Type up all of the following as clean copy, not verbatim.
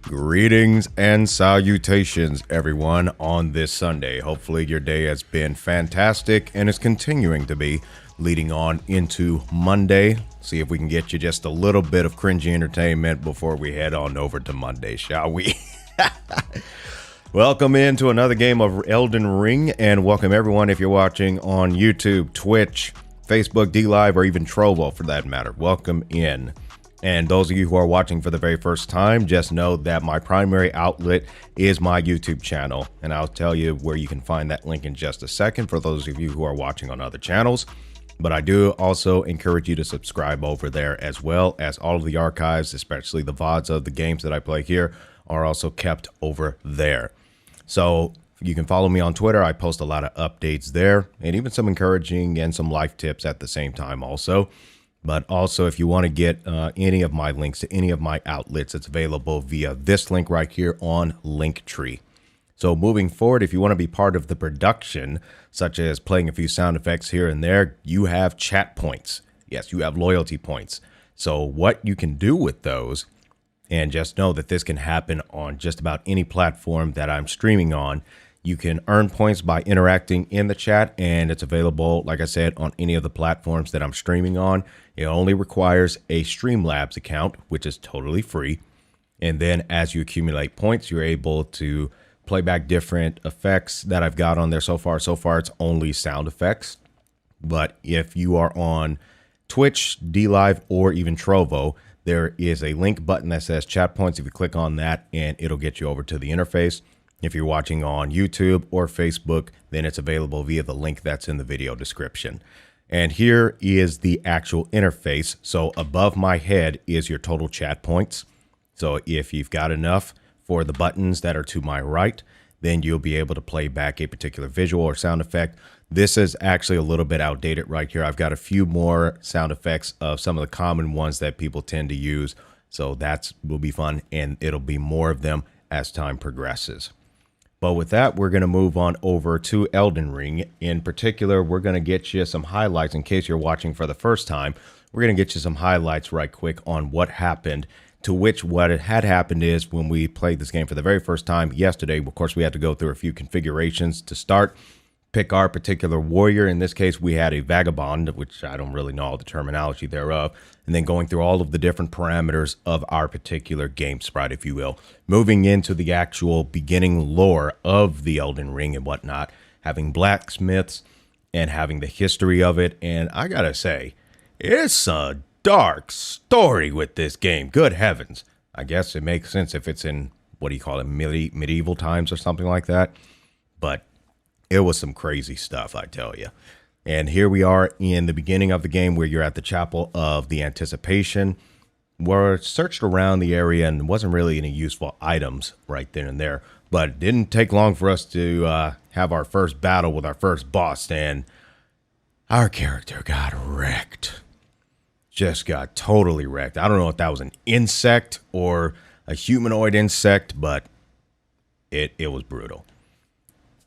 Greetings and salutations, everyone, on this Sunday. Hopefully your day has been fantastic and is continuing to be, leading on into Monday. See if we can get you just a little bit of cringy entertainment before we head on over to Monday, shall we? Welcome into another game of Elden Ring, and welcome everyone if you're watching on YouTube, Twitch, Facebook, DLive, or even Trovo for that matter. Welcome in. And those of you who are watching for the very first time, just know that my primary outlet is my YouTube channel. And I'll tell you where you can find that link in just a second for those of you who are watching on other channels. But I do also encourage you to subscribe over there, as well as all of the archives, especially the VODs of the games that I play here, are also kept over there. So you can follow me on Twitter. I post a lot of updates there, and even some encouraging and some life tips at the same time also. But also, if you want to get any of my links to any of my outlets, it's available via this link right here on Linktree. So moving forward, if you want to be part of the production, such as playing a few sound effects here and there, you have chat points. Yes, you have loyalty points. So what you can do with those, and just know that this can happen on just about any platform that I'm streaming on. You can earn points by interacting in the chat, and it's available, like I said, on any of the platforms that I'm streaming on. It only requires a Streamlabs account, which is totally free. And then as you accumulate points, you're able to play back different effects that I've got on there so far. So far, it's only sound effects. But if you are on Twitch, DLive, or even Trovo, there is a link button that says chat points. If you click on that, and it'll get you over to the interface. If you're watching on YouTube or Facebook, then it's available via the link that's in the video description. And here is the actual interface. So above my head is your total chat points. So if you've got enough for the buttons that are to my right, then you'll be able to play back a particular visual or sound effect. This is actually a little bit outdated right here. I've got a few more sound effects of some of the common ones that people tend to use. So that will be fun, and it'll be more of them as time progresses. But with that, we're going to move on over to Elden Ring. In particular, we're going to get you some highlights in case you're watching for the first time. We're going to get you some highlights right quick on what happened, to which what had happened is when we played this game for the very first time yesterday, of course, we had to go through a few configurations to start, pick our particular warrior. In this case, we had a vagabond, which I don't really know all the terminology thereof, and then going through all of the different parameters of our particular game sprite, if you will. Moving into the actual beginning lore of the Elden Ring and whatnot, having blacksmiths and having the history of it. And I gotta say, it's a dark story with this game. Good heavens. I guess it makes sense if it's in, what do you call it, medieval times or something like that. But it was some crazy stuff, I tell you. And here we are in the beginning of the game where you're at the Chapel of the Anticipation. We're searched around the area and wasn't really any useful items right then and there. But it didn't take long for us to have our first battle with our first boss. And our character got wrecked. Just got totally wrecked. I don't know if that was an insect or a humanoid insect, but it was brutal.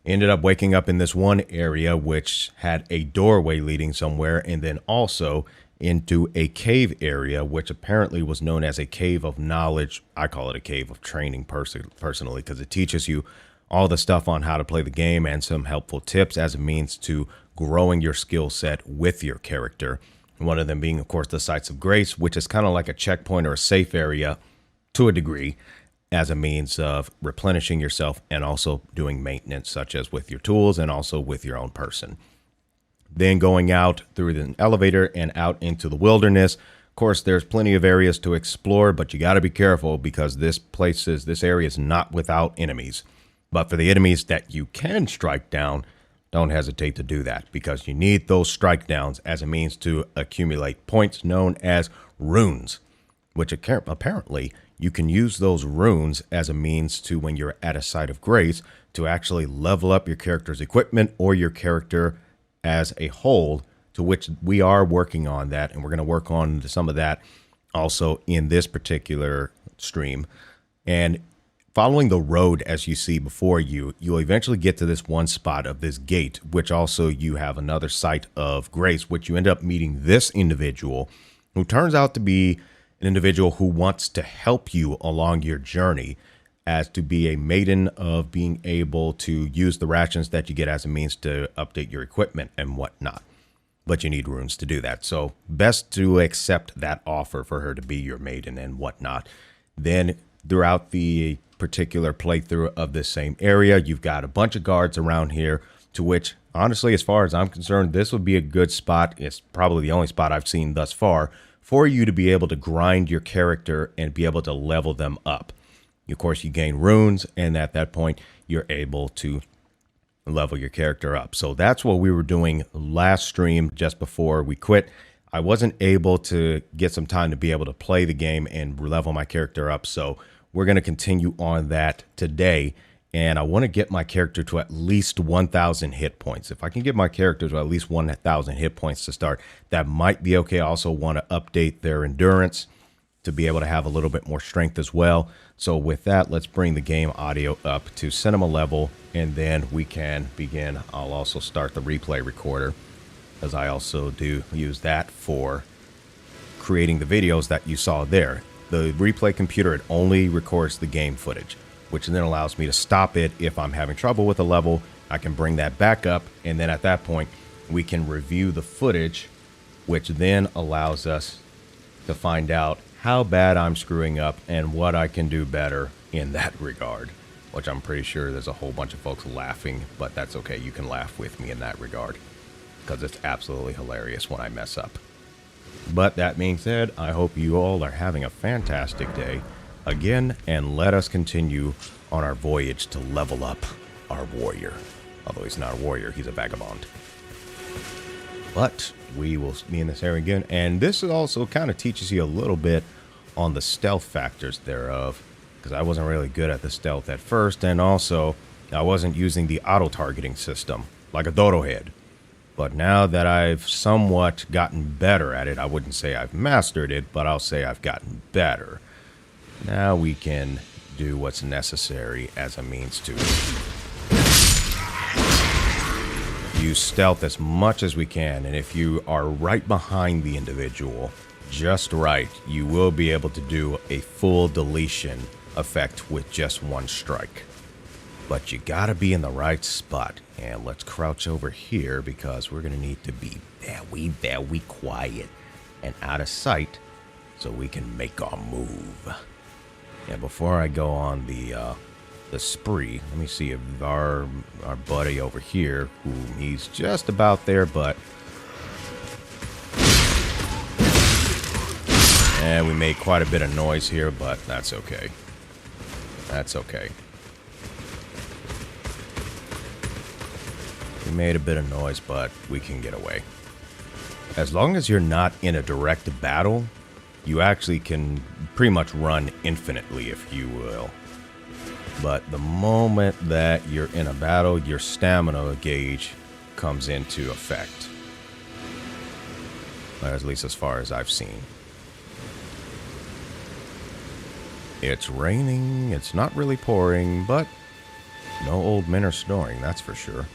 Ended up waking up in this one area which had a doorway leading somewhere, and then also into a cave area which apparently was known as a cave of knowledge. I call it a cave of training personally, because it teaches you all the stuff on how to play the game and some helpful tips as a means to growing your skill set with your character. One of them being, of course, the Sites of Grace, which is kind of like a checkpoint or a safe area to a degree, as a means of replenishing yourself and also doing maintenance, such as with your tools and also with your own person. Then going out through the elevator and out into the wilderness. Of course, there's plenty of areas to explore, but you got to be careful because this area is not without enemies. But for the enemies that you can strike down, don't hesitate to do that, because you need those strike downs as a means to accumulate points known as runes, which apparently you can use those runes as a means to, when you're at a site of grace, to actually level up your character's equipment or your character as a whole, to which we are working on that. And we're going to work on some of that also in this particular stream. And following the road as you see before you, you'll eventually get to this one spot of this gate, which also you have another site of grace, which you end up meeting this individual who turns out to be an individual who wants to help you along your journey, as to be a maiden of being able to use the rations that you get as a means to update your equipment and whatnot. But you need runes to do that. So best to accept that offer for her to be your maiden and whatnot. Then throughout the particular playthrough of this same area, you've got a bunch of guards around here, to which, honestly, as far as I'm concerned, this would be a good spot. It's probably the only spot I've seen thus far for you to be able to grind your character and be able to level them up. Of course, you gain runes, and at that point, you're able to level your character up. So that's what we were doing last stream just before we quit. I wasn't able to get some time to be able to play the game and level my character up. So we're going to continue on that today. And I want to get my character to at least 1,000 hit points. If I can get my character to at least 1,000 hit points to start, that might be okay. I also want to update their endurance to be able to have a little bit more strength as well. So with that, let's bring the game audio up to cinema level, and then we can begin. I'll also start the replay recorder, as I also do use that for creating the videos that you saw there. The replay computer, it only records the game footage, which then allows me to stop it if I'm having trouble with a level. I can bring that back up, and then at that point, we can review the footage, which then allows us to find out how bad I'm screwing up and what I can do better in that regard, which I'm pretty sure there's a whole bunch of folks laughing, but that's okay. You can laugh with me in that regard, because it's absolutely hilarious when I mess up. But that being said, I hope you all are having a fantastic day again, and let us continue on our voyage to level up our warrior. Although he's not a warrior, he's a vagabond. But we will be in this area again, and this also kind of teaches you a little bit on the stealth factors thereof, because I wasn't really good at the stealth at first, and also I wasn't using the auto-targeting system like a dodo head. But now that I've somewhat gotten better at it, I wouldn't say I've mastered it, but I'll say I've gotten better. Now we can do what's necessary as a means to use stealth as much as we can, and if you are right behind the individual just right, you will be able to do a full deletion effect with just one strike. But you gotta be in the right spot. And let's crouch over here, because we're gonna need to be very quiet and out of sight so we can make our move. And before I go on the spree, let me see if our buddy over here, who he's just about there, but and we made quite a bit of noise here, but that's okay. That's okay. We made a bit of noise, but we can get away. As long as you're not in a direct battle, you actually can pretty much run infinitely, if you will. But the moment that you're in a battle, your stamina gauge comes into effect. Or at least as far as I've seen. It's raining, it's not really pouring, but no old men are snoring, that's for sure.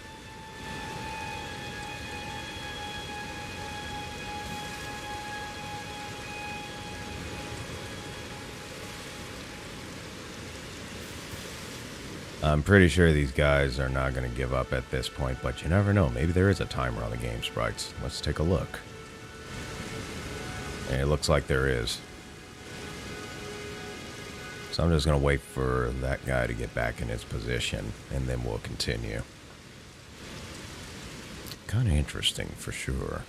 I'm pretty sure these guys are not going to give up at this point, but you never know. Maybe there is a timer on the game sprites. Let's take a look. And it looks like there is. So I'm just going to wait for that guy to get back in his position, and then we'll continue. Kind of interesting, for sure.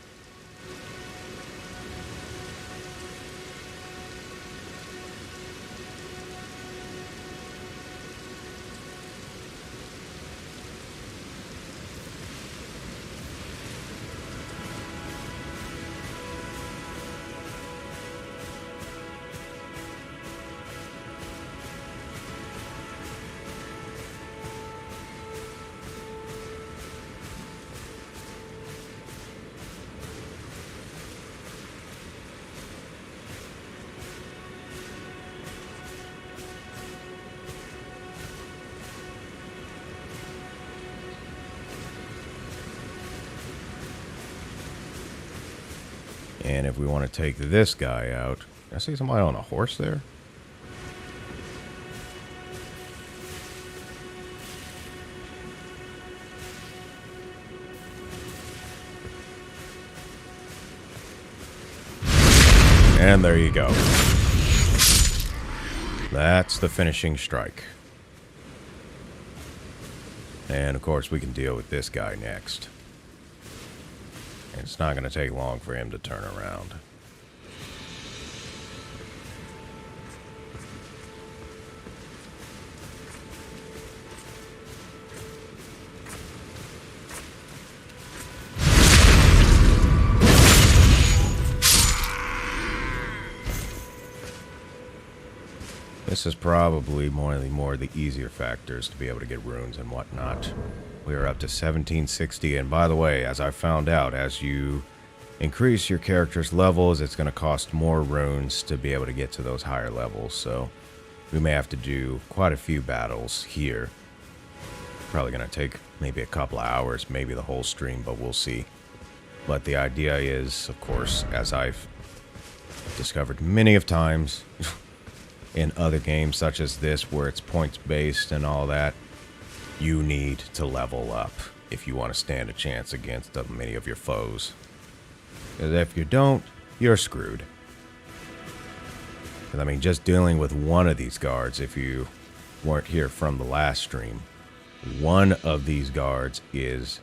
And if we want to take this guy out, I see somebody on a horse there. And there you go. That's the finishing strike. And of course we can deal with this guy next. And it's not going to take long for him to turn around. This is probably more of the easier factors to be able to get runes and whatnot. We are up to 1760, and by the way, as I found out, as you increase your character's levels, it's going to cost more runes to be able to get to those higher levels, so we may have to do quite a few battles here. Probably going to take maybe a couple of hours, maybe the whole stream, but we'll see. But the idea is, of course, as I've discovered many of times in other games such as this, where it's points based and all that, you need to level up if you want to stand a chance against many of your foes. Because if you don't, you're screwed. Because I mean, just dealing with one of these guards, if you weren't here from the last stream, one of these guards is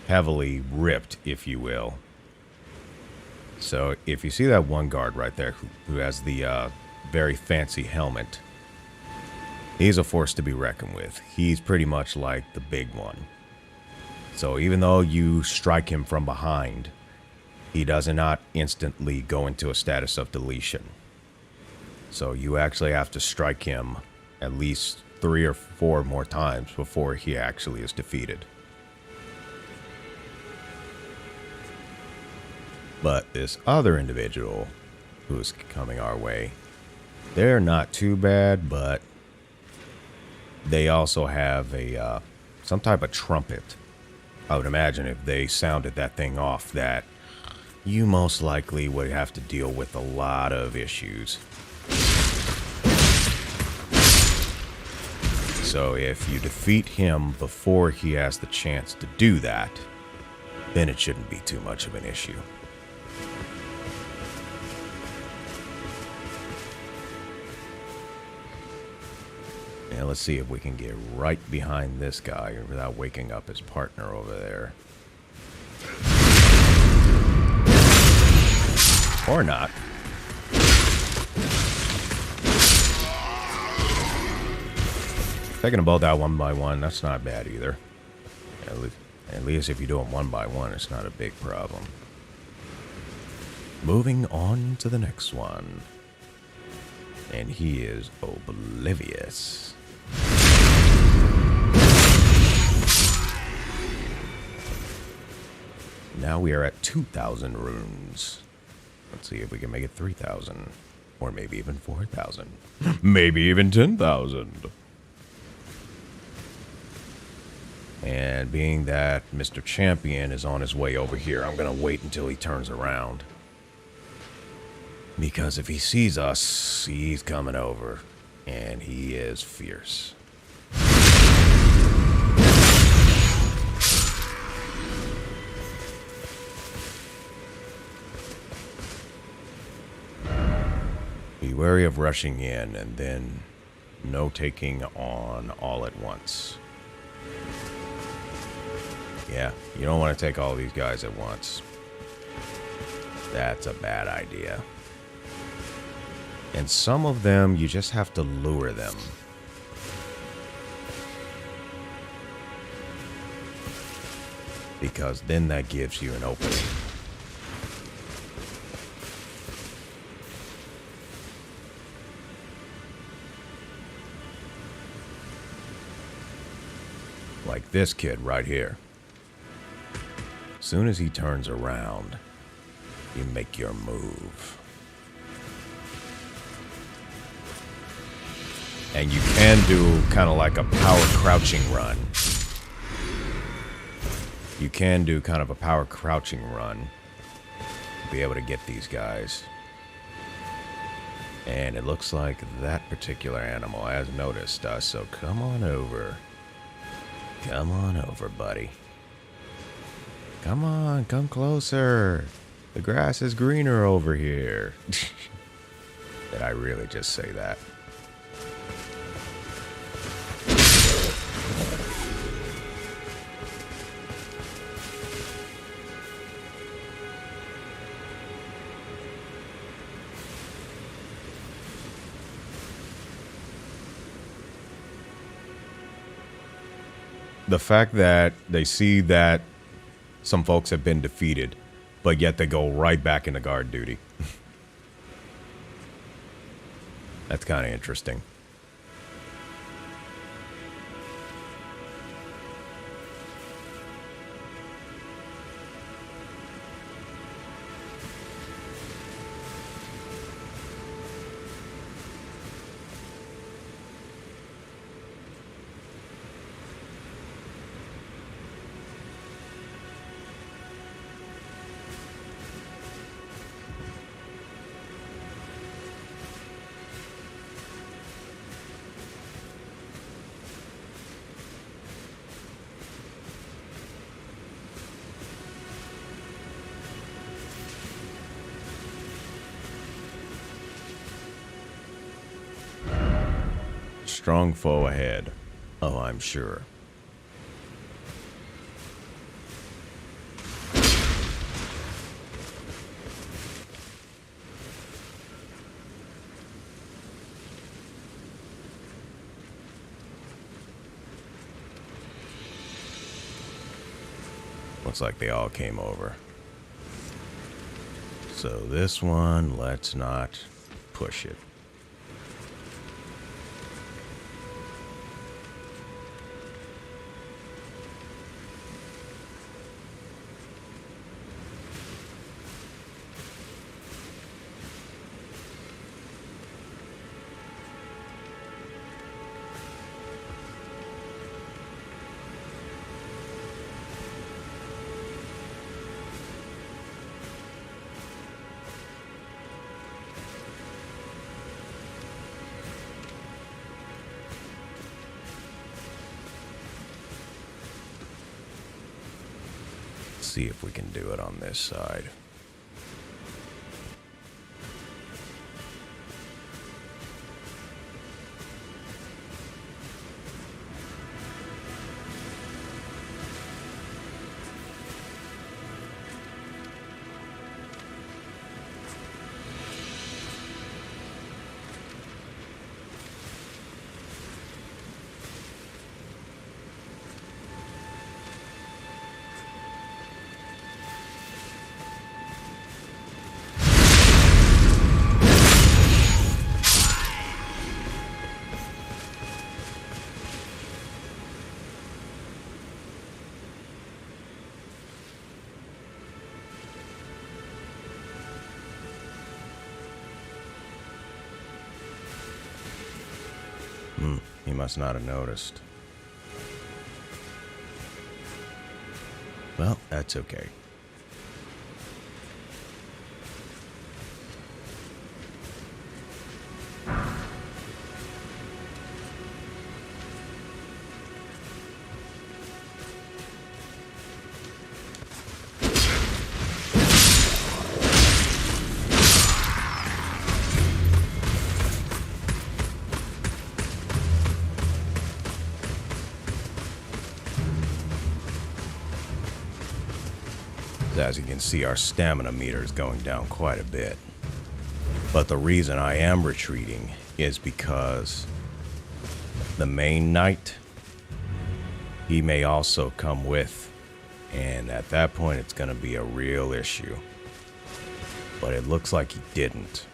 heavily ripped, if you will. So if you see that one guard right there who has the very fancy helmet, he's a force to be reckoned with. He's pretty much like the big one. So even though you strike him from behind, he does not instantly go into a status of deletion. So you actually have to strike him at least 3 or 4 more times before he actually is defeated. But this other individual who is coming our way, they're not too bad, but they also have a some type of trumpet. I would imagine if they sounded that thing off, that you most likely would have to deal with a lot of issues. So if you defeat him before he has the chance to do that, then it shouldn't be too much of an issue. Now let's see if we can get right behind this guy without waking up his partner over there. Or not. Taking them both out one by one, that's not bad either. At least if you do them one by one, it's not a big problem. Moving on to the next one. And he is oblivious. Now we are at 2,000 runes. Let's see if we can make it 3,000. Or maybe even 4,000. Maybe even 10,000. And being that Mr. Champion is on his way over here, I'm going to wait until he turns around. Because if he sees us, he's coming over. And he is fierce. Be wary of rushing in and then no taking on all at once. Yeah, you don't want to take all these guys at once. That's a bad idea. And some of them, you just have to lure them. Because then that gives you an opening. Like this kid right here. As soon as he turns around, you make your move. And you can do kind of like a power crouching run. You can do kind of a power crouching run be able to get these guys. And it looks like that particular animal has noticed us, so come on over. Come on over, buddy. Come on, come closer. The grass is greener over here. Did I really just say that? The fact that they see that some folks have been defeated, but yet they go right back into guard duty. That's kind of interesting. Strong foe ahead. Oh, I'm sure. Looks like they all came over. So this one, let's not push it. See if we can do it on this side. He must not have noticed. Well, that's okay. As you can see, our stamina meter is going down quite a bit. But the reason I am retreating is because the main knight, he may also come with. And at that point, it's going to be a real issue. But it looks like he didn't.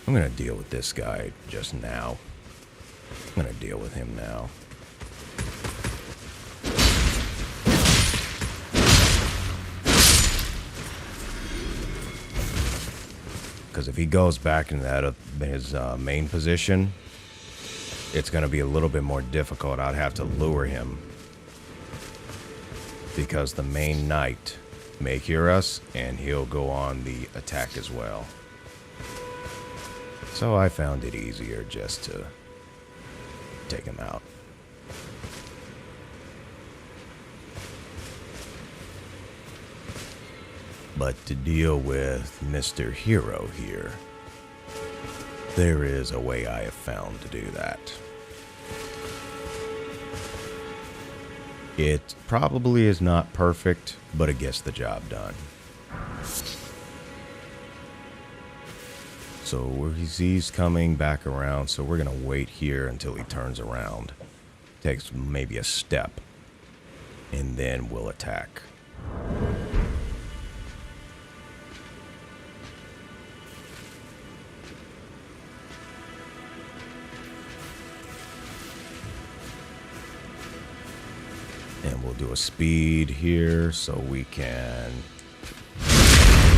I'm going to deal with this guy just now. I'm going to deal with him now. Because if he goes back into his main position, it's going to be a little bit more difficult. I'd have to lure him. Because the main knight may hear us, and he'll go on the attack as well. So I found it easier just to take him out. But to deal with Mr. Hero here, there is a way I have found to do that. It probably is not perfect, but it gets the job done. So he's coming back around, so we're going to wait here until he turns around. Takes maybe a step, and then we'll attack. And we'll do a speed here so we can,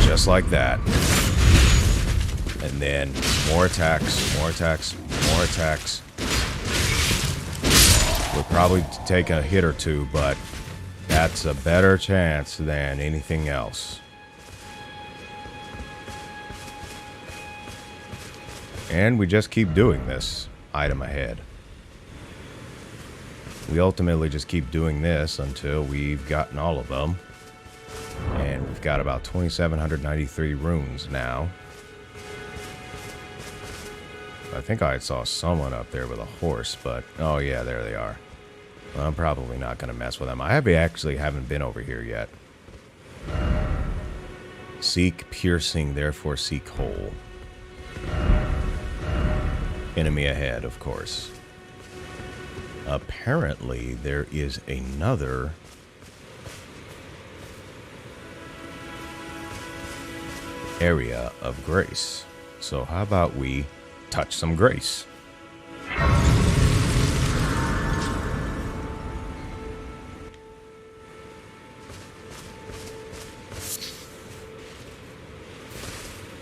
just like that. And then more attacks, more attacks, more attacks. We'll probably take a hit or two, but that's a better chance than anything else. And we just keep doing this item ahead. We ultimately just keep doing this until we've gotten all of them. And we've got about 2,793 runes now. I think I saw someone up there with a horse, but oh yeah, there they are. Well, I'm probably not going to mess with them. I actually haven't been over here yet. Seek piercing, therefore seek whole. Enemy ahead, of course. Apparently, there is another area of grace. So how about we touch some grace?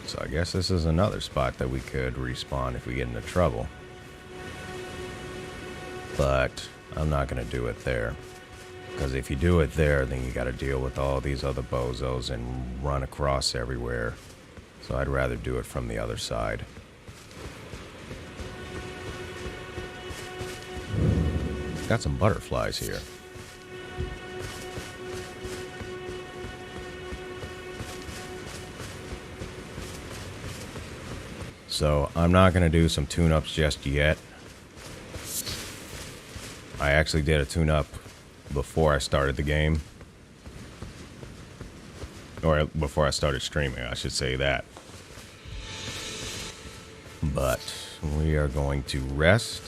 So I guess this is another spot that we could respawn if we get into trouble. But I'm not going to do it there. Because if you do it there, then you got to deal with all these other bozos and run across everywhere. So I'd rather do it from the other side. Got some butterflies here. So I'm not going to do some tune-ups just yet. I actually did a tune-up before I started the game. Or before I started streaming, I should say that. But we are going to rest.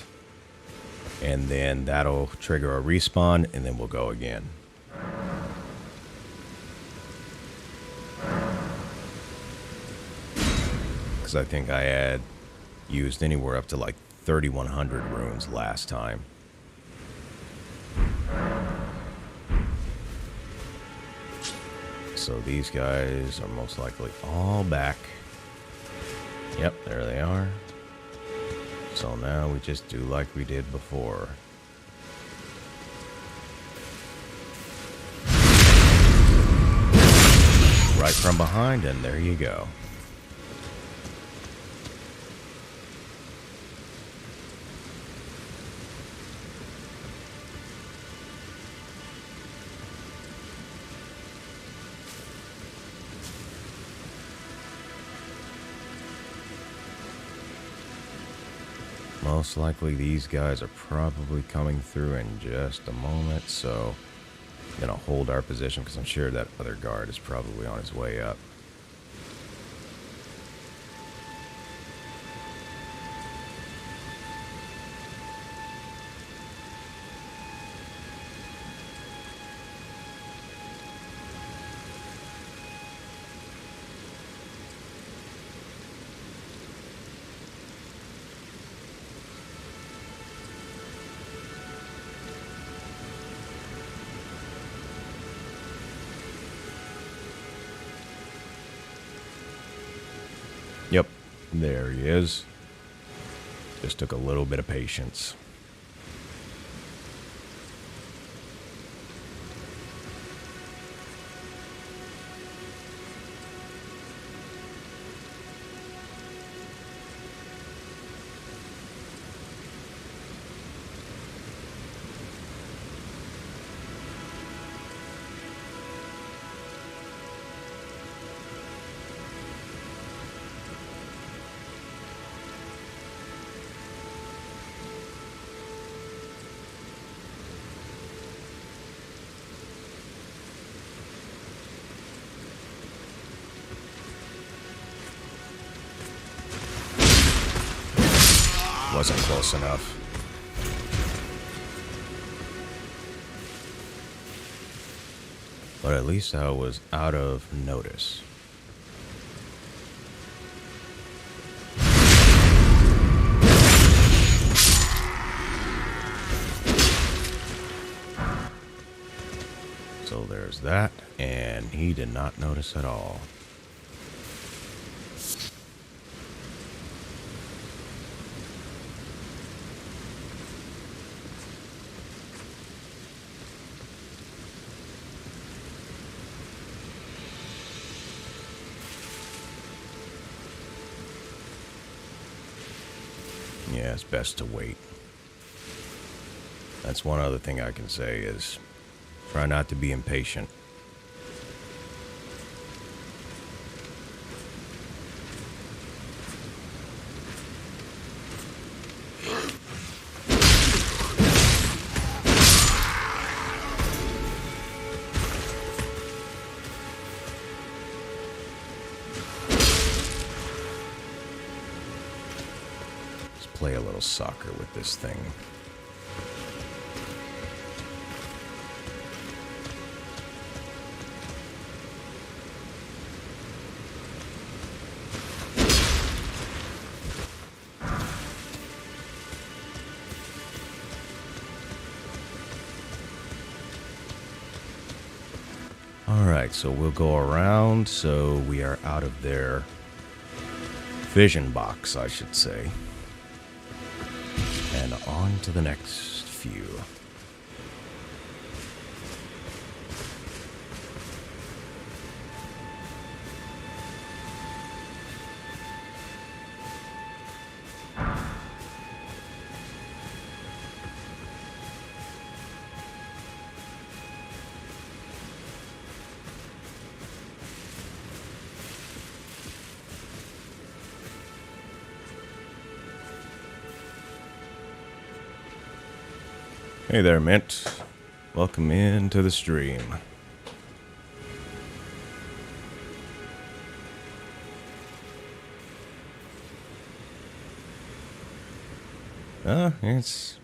And then that'll trigger a respawn, and then we'll go again. Because I think I had used anywhere up to like 3,100 runes last time. So these guys are most likely all back. Yep, there they are. So now we just do like we did before. Right from behind, and there you go. Most likely these guys are probably coming through in just a moment, so I'm going to hold our position because I'm sure that other guard is probably on his way up. Yep, there he is. Just took a little bit of patience. Wasn't close enough. But at least I was out of notice. So there's that, and he did not notice at all. Yeah, it's best to wait. That's one other thing I can say is try not to be impatient. Play a little soccer with this thing. All right, so we'll go around. So we are out of their vision box, I should say. And on to the next few. Hey there, Mint. Welcome into the stream. It's,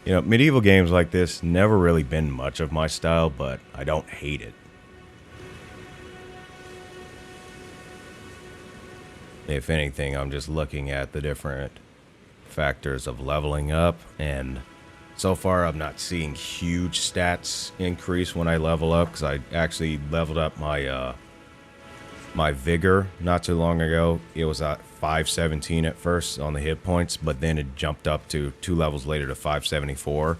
medieval games like this never really been much of my style, but I don't hate it. If anything, I'm just looking at the different factors of leveling up, and so far, I'm not seeing huge stats increase when I level up, because I actually leveled up my my vigor not too long ago. It was at 517 at first on the hit points, but then it jumped up to 2 levels later to 574.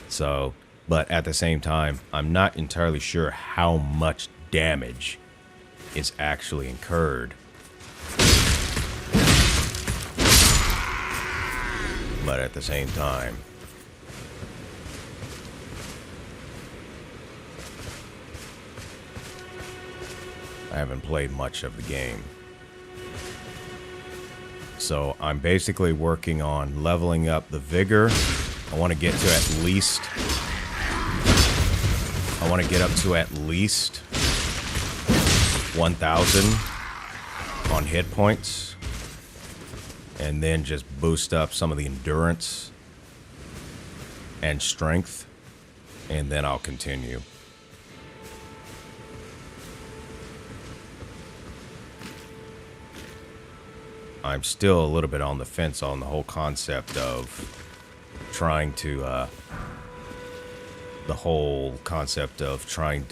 So, but at the same time, I'm not entirely sure how much damage is actually incurred. But at the same time, I haven't played much of the game. So I'm basically working on leveling up the vigor. I want to get to at least 1,000 on hit points. And then just boost up some of the endurance and strength. And then I'll continue. I'm still a little bit on the fence on the whole concept of trying to,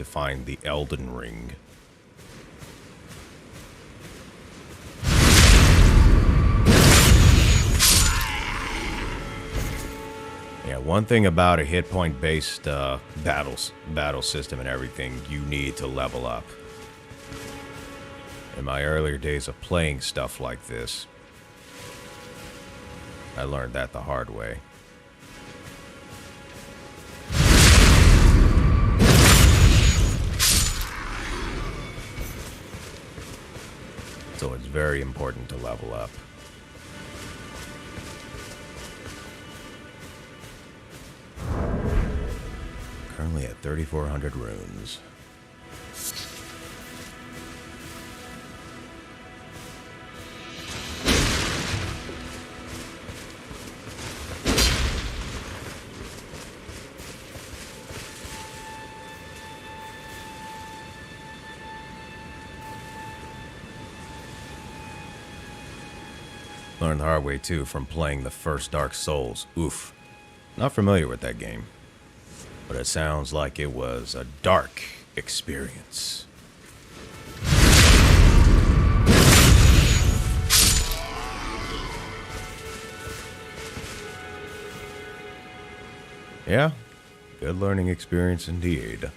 find the Elden Ring. one thing about a hit point based battle system and everything, you need to level up. In my earlier days of playing stuff like this, I learned that the hard way. So it's very important to level up. Currently at 3,400 runes. Learned the hard way too from playing the first Dark Souls. Oof. Not familiar with that game, but it sounds like it was a dark experience. Yeah, good learning experience indeed.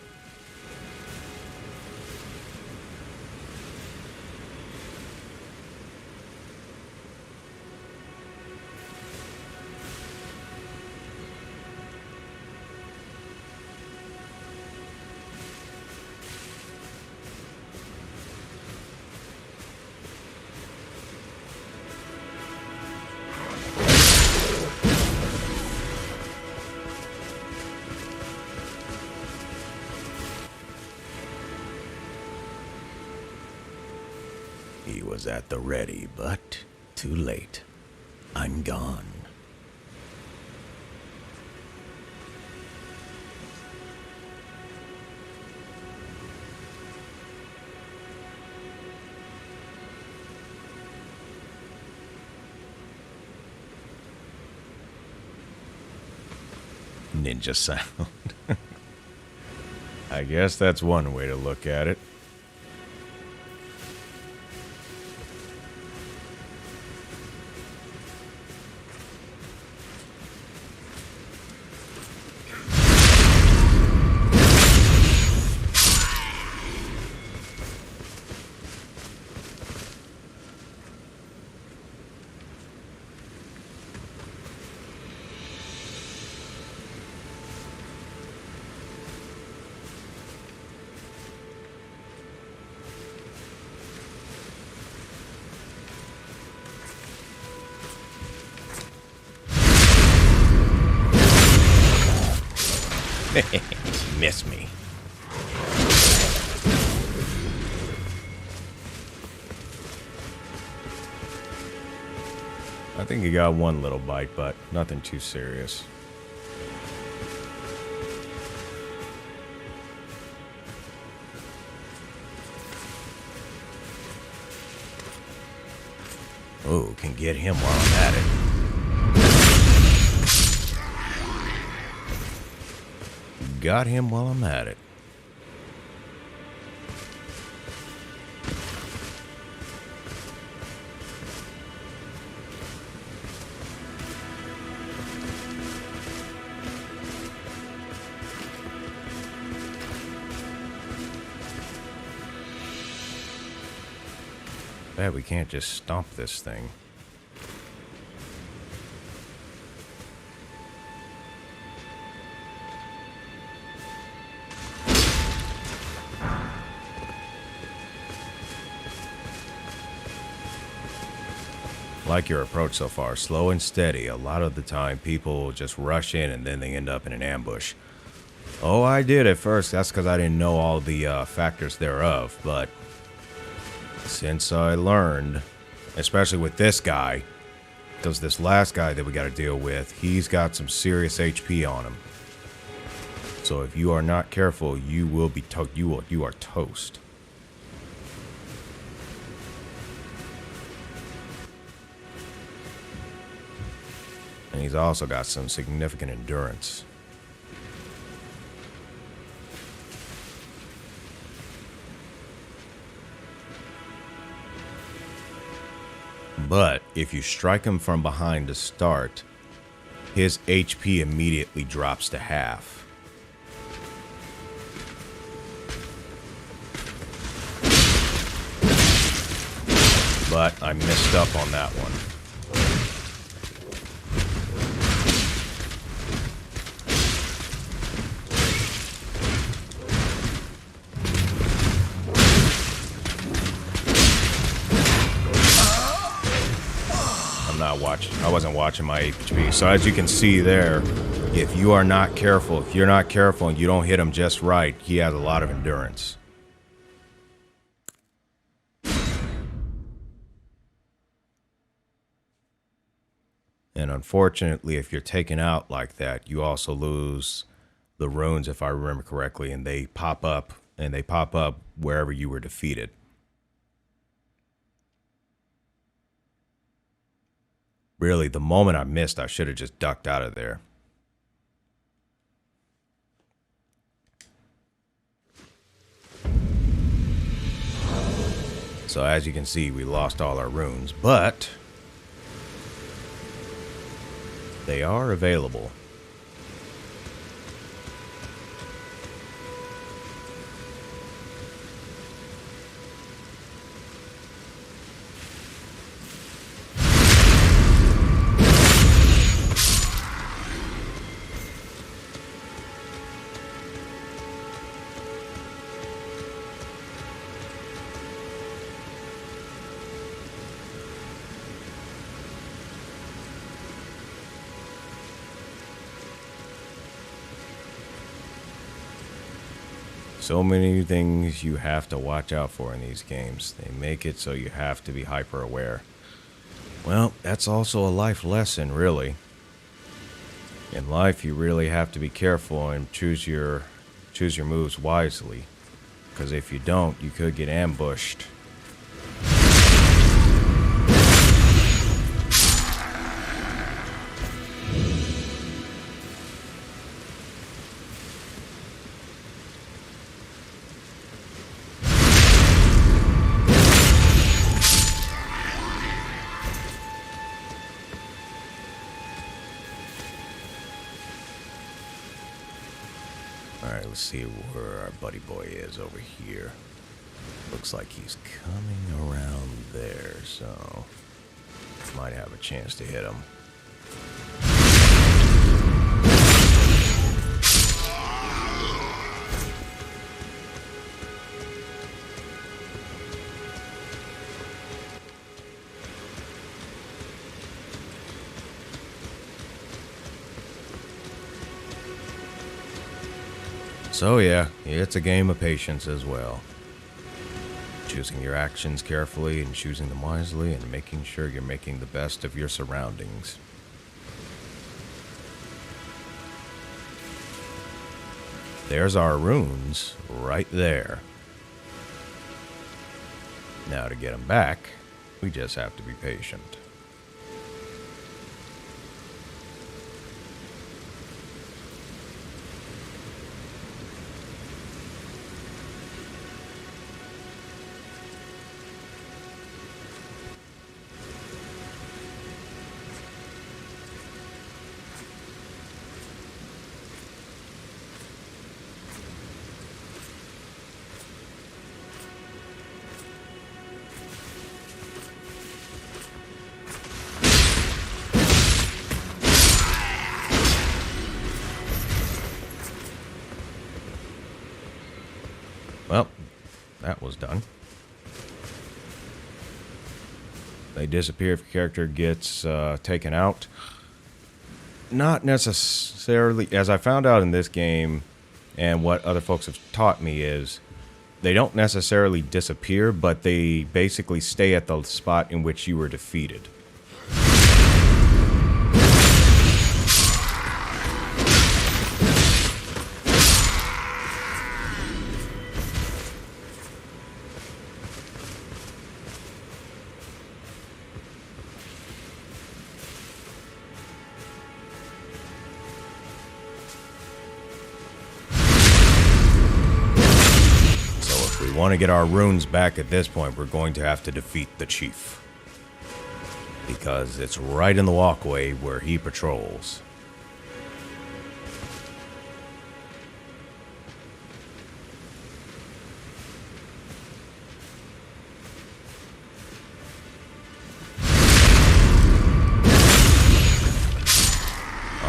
He was at the ready, but too late. I'm gone. Ninja sound. I guess that's one way to look at it. Miss me. I think he got one little bite, but nothing too serious. Oh, can get him while I'm at it. Got him while I'm at it. Bet we can't just stomp this thing. Like your approach so far, slow and steady. A lot of the time people just rush in and then they end up in an ambush. Oh, I did at first. That's because I didn't know all the factors thereof. But since I learned, especially with this guy, because this last guy that we got to deal with, he's got some serious HP on him. So if you are not careful, you will be you are toast. And he's also got some significant endurance. But if you strike him from behind to start, his HP immediately drops to half. But I messed up on that one. I wasn't watching my HP. So as you can see there, if you're not careful and you don't hit him just right, he has a lot of endurance. And unfortunately, if you're taken out like that, you also lose the runes, if I remember correctly, and they pop up wherever you were defeated. Really, the moment I missed, I should have just ducked out of there. So as you can see, we lost all our runes, but they are available. So many things you have to watch out for in these games. They make it so you have to be hyper aware. Well, that's also a life lesson, really. In life, you really have to be careful and choose your moves wisely. Because if you don't, you could get ambushed. Alright, let's see where our buddy boy is over here. Looks like he's coming around there, so might have a chance to hit him. So yeah, it's a game of patience as well. Choosing your actions carefully and choosing them wisely and making sure you're making the best of your surroundings. There's our runes right there. Now to get them back, we just have to be patient. Well, that was done. They disappear if your character gets taken out. Not necessarily, as I found out in this game, and what other folks have taught me is, they don't necessarily disappear, but they basically stay at the spot in which you were defeated. Want to get our runes back at this point, we're going to have to defeat the chief. Because it's right in the walkway where he patrols.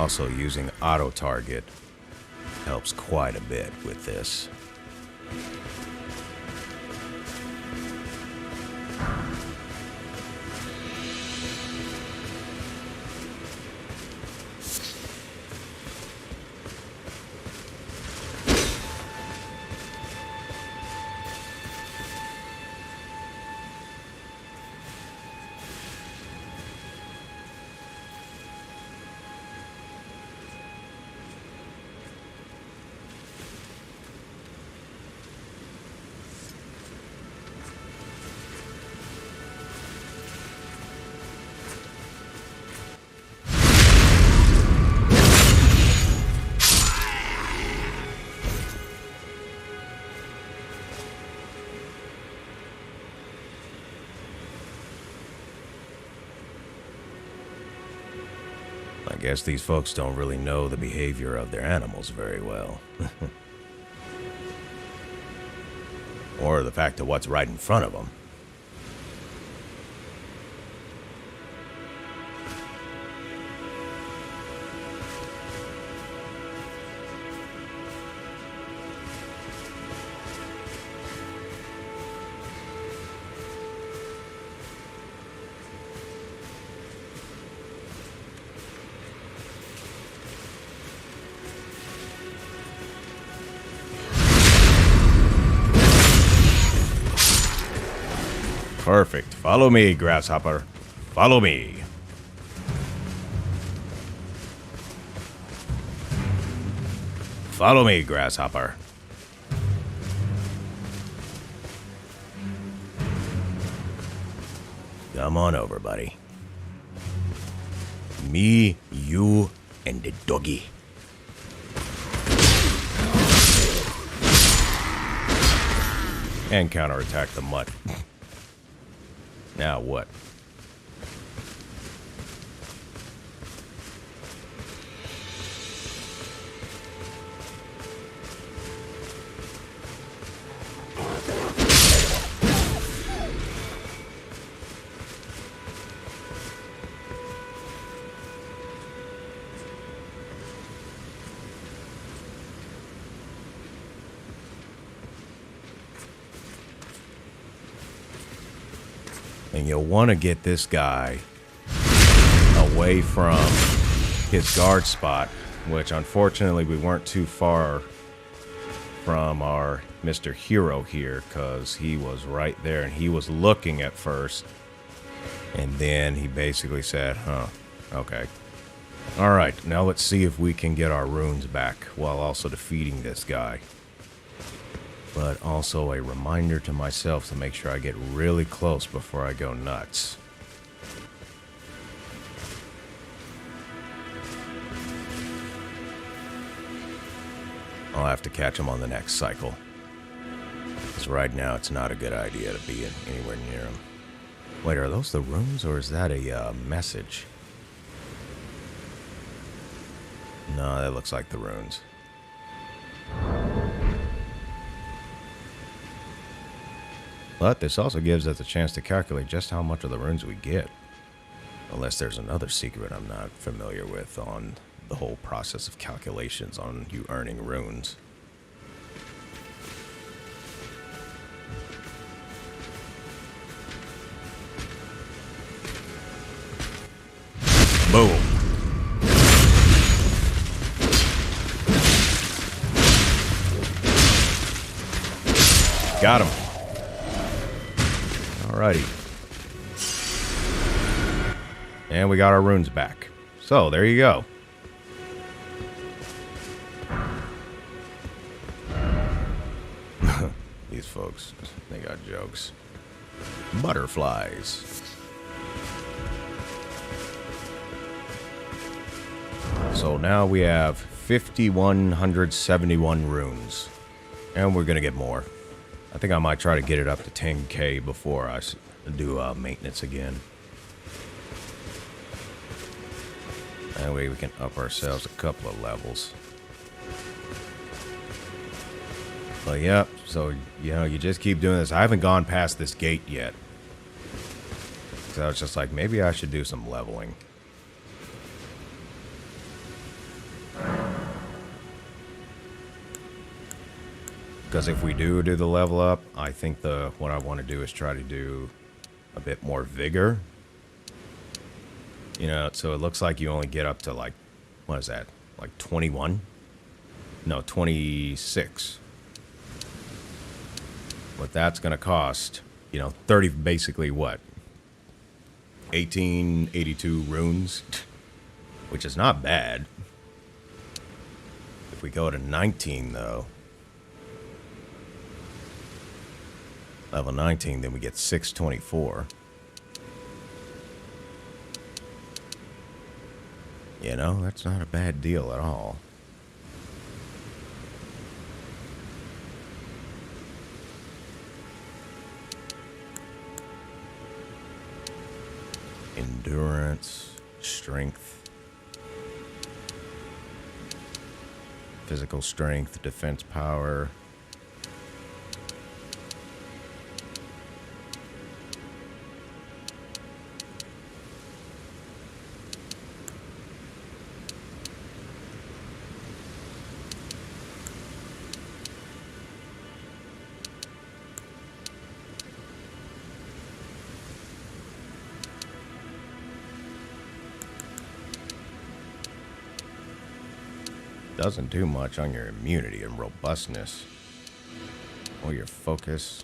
also using auto target helps quite a bit with this. I guess these folks don't really know the behavior of their animals very well. Or the fact of what's right in front of them. Perfect. Follow me, grasshopper. Follow me. Follow me, grasshopper. Come on over, buddy. Me, you, and the doggy. And counterattack the mutt. Now what? And you'll want to get this guy away from his guard spot, which unfortunately we weren't too far from our Mr. Hero here, because he was right there and he was looking at first. And then he basically said, huh, okay. All right, now let's see if we can get our runes back while also defeating this guy. But also a reminder to myself to make sure I get really close before I go nuts. I'll have to catch him on the next cycle. Because right now it's not a good idea to be anywhere near him. Wait, are those the runes or is that a message? No, that looks like the runes. But this also gives us a chance to calculate just how much of the runes we get. Unless there's another secret I'm not familiar with on the whole process of calculations on you earning runes. Boom. Got him. Alrighty. And we got our runes back. So, there you go. These folks, they got jokes. Butterflies. So now we have 5,171 runes. And we're going to get more. I think I might try to get it up to 10k before I do maintenance again. That way we can up ourselves a couple of levels. But yeah, so you know, you just keep doing this. I haven't gone past this gate yet. So I was just like, maybe I should do some leveling. Because if we do the level up, I think what I want to do is try to do a bit more vigor. You know, so it looks like you only get up to like, what is that? Like 21? No, 26. What that's going to cost, you know, 30, basically what? 1882 runes, which is not bad. If we go to 19 though, level 19, then we get 624. You know, that's not a bad deal at all. Endurance, strength, physical strength, defense power. Doesn't do much on your immunity and robustness, or your focus,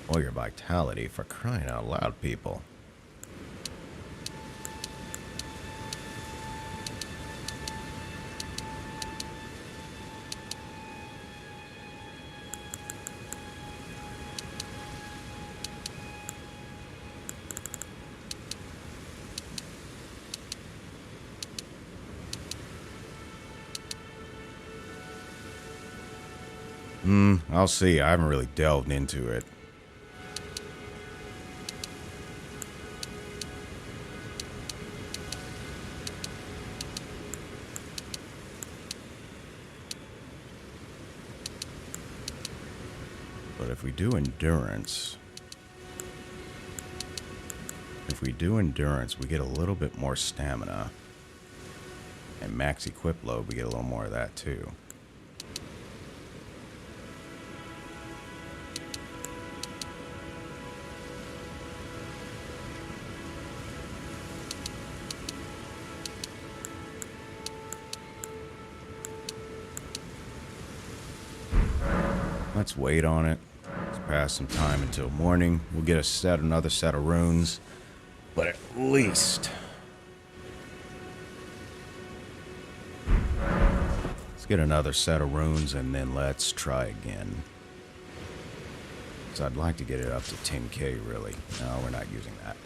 or your vitality, for crying out loud, people. I'll see. I haven't really delved into it. But if we do endurance, we get a little bit more stamina. And max equip load, we get a little more of that too. Let's wait on it. Let's pass some time until morning. We'll get another set of runes. But at least, let's get another set of runes and then let's try again. So I'd like to get it up to 10k really. No, we're not using that.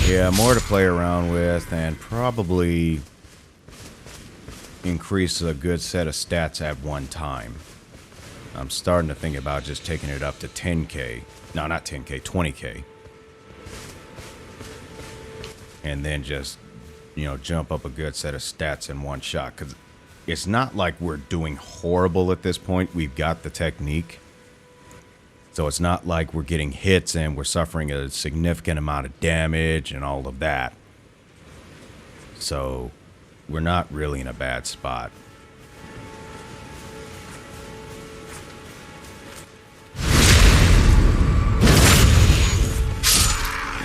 Yeah, more to play around with and probably increase a good set of stats at one time. I'm starting to think about just taking it up to 10k. No, not 10k, 20k. And then just, you know, jump up a good set of stats in one shot. Because it's not like we're doing horrible at this point. We've got the technique. So it's not like we're getting hits and we're suffering a significant amount of damage and all of that. So we're not really in a bad spot. You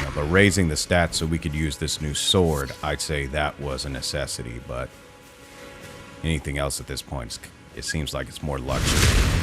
know, but raising the stats so we could use this new sword, I'd say that was a necessity. But anything else at this point, it seems like it's more luxury.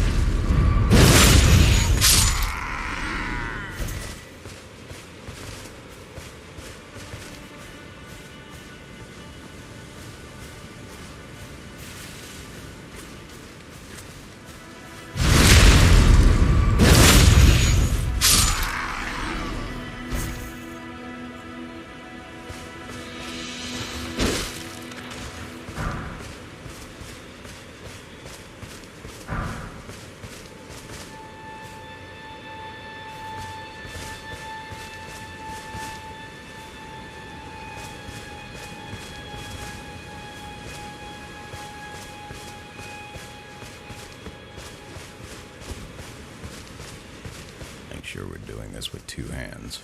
sure we're doing this with 2 hands.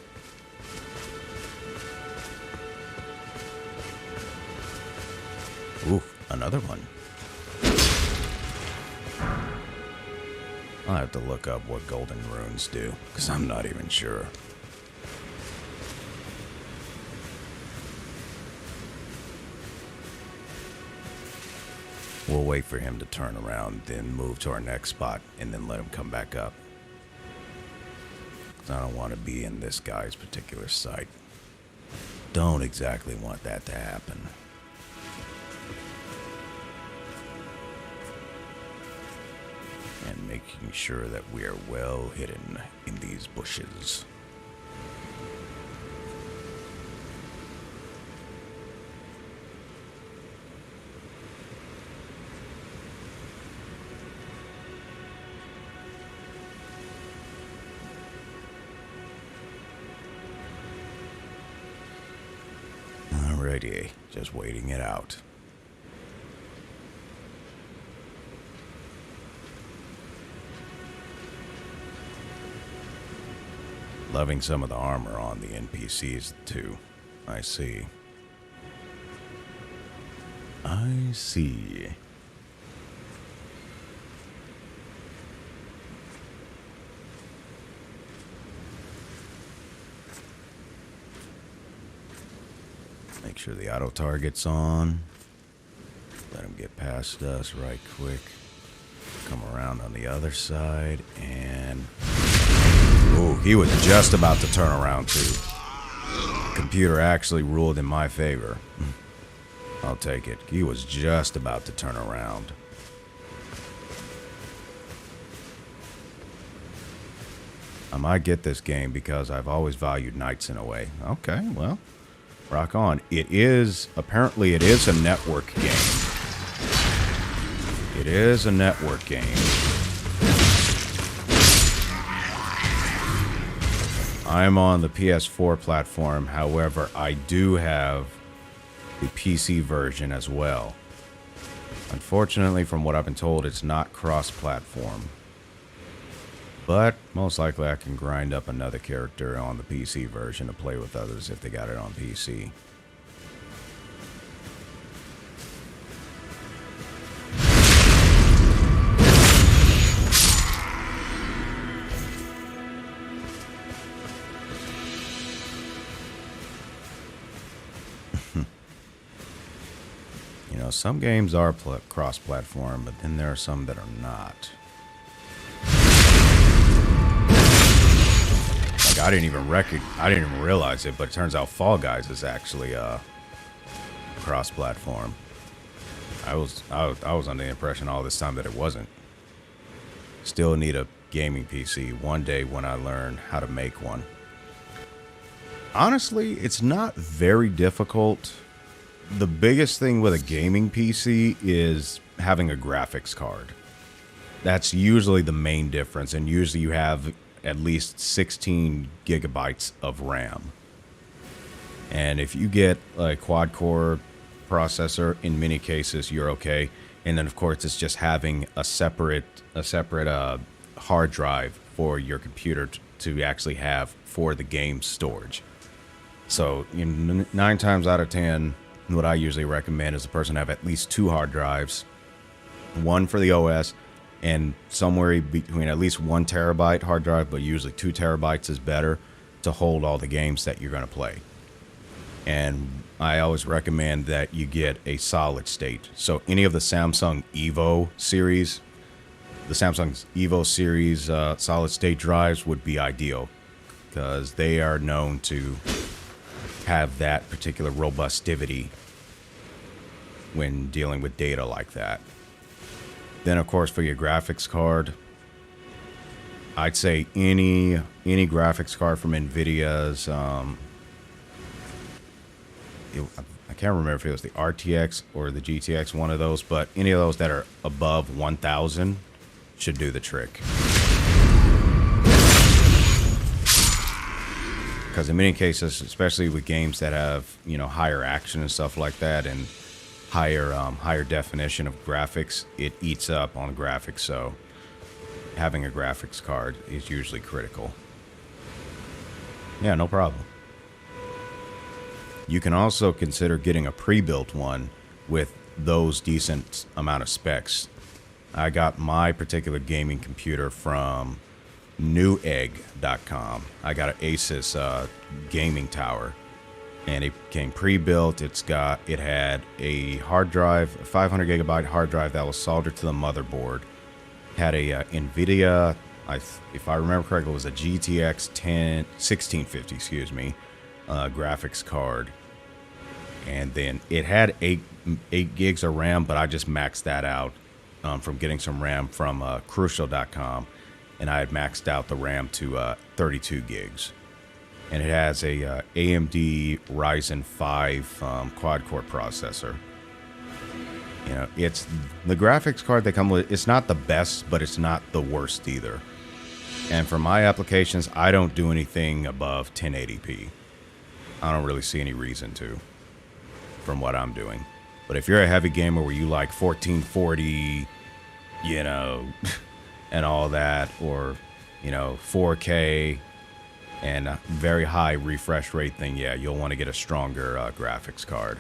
Ooh, another one. I'll have to look up what golden runes do, because I'm not even sure. We'll wait for him to turn around, then move to our next spot, and then let him come back up. 'Cause I don't want to be in this guy's particular site. Don't exactly want that to happen. And making sure that we are well hidden in these bushes. Alrighty, just waiting it out. Loving some of the armor on the NPCs too. I see. I see. Make sure the auto target's on. Let him get past us right quick. Come around on the other side and... Ooh, he was just about to turn around too. Computer actually ruled in my favor. I'll take it. He was just about to turn around. I might get this game because I've always valued knights in a way. Okay, well, rock on. Apparently it is a network game. It is a network game. I'm on the PS4 platform, however, I do have the PC version as well. Unfortunately, from what I've been told, it's not cross-platform. But most likely I can grind up another character on the PC version to play with others if they got it on PC. You know, some games are cross-platform, but then there are some that are not. Like I didn't even realize it, but it turns out Fall Guys is actually cross-platform. I was under the impression all this time that it wasn't. Still need a gaming PC one day when I learn how to make one. Honestly, it's not very difficult. The biggest thing with a gaming PC is having a graphics card. That's usually the main difference, and usually you have at least 16 gigabytes of RAM. And if you get a quad-core processor, in many cases, you're okay. And then, of course, it's just having a separate hard drive for your computer to actually have for the game storage. So, 9 times out of 10, what I usually recommend is the person have at least 2 hard drives, one for the OS, and somewhere between at least 1 terabyte hard drive, but usually 2 terabytes is better to hold all the games that you're going to play. And I always recommend that you get a solid state. So any of the Samsung Evo series, solid state drives would be ideal because they are known to have that particular robustivity when dealing with data like that. Then, of course, for your graphics card, I'd say any graphics card from NVIDIA's, I can't remember if it was the RTX or the GTX, one of those, but any of those that are above 1000 should do the trick. Because in many cases, especially with games that have, higher action and stuff like that, and higher definition of graphics, it eats up on graphics. So having a graphics card is usually critical. Yeah, no problem. You can also consider getting a pre-built one with those decent amount of specs. I got my particular gaming computer from newegg.com. I got an Asus gaming tower, and it came pre-built. It had a hard drive, a 500 gigabyte hard drive that was soldered to the motherboard. Had a NVIDIA, if I remember correctly, it was a GTX 1650, graphics card. And then it had 8 gigs of RAM, but I just maxed that out from getting some RAM from Crucial.com, and I had maxed out the RAM to 32 gigs. And it has a AMD Ryzen 5 quad-core processor. You know, it's the graphics card they come with. It's not the best, but it's not the worst either. And for my applications, I don't do anything above 1080p. I don't really see any reason to, from what I'm doing. But if you're a heavy gamer where you like 1440, you know, and all that, or, you know, 4K and a very high refresh rate, then yeah, you'll want to get a stronger graphics card.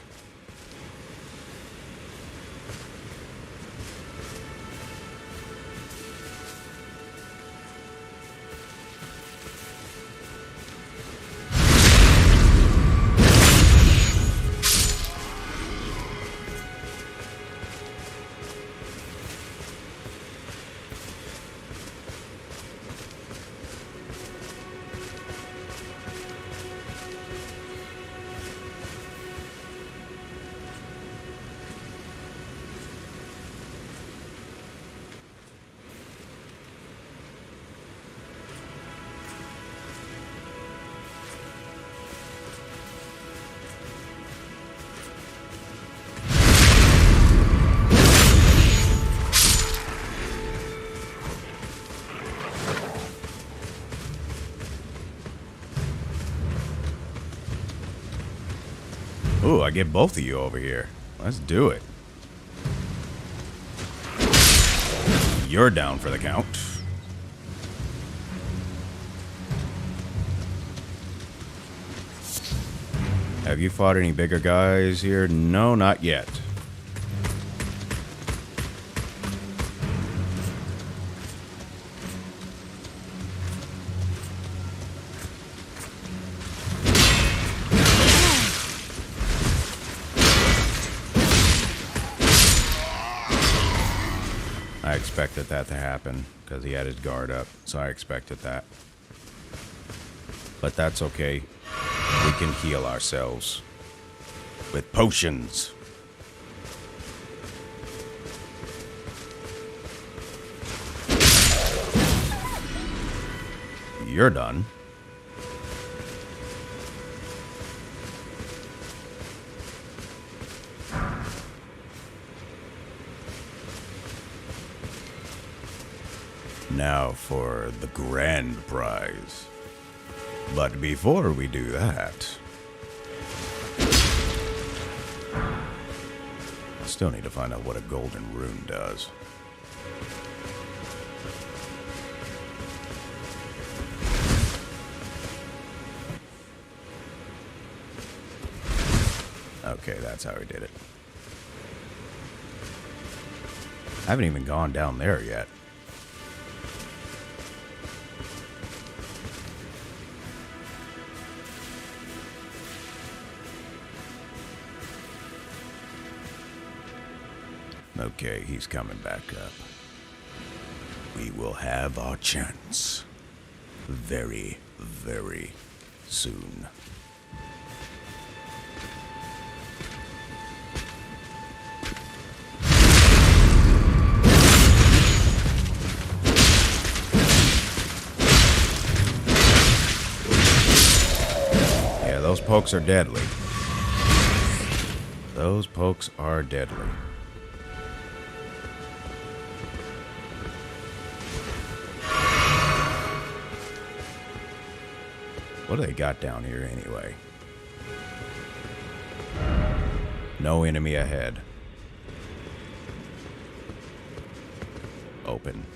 Ooh, I get both of you over here. Let's do it. You're down for the count. Have you fought any bigger guys here? No, not yet. I expected that to happen because he had his guard up, so I expected that. But that's okay. We can heal ourselves with potions. You're done. Now for the grand prize. But before we do that, I still need to find out what a golden rune does. Okay, that's how he did it. I haven't even gone down there yet. Okay, he's coming back up. We will have our chance very, very soon. Yeah, those pokes are deadly. Those pokes are deadly. What do they got down here anyway? No enemy ahead. Open.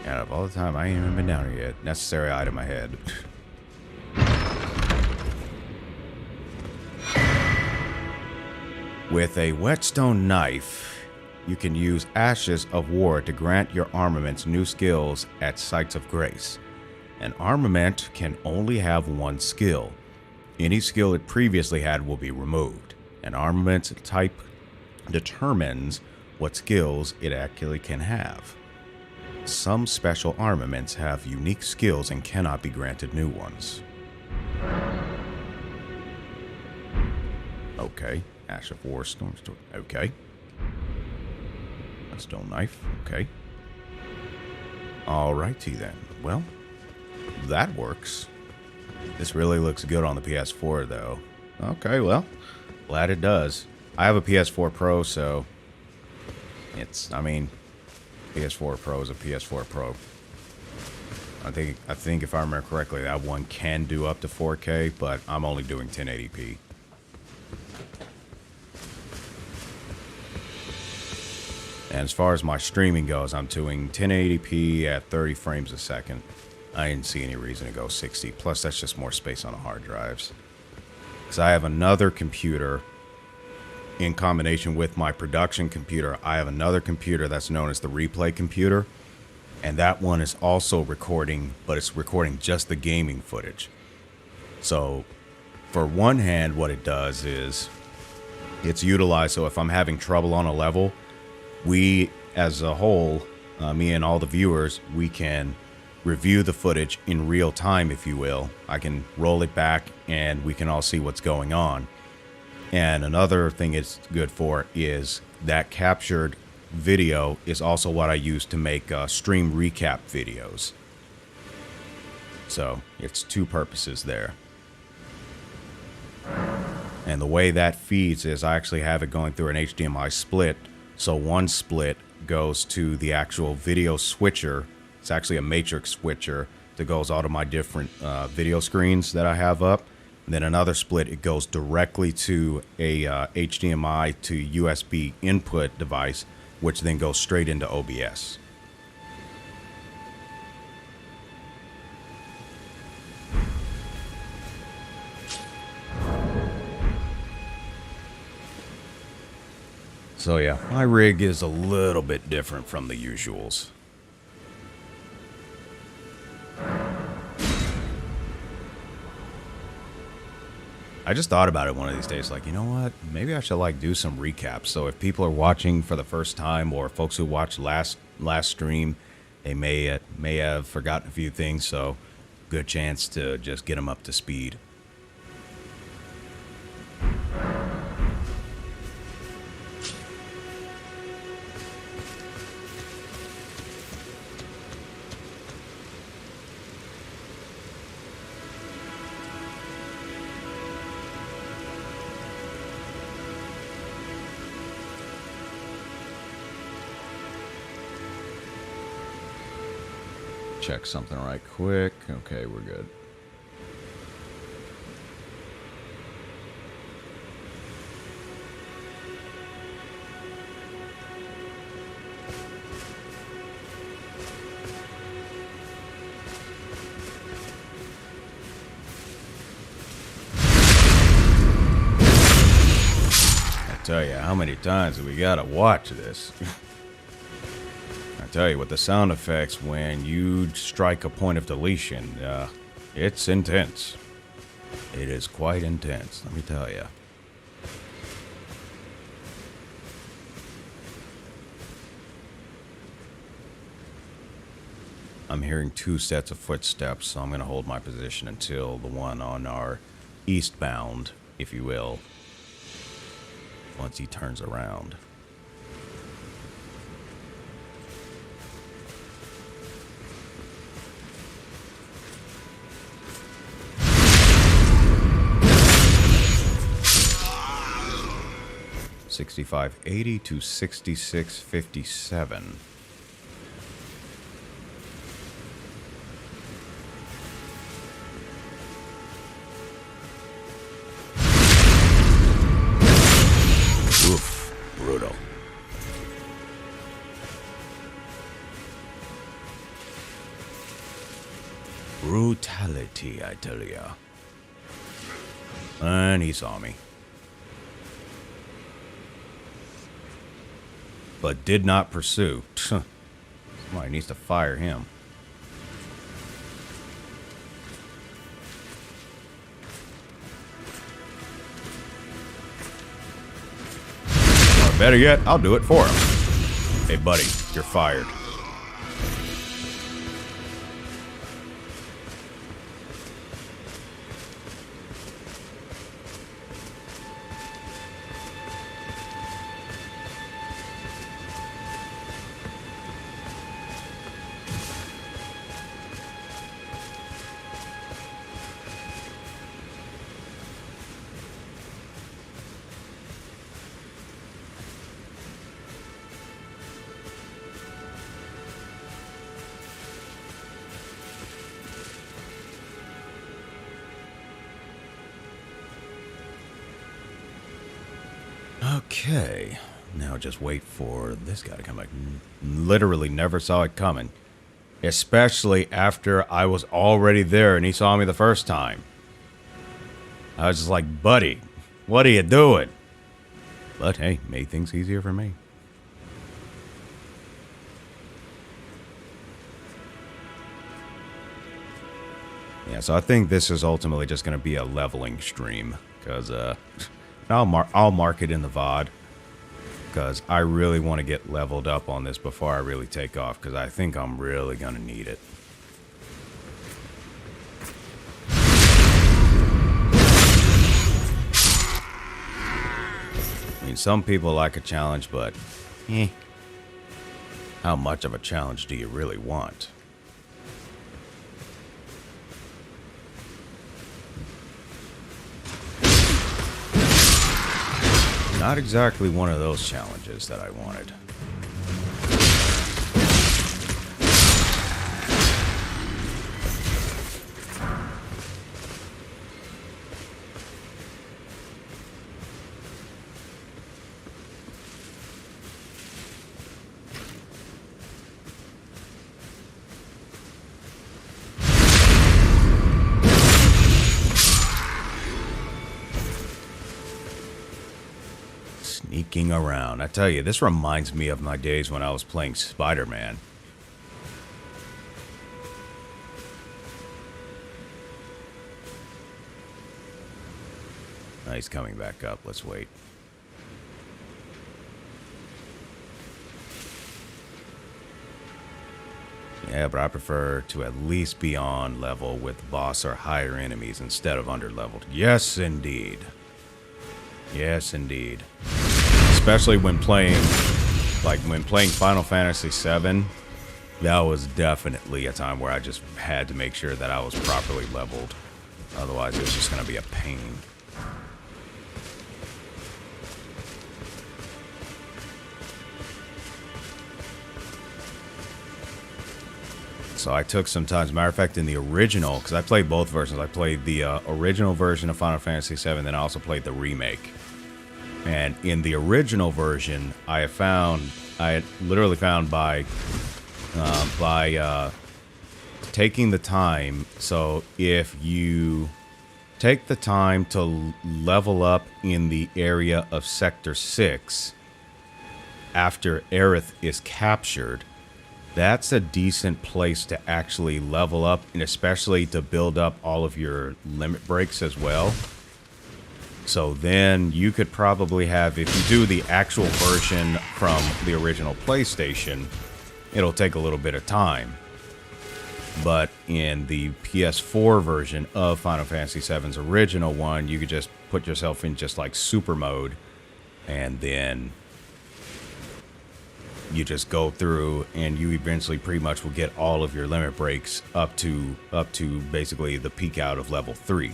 Out of all the time, I ain't even been down here yet. Necessary item ahead. With a whetstone knife, you can use Ashes of War to grant your armaments new skills at sites of grace. An armament can only have one skill. Any skill it previously had will be removed. An armament type determines what skills it actually can have. Some special armaments have unique skills and cannot be granted new ones. Okay. Ash of War, Stormstone. Okay. A stone knife. Okay. Alrighty then. Well, that works. This really looks good on the PS4 though. Okay, well, glad it does. I have a PS4 Pro, so I mean, PS4 Pro is a PS4 Pro. I think if I remember correctly, that one can do up to 4K, but I'm only doing 1080p. And as far as my streaming goes, I'm doing 1080p at 30 frames a second. I didn't see any reason to go 60. Plus, that's just more space on the hard drives. Because I have another computer in combination with my production computer. I have another computer that's known as the replay computer. And that one is also recording, but it's recording just the gaming footage. So, for one hand, what it does is it's utilized. So if I'm having trouble on a level, we as a whole, me and all the viewers, we can review the footage in real time, if you will. I can roll it back and we can all see what's going on. And another thing it's good for is that captured video is also what I use to make stream recap videos. So it's two purposes there. And the way that feeds is I actually have it going through an HDMI split. So one split goes to the actual video switcher. It's actually a matrix switcher that goes all to my different video screens that I have up. And then another split, it goes directly to a HDMI to USB input device, which then goes straight into OBS. So yeah, my rig is a little bit different from the usuals. I just thought about it one of these days, like, you know what? Maybe I should like do some recaps. So if people are watching for the first time, or folks who watched last stream, they may have forgotten a few things. So good chance to just get them up to speed. Check something right quick. Okay, we're good. I tell you, how many times do we gotta watch this? I tell you, with the sound effects, when you strike a point of deletion, it's intense. It is quite intense, let me tell you. I'm hearing 2 sets of footsteps, so I'm going to hold my position until the one on our eastbound, if you will, once he turns around. $65.80 to $66.57. Oof, brutal. Brutality, I tell ya. And he saw me. But did not pursue. Somebody needs to fire him. Or better yet, I'll do it for him. Hey, buddy, you're fired. Okay, now just wait for this guy to come back. Literally never saw it coming. Especially after I was already there and he saw me the first time. I was just like, buddy, what are you doing? But hey, made things easier for me. Yeah, so I think this is ultimately just going to be a leveling stream. Because, I'll mark it in the VOD because I really want to get leveled up on this before I really take off because I think I'm really going to need it. I mean, some people like a challenge, but how much of a challenge do you really want? Not exactly one of those challenges that I wanted. Sneaking around. I tell you, this reminds me of my days when I was playing Spider-Man. Oh, he's coming back up. Let's wait. Yeah, but I prefer to at least be on level with boss or higher enemies instead of under-leveled. Yes, indeed. Yes, indeed. Especially when playing, Final Fantasy VII, that was definitely a time where I just had to make sure that I was properly leveled. Otherwise, it was just going to be a pain. So I took some time. As a matter of fact, in the original, because I played both versions. I played the original version of Final Fantasy VII, then I also played the remake. And in the original version, I had literally found by taking the time. So if you take the time to level up in the area of Sector 6 after Aerith is captured, that's a decent place to actually level up, and especially to build up all of your limit breaks as well. So then you could probably have, if you do the actual version from the original PlayStation, it'll take a little bit of time. But in the PS4 version of Final Fantasy VII's original one, you could just put yourself in just like super mode, and then you just go through and you eventually pretty much will get all of your limit breaks up to basically the peak out of level 3.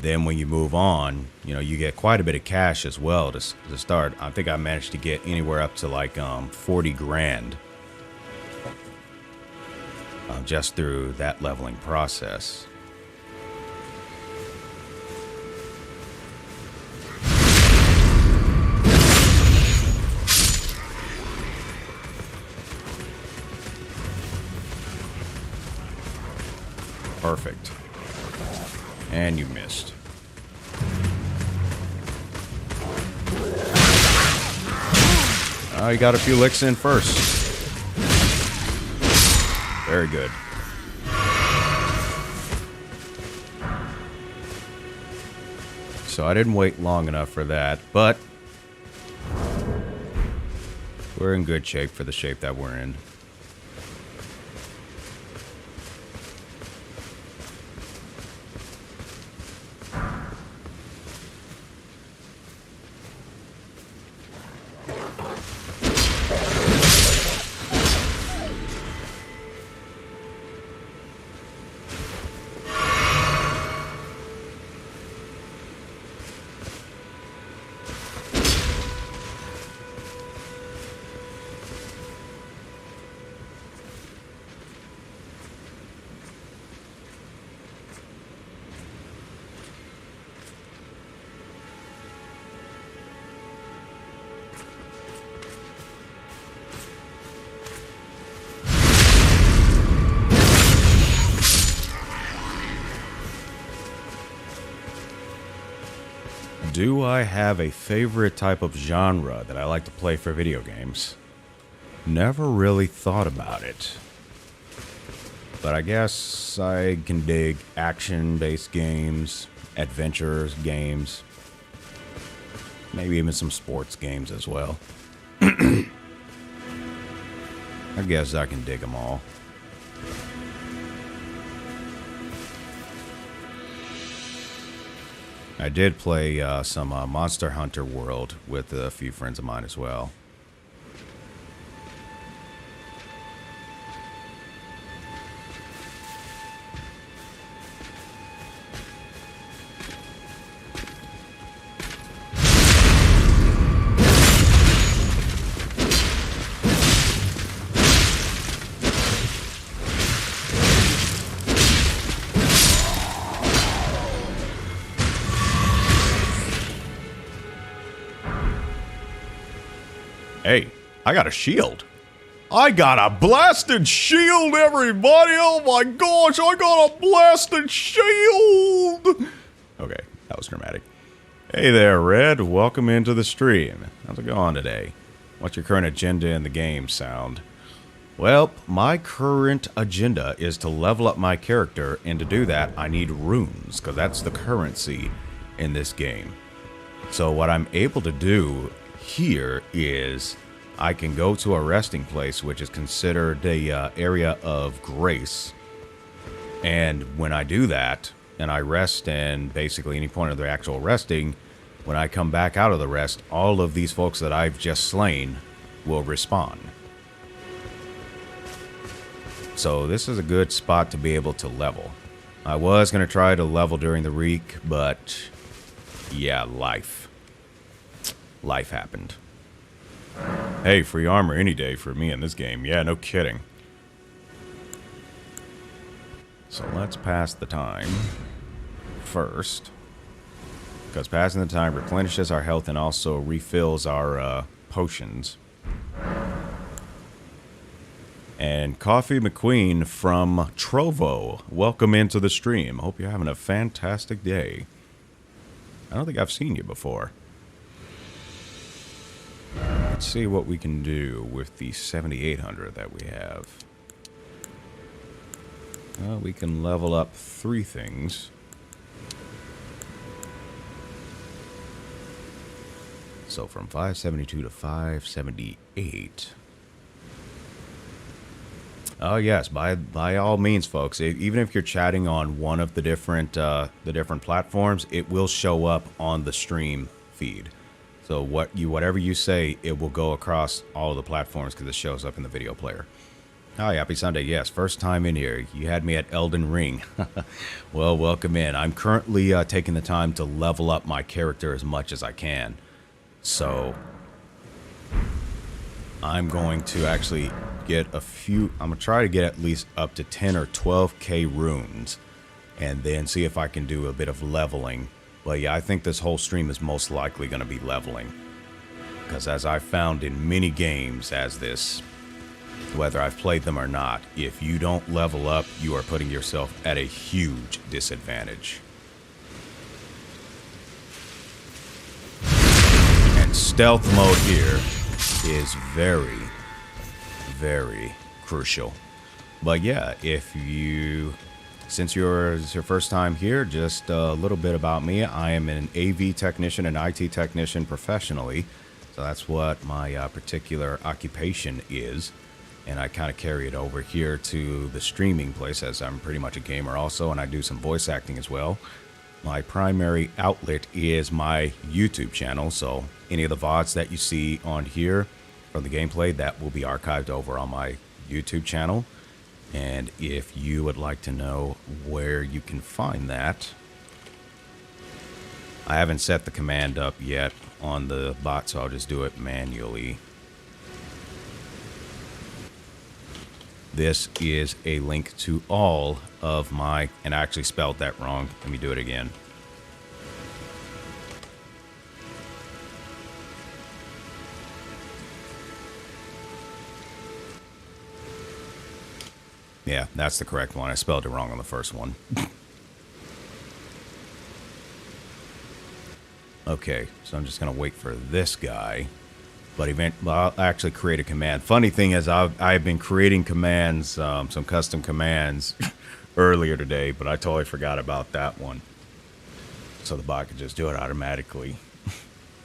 Then when you move on, you know, you get quite a bit of cash as well to start. I think I managed to get anywhere up to like 40 grand just through that leveling process. Perfect. And you missed. Oh, you got a few licks in first. Very good. So I didn't wait long enough for that, but we're in good shape for the shape that we're in. Do I have a favorite type of genre that I like to play for video games? Never really thought about it. But I guess I can dig action-based games, adventures games, maybe even some sports games as well. I guess I can dig them all. I did play some Monster Hunter World with a few friends of mine as well. Hey, I got a shield. I got a blasted shield, everybody! Oh my gosh, I got a blasted shield! Okay, that was dramatic. Hey there, Red. Welcome into the stream. How's it going today? What's your current agenda in the game, Sound? Well, my current agenda is to level up my character, and to do that, I need runes, because that's the currency in this game. So what I'm able to do here is I can go to a resting place, which is considered a area of grace. And when I do that, and I rest, and basically any point of the actual resting, when I come back out of the rest, all of these folks that I've just slain will respawn. So this is a good spot to be able to level. I was going to try to level during the week, but yeah, life happened. Hey, free armor any day for me in this game. Yeah, no kidding. So let's pass the time first, because passing the time replenishes our health and also refills our potions. And Coffee McQueen from Trovo, welcome into the stream. Hope you're having a fantastic day. I don't think I've seen you before. Let's see what we can do with the 7800 that we have. Well, we can level up 3 things. So from 572 to 578. Oh yes, by all means, folks. Even if you're chatting on one of the different platforms, it will show up on the stream feed. So whatever you say, it will go across all of the platforms because it shows up in the video player. Hi, happy Sunday. Yes, first time in here. You had me at Elden Ring. Well, welcome in. I'm currently taking the time to level up my character as much as I can. So I'm going to actually get I'm going to try to get at least up to 10 or 12k runes and then see if I can do a bit of leveling. But yeah, I think this whole stream is most likely going to be leveling, because as I found in many games, as this whether I've played them or not. If you don't level up, you are putting yourself at a huge disadvantage. And stealth mode here is very, very crucial. But yeah, since it's your first time here, just a little bit about me. I am an AV technician and IT technician professionally. So that's what my particular occupation is. And I kind of carry it over here to the streaming place, as I'm pretty much a gamer also, and I do some voice acting as well. My primary outlet is my YouTube channel, so any of the VODs that you see on here from the gameplay, that will be archived over on my YouTube channel. And if you would like to know where you can find that, I haven't set the command up yet on the bot, so I'll just do it manually. This is a link to all of my, and I actually spelled that wrong. Let me do it again. Yeah, that's the correct one. I spelled it wrong on the first one. Okay, so I'm just going to wait for this guy. But I'll actually create a command. Funny thing is, I've been creating commands, some custom commands earlier today, but I totally forgot about that one. So the bot could just do it automatically.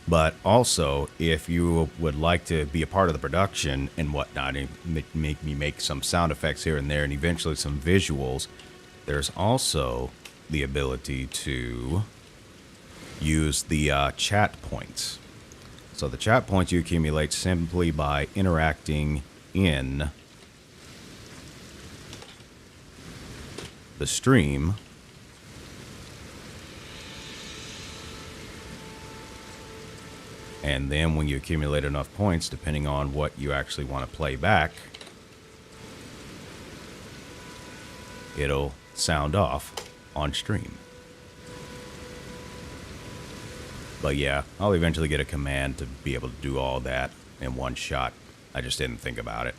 But also, if you would like to be a part of the production and whatnot, and make me make some sound effects here and there, and eventually some visuals, there's also the ability to use the chat points. So the chat points you accumulate simply by interacting in the stream. And then when you accumulate enough points, depending on what you actually want to play back, it'll sound off on stream. But yeah, I'll eventually get a command to be able to do all that in one shot. I just didn't think about it.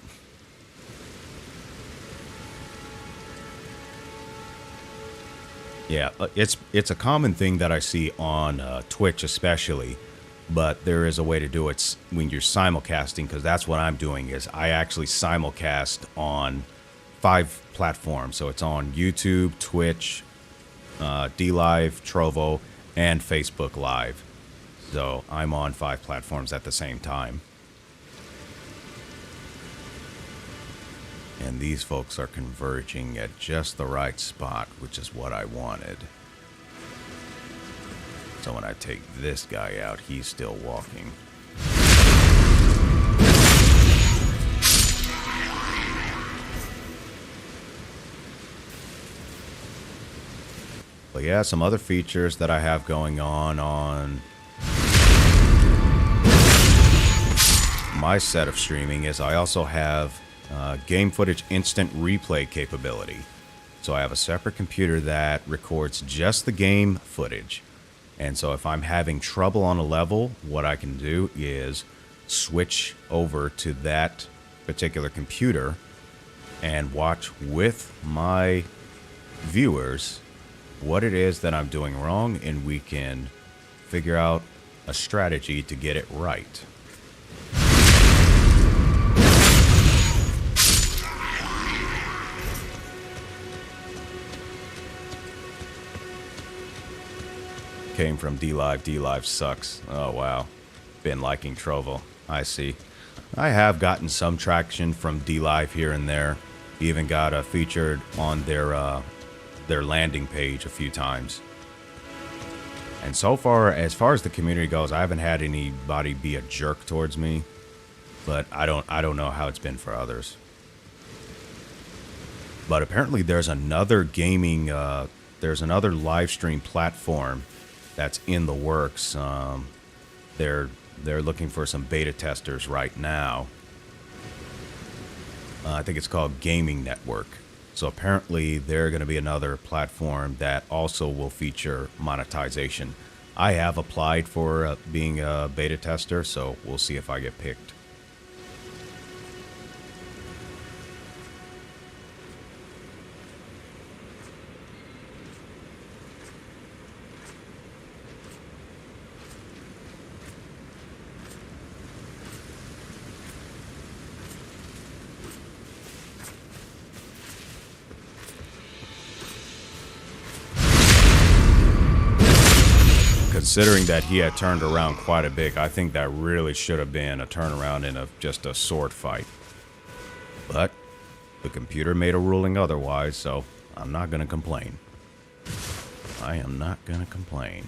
Yeah, it's a common thing that I see on Twitch especially, but there is a way to do it when you're simulcasting, because that's what I'm doing. Is I actually simulcast on 5 platforms. So it's on YouTube, Twitch, DLive, Trovo, and Facebook Live. So I'm on 5 platforms at the same time. And these folks are converging at just the right spot, which is what I wanted. So when I take this guy out, he's still walking. But yeah, some other features that I have going on my set of streaming is I also have game footage instant replay capability. So I have a separate computer that records just the game footage. And so if I'm having trouble on a level, what I can do is switch over to that particular computer and watch with my viewers what it is that I'm doing wrong, and we can figure out a strategy to get it right. Came from DLive. DLive sucks. Oh, wow. Been liking Trovo. I see. I have gotten some traction from DLive here and there. Even got featured on their landing page a few times. And so far, as far as the community goes, I haven't had anybody be a jerk towards me. But I don't know how it's been for others. But apparently there's another there's another live stream platform that's in the works. They're looking for some beta testers right now. I think it's called Gaming Network. So apparently they're going to be another platform that also will feature monetization. I have applied for being a beta tester, so we'll see if I get picked. considering that he had turned around quite a bit, I think that really should have been a turnaround in just a sword fight. But the computer made a ruling otherwise, so I'm not going to complain. I am not going to complain.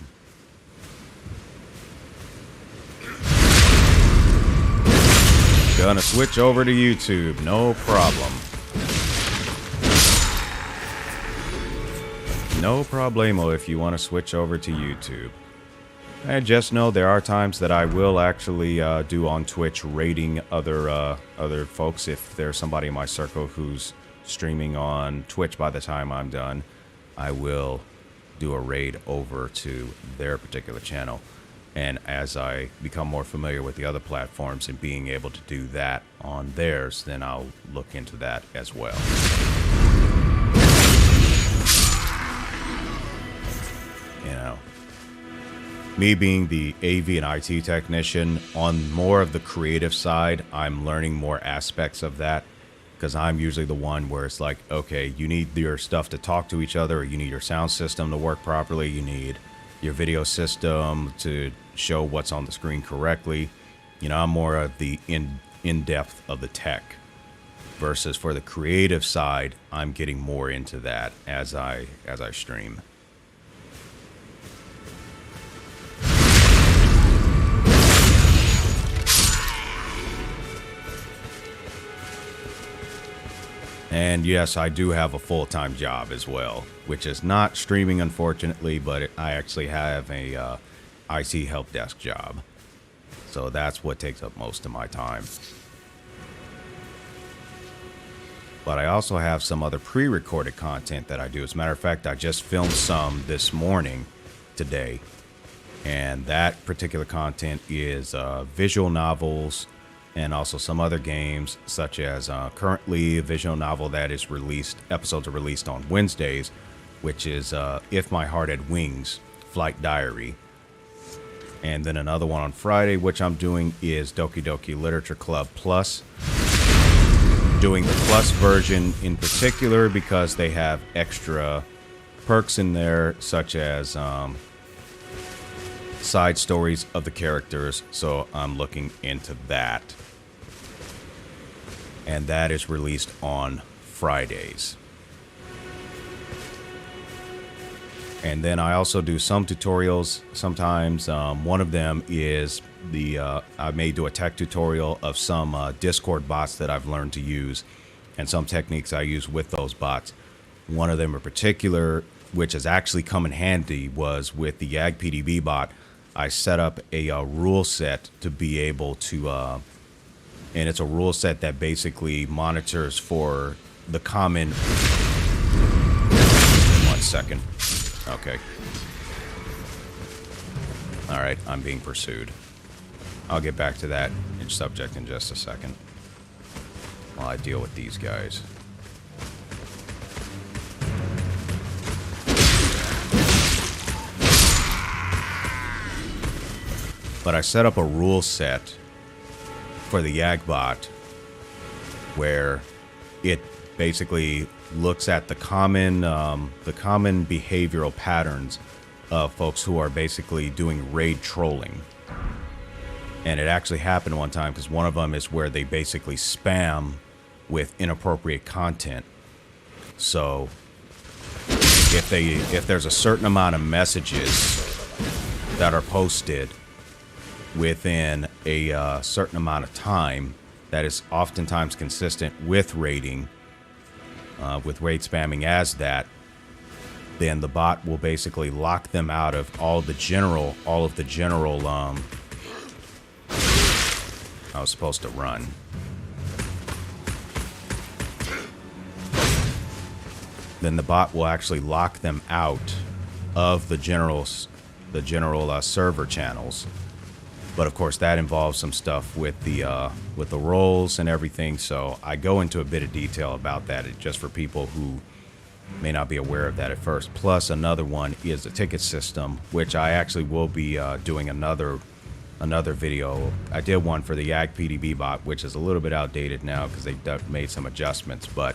Gonna switch over to YouTube, no problem. No problemo if you want to switch over to YouTube. And just know there are times that I will actually do on Twitch raiding other folks. If there's somebody in my circle who's streaming on Twitch by the time I'm done, I will do a raid over to their particular channel. And as I become more familiar with the other platforms and being able to do that on theirs, then I'll look into that as well. You know, me being the AV and IT technician, on more of the creative side, I'm learning more aspects of that, because I'm usually the one where it's like, okay, you need your stuff to talk to each other, or you need your sound system to work properly, you need your video system to show what's on the screen correctly. You know, I'm more of the in-depth of the tech, versus for the creative side, I'm getting more into that as I stream. And yes, I do have a full-time job as well, which is not streaming, unfortunately, but I actually have a IT help desk job. So that's what takes up most of my time. But I also have some other pre-recorded content that I do. As a matter of fact, I just filmed some this morning, today. And that particular content is visual novels, and also some other games, such as currently a visual novel that is released, episodes are released on Wednesdays, which is If My Heart Had Wings, Flight Diary. And then another one on Friday, which I'm doing, is Doki Doki Literature Club Plus. Doing the Plus version in particular because they have extra perks in there, such as side stories of the characters, so I'm looking into that. And that is released on Fridays. And then I also do some tutorials sometimes. One of them is I may do a tech tutorial of some Discord bots that I've learned to use, and some techniques I use with those bots. One of them in particular, which has actually come in handy, was with the YAG-PDB bot. I set up a rule set to be able to, and it's a rule set that basically monitors for the common. 1 second. Okay. All right, I'm being pursued. I'll get back to that subject in just a second while I deal with these guys. But I set up a rule set for the YAGBot where it basically looks at the common behavioral patterns of folks who are basically doing raid trolling. And it actually happened one time because one of them is where they basically spam with inappropriate content. So if there's a certain amount of messages that are posted within a certain amount of time that is oftentimes consistent with raiding, with raid spamming as that, then the bot will basically lock them out of all of the general I was supposed to run. Then the bot will actually lock them out of the general server channels. But of course, that involves some stuff with the roles and everything. So I go into a bit of detail about that, just for people who may not be aware of that at first. Plus, another one is the ticket system, which I actually will be doing another video. I did one for the YAG-PDB bot, which is a little bit outdated now because they've made some adjustments. But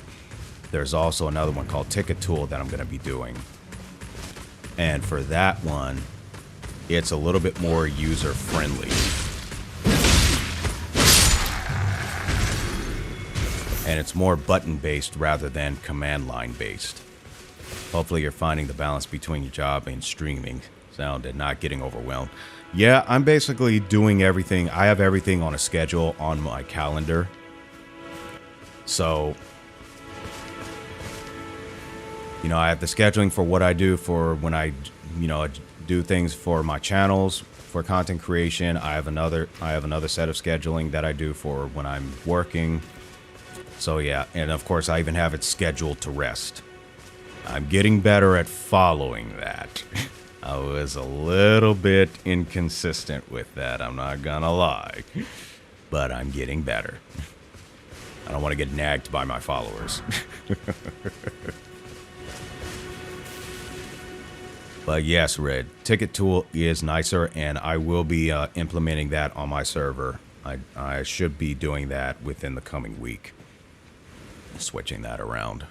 there's also another one called Ticket Tool that I'm going to be doing. And for that one, it's a little bit more user-friendly. And it's more button-based rather than command line-based. Hopefully you're finding the balance between your job and streaming sound and not getting overwhelmed. Yeah, I'm basically doing everything. I have everything on a schedule on my calendar. So, you know, I have the scheduling for what I do for when I, you know, do things for my channels, for content creation. I have another set of scheduling that I do for when I'm working. So yeah, and of course I even have it scheduled to rest. I'm getting better at following that. I was a little bit inconsistent with that, I'm not gonna lie. But I'm getting better. I don't want to get nagged by my followers. But yes, Red, Ticket Tool is nicer, and I will be implementing that on my server. I should be doing that within the coming week. Switching that around.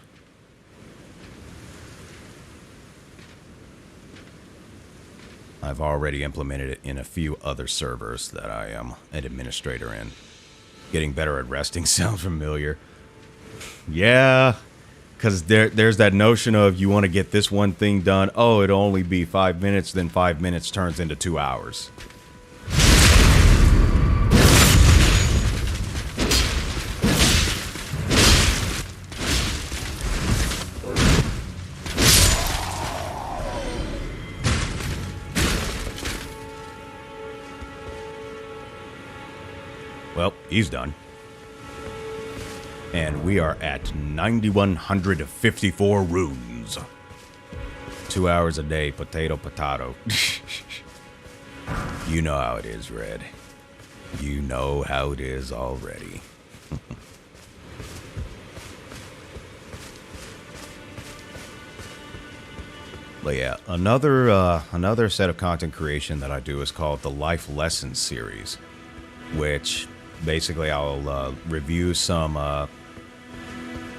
I've already implemented it in a few other servers that I am an administrator in. Getting better at resting sounds familiar. Yeah, because there's that notion of you want to get this one thing done. Oh, it'll only be 5 minutes, then 5 minutes turns into 2 hours. Well, he's done. And we are at 9,154 runes. 2 hours a day, potato. You know how it is, Red. You know how it is already. But yeah, another set of content creation that I do is called the Life Lessons series, which basically I'll review some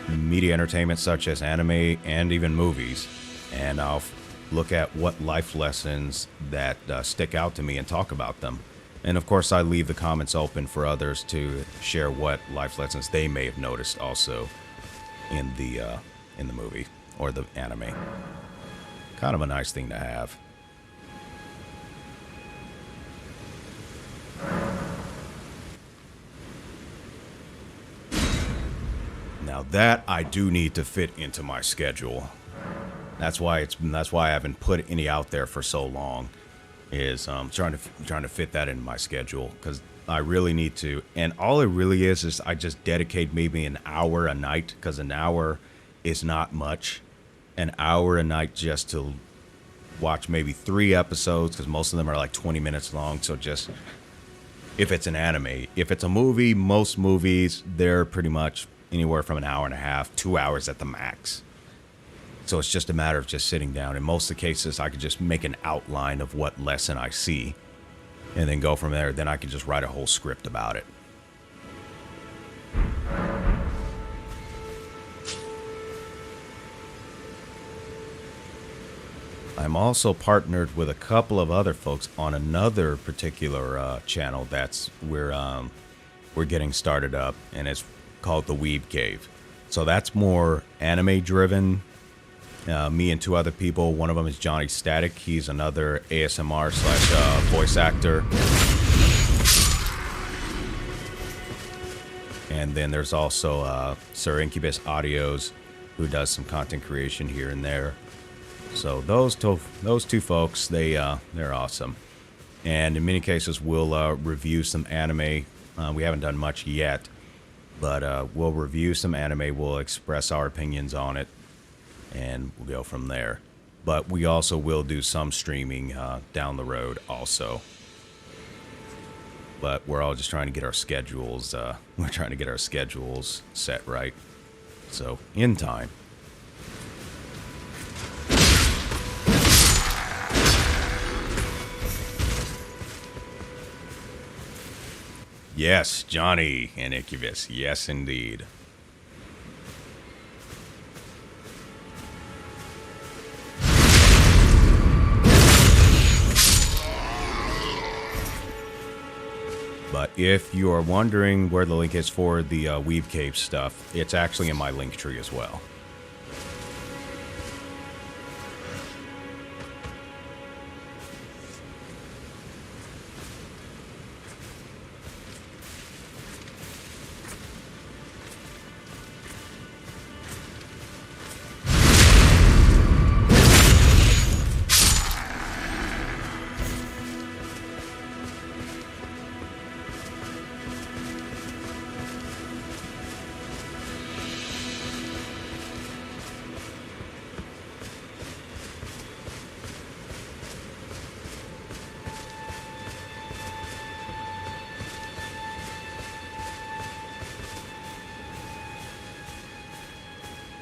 media entertainment such as anime and even movies, and I'll look at what life lessons that stick out to me and talk about them. And of course I leave the comments open for others to share what life lessons they may have noticed also in the movie or the anime. Kind of a nice thing to have. Now that I do need to fit into my schedule. That's why I haven't put any out there for so long. Is trying to fit that in my schedule, because I really need to. And all it really is I just dedicate maybe an hour a night, because an hour is not much. An hour a night just to watch maybe 3 episodes, because most of them are like 20 minutes long. So just, if it's an anime, if it's a movie, most movies, they're pretty much anywhere from an hour and a half, 2 hours at the max. So it's just a matter of just sitting down. In most of the cases, I could just make an outline of what lesson I see and then go from there. Then I could just write a whole script about it. I'm also partnered with a couple of other folks on another particular channel that's we're getting started up, and it's called the Weeb Cave. So that's more anime driven. Me and 2 other people. One of them is Johnny Static. He's another ASMR / voice actor. And then there's also Sir Incubus Audios, who does some content creation here and there. So those two folks, they're awesome. And in many cases, we'll review some anime. We haven't done much yet, but we'll review some anime. We'll express our opinions on it, and we'll go from there. But we also will do some streaming down the road also. But we're all just trying to get our schedules. We're trying to get our schedules set right. So in time. Yes, Johnny and Incubus. Yes, indeed. But if you are wondering where the link is for the Weave Cave stuff, it's actually in my link tree as well.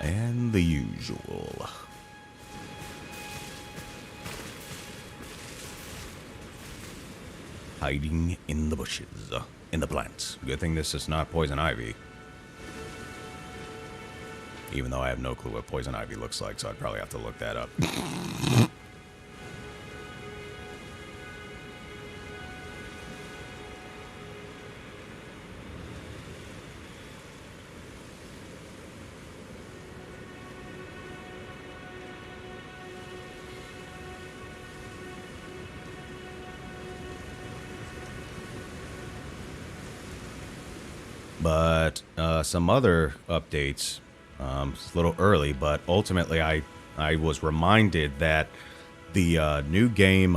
And the usual. Hiding in the bushes, in the plants. Good thing this is not poison ivy. Even though I have no clue what poison ivy looks like, so I'd probably have to look that up. But some other updates, it's a little early, but ultimately I was reminded that the new game,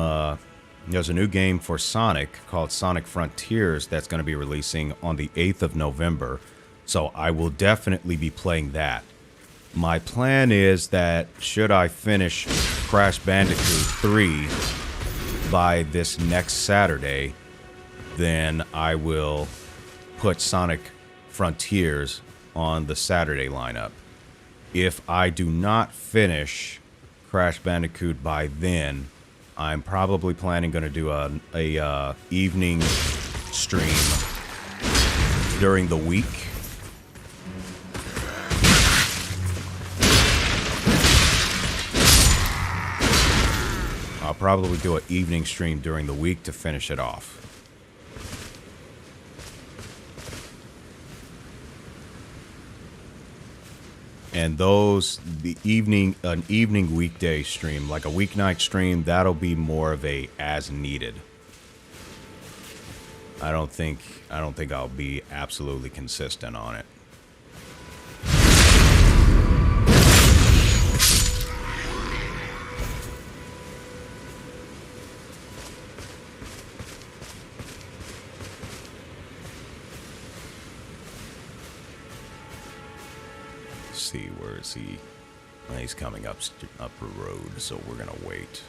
there's a new game for Sonic called Sonic Frontiers that's going to be releasing on the 8th of November. So I will definitely be playing that. My plan is that should I finish Crash Bandicoot 3 by this next Saturday, then I will put Sonic Frontiers on the Saturday lineup. If I do not finish Crash Bandicoot by then, I'm probably planning going to do a evening stream during the week. I'll probably do an evening stream during the week to finish it off. And an evening weekday stream, like a weeknight stream, that'll be more of a as needed. I don't think I'll be absolutely consistent on it. See, where is he? He's coming up the road, so we're gonna wait.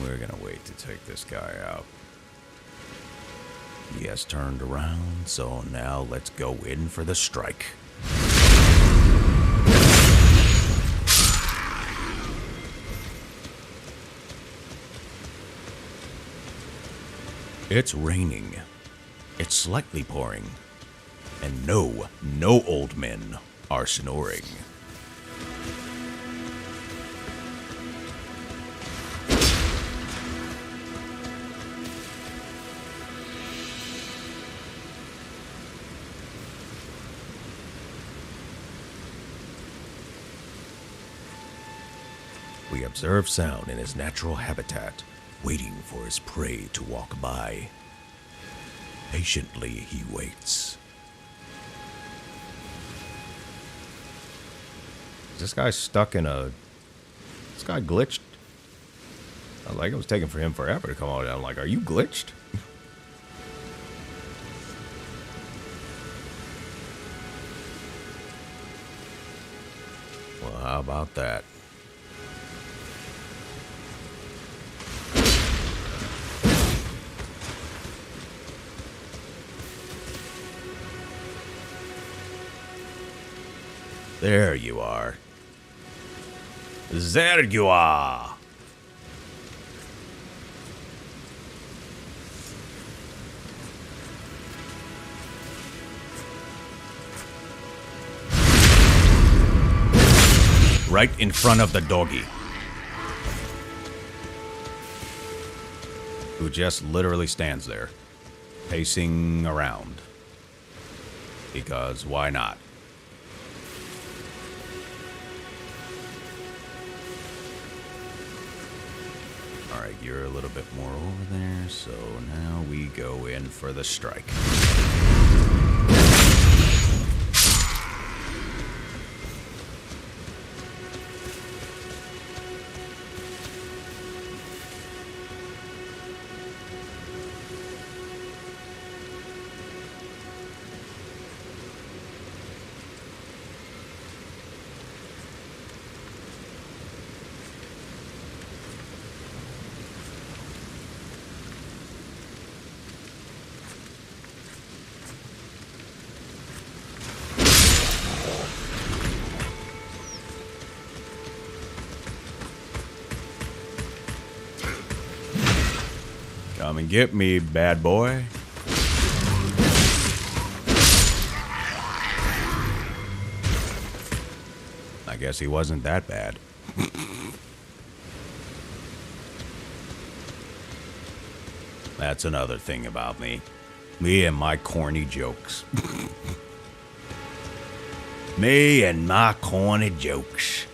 We're gonna wait to take this guy out. He has turned around, so now let's go in for the strike. It's raining. It's slightly pouring. And no old men are snoring. We observe sound in his natural habitat, waiting for his prey to walk by. Patiently he waits. This guy's stuck in a... This guy glitched. It was taking for him forever to come out. I'm like, are you glitched? Well, how about that? There you are. There you are. Right in front of the doggy. Who just literally stands there, pacing around. Because why not? Alright, you're a little bit more over there, so now we go in for the strike. Come and get me, bad boy. I guess he wasn't that bad. That's another thing about me. Me and my corny jokes. Me and my corny jokes.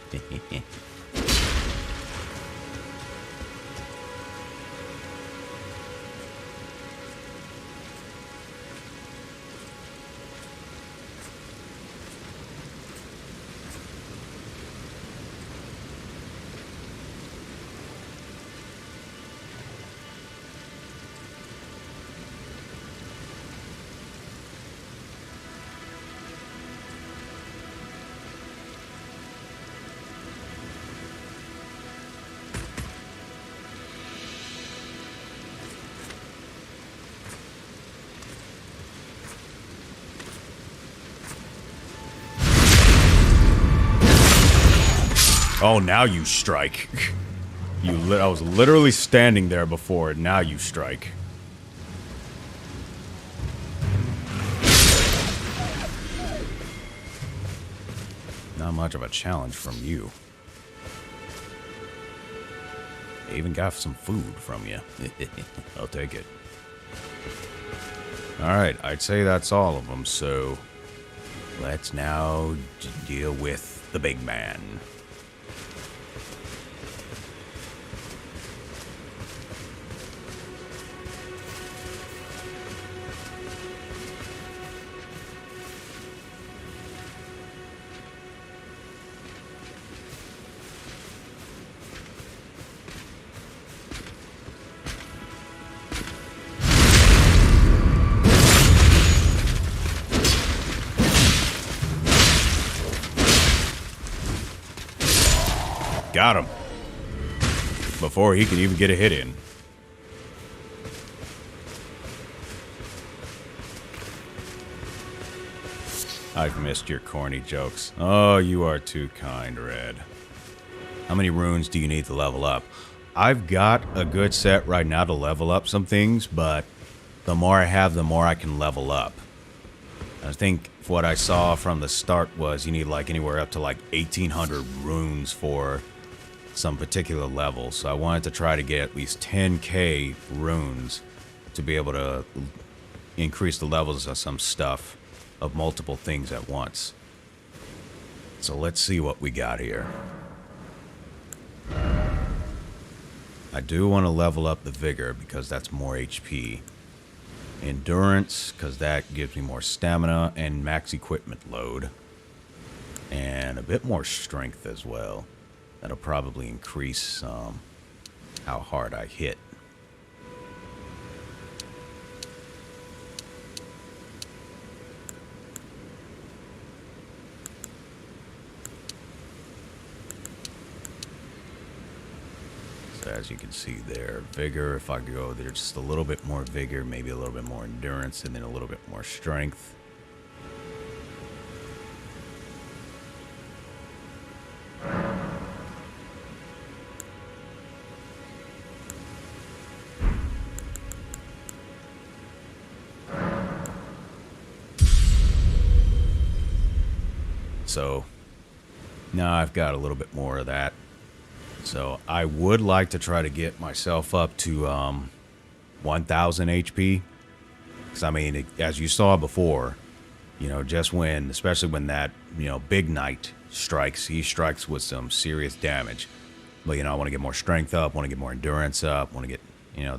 Oh, now you strike. I was literally standing there before, and now you strike. Not much of a challenge from you. I even got some food from you. I'll take it. Alright, I'd say that's all of them, so let's now deal with the big man. Got him. Before he could even get a hit in. I've missed your corny jokes. Oh, you are too kind, Red. How many runes do you need to level up? I've got a good set right now to level up some things, but the more I have, the more I can level up. I think what I saw from the start was you need like anywhere up to like 1,800 runes for some particular level, so I wanted to try to get at least 10k runes to be able to increase the levels of some stuff, of multiple things at once. So let's see what we got here. I do want to level up the vigor because that's more HP. Endurance, because that gives me more stamina and max equipment load. And a bit more strength as well. That'll probably increase how hard I hit. So as you can see there, vigor, if I go there just a little bit more vigor, maybe a little bit more endurance, and then a little bit more strength. So now I've got a little bit more of that. So I would like to try to get myself up to 1000 HP. Because, I mean, as you saw before, just when, especially when that, big knight strikes, he strikes with some serious damage. But, I want to get more strength up, want to get more endurance up, want to get,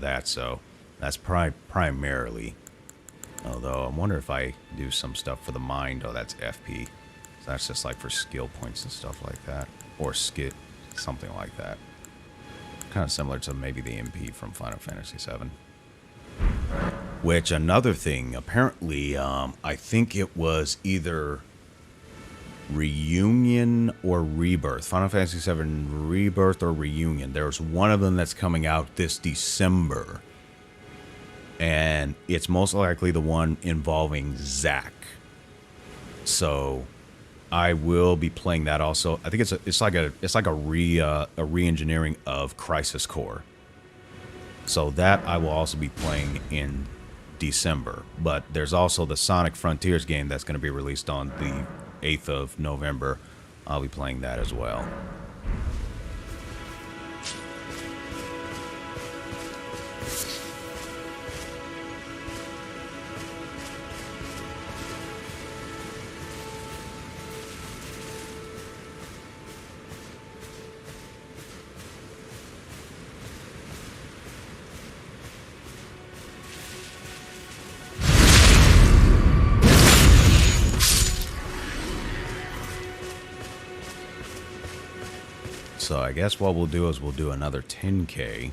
that. So that's primarily. Although, I wonder if I do some stuff for the mind. Oh, that's FP. So that's just like for skill points and stuff like that. Or skit, something like that. Kind of similar to maybe the MP from Final Fantasy VII. Which, another thing, apparently, I think it was either Reunion or Rebirth. Final Fantasy VII Rebirth or Reunion. There's one of them that's coming out this December. And it's most likely the one involving Zack. So I will be playing that also. I think it's like a re-engineering of Crisis Core. So that I will also be playing in December. But there's also the Sonic Frontiers game that's going to be released on the 8th of November. I'll be playing that as well. So I guess what we'll do is we'll do another 10K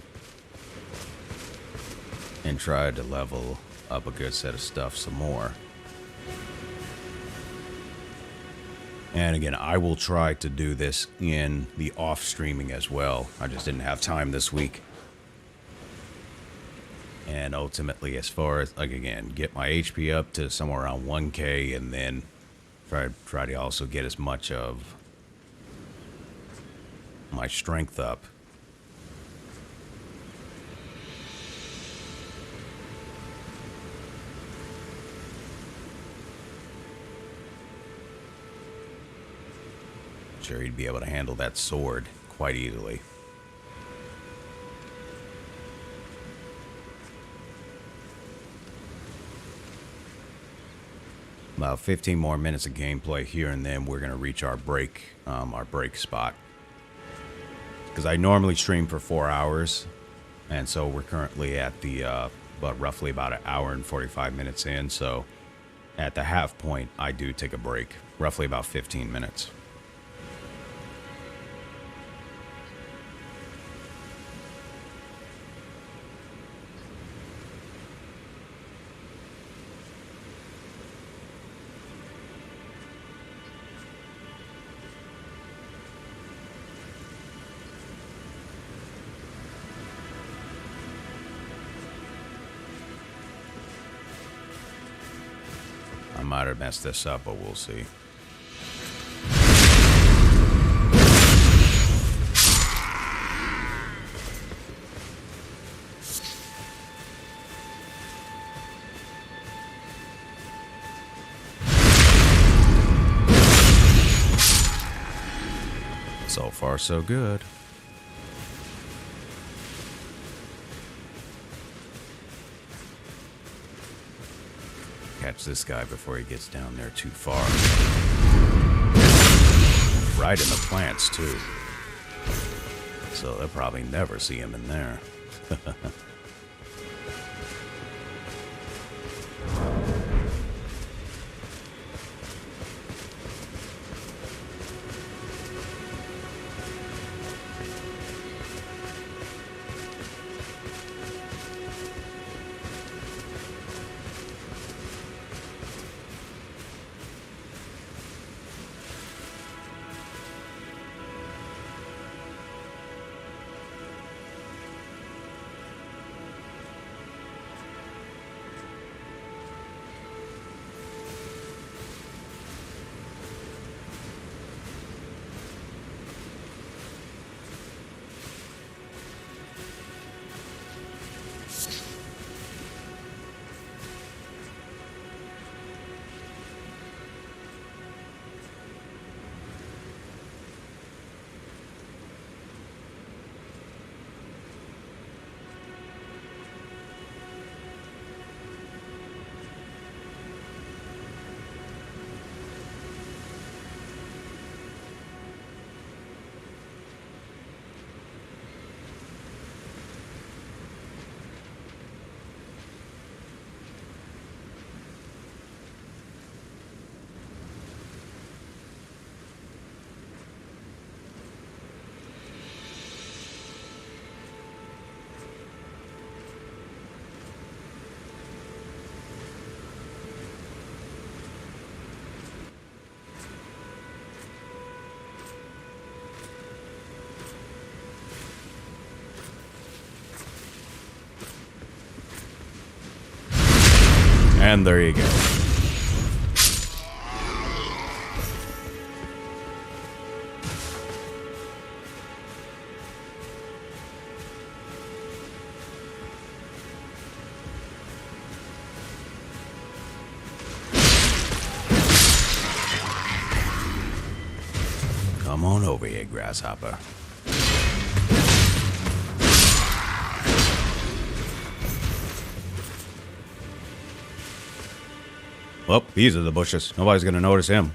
and try to level up a good set of stuff some more. And again, I will try to do this in the off streaming as well. I just didn't have time this week. And ultimately, as far as, like, again, get my HP up to somewhere around 1K and then try to also get as much of my strength up. Sure, he'd be able to handle that sword quite easily. About 15 more minutes of gameplay here, and then we're gonna reach our break spot. Because I normally stream for 4 hours, and so we're currently at the roughly about an hour and 45 minutes in. So at the half point, I do take a break, roughly about 15 minutes. I might have messed this up, but we'll see. So far, so good. Catch this guy before he gets down there too far. Right in the plants, too. So they'll probably never see him in there. And there you go. Come on over here, grasshopper. Well, these are the bushes. Nobody's gonna notice him.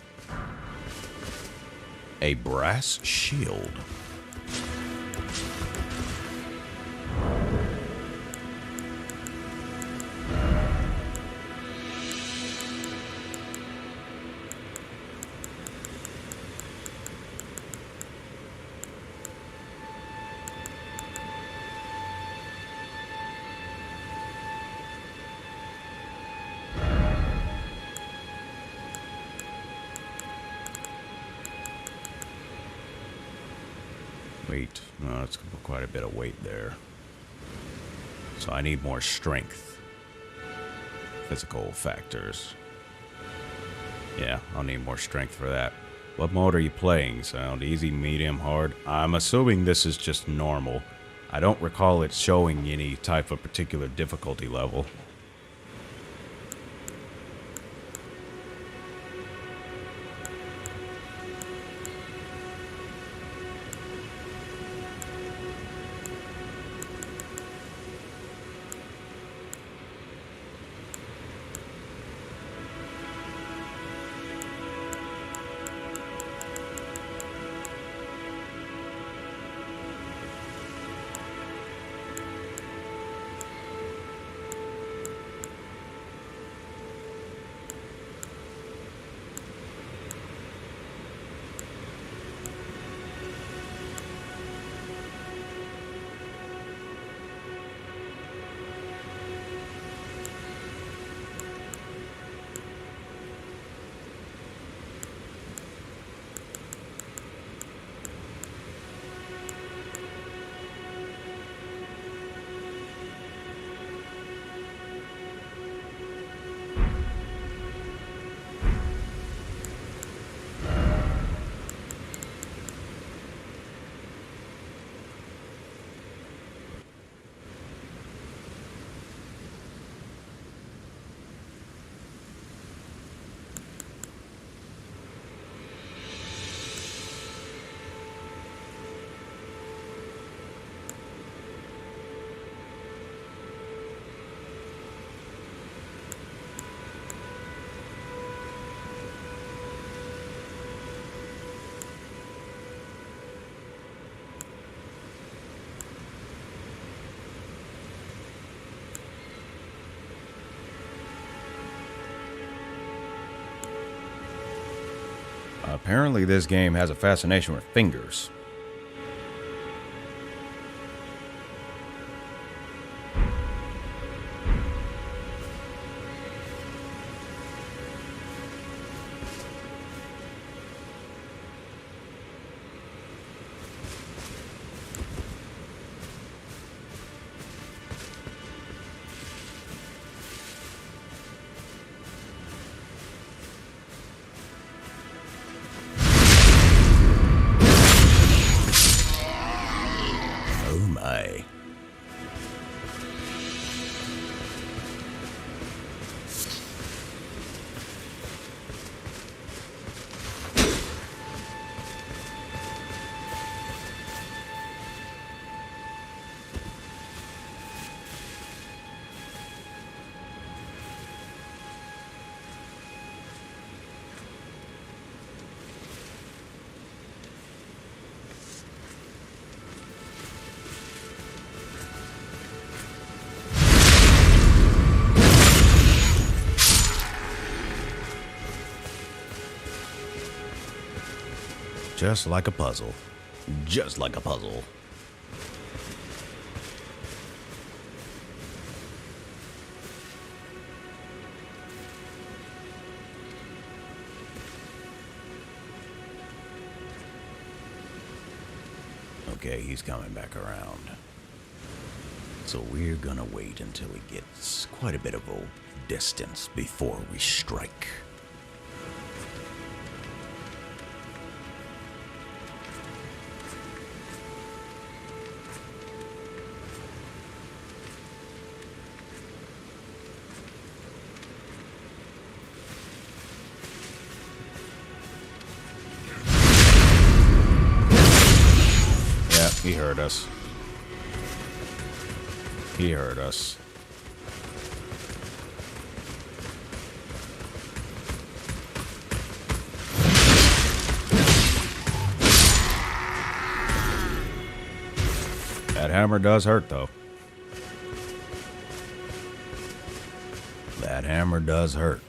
A brass shield. Weight. No, that's quite a bit of weight there. So I need more strength. Physical factors. Yeah, I'll need more strength for that. What mode are you playing? Sound easy, medium, hard? I'm assuming this is just normal. I don't recall it showing any type of particular difficulty level. Apparently this game has a fascination with fingers. Just like a puzzle. Just like a puzzle. Okay, he's coming back around. So we're gonna wait until he gets quite a bit of a distance before we strike. Yeah, he heard us. He heard us. That hammer does hurt, though. That hammer does hurt.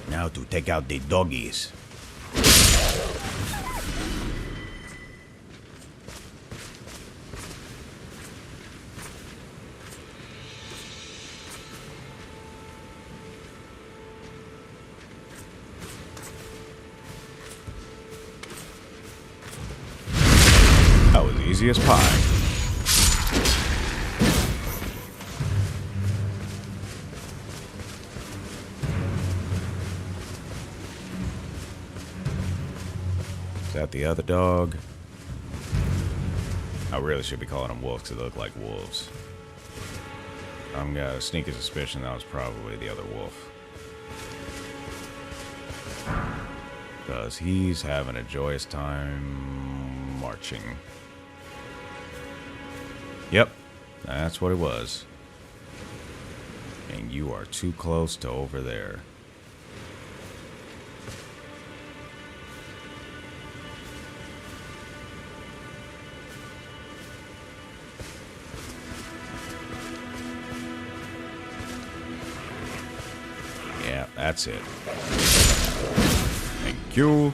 Now to take out the doggies. That was easy as pie. Is that the other dog? I really should be calling them wolves because they look like wolves. I'm got a sneaky suspicion that was probably the other wolf. Because he's having a joyous time marching. Yep, that's what it was. And you are too close to over there. Yeah, that's it. Thank you.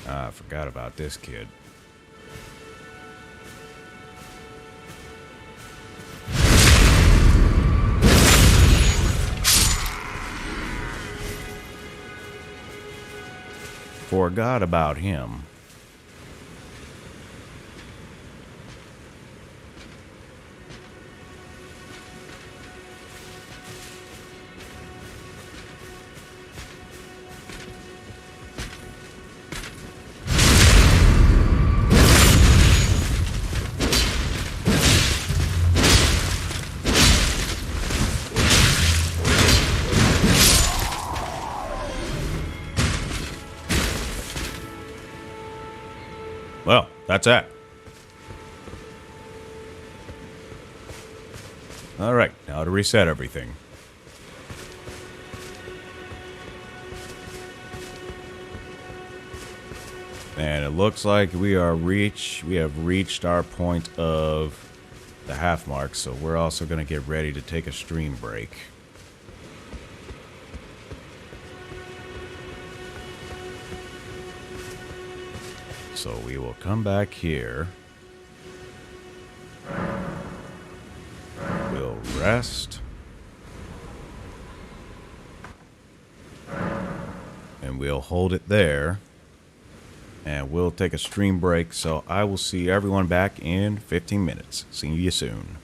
I forgot about this kid. Forgot about him. Well, that's that. All right, now to reset everything. And it looks like we have reached our point of the half mark, so we're also going to get ready to take a stream break. So we will come back here. We'll rest. And we'll hold it there. And we'll take a stream break. So I will see everyone back in 15 minutes. See you soon.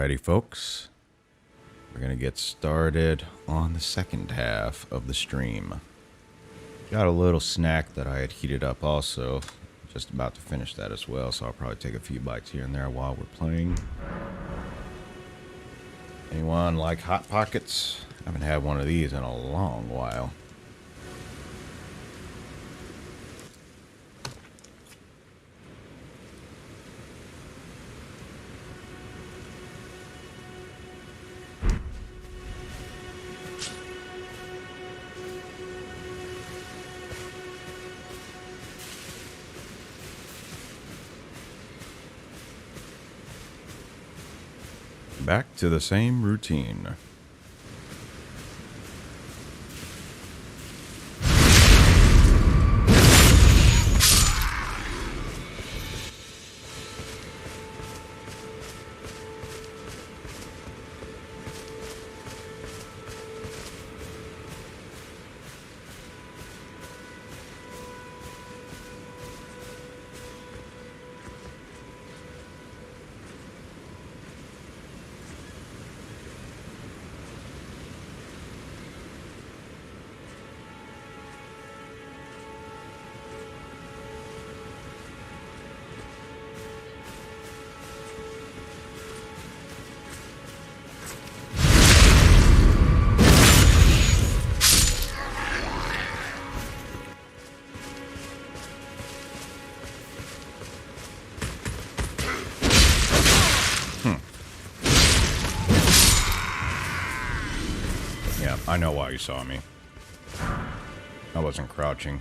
Alrighty, folks. We're going to get started on the second half of the stream. Got a little snack that I had heated up also. Just about to finish that as well, so I'll probably take a few bites here and there while we're playing. Anyone like Hot Pockets? I haven't had one of these in a long while. Back to the same routine. I know why you saw me. I wasn't crouching.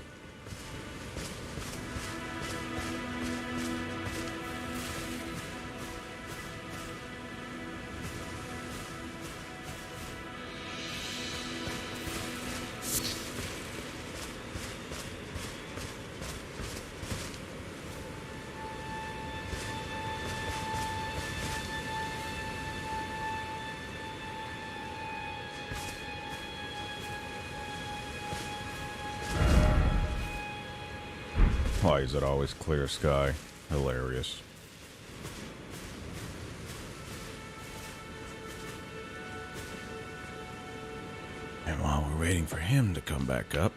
Why is it always clear sky? Hilarious. And while we're waiting for him to come back up,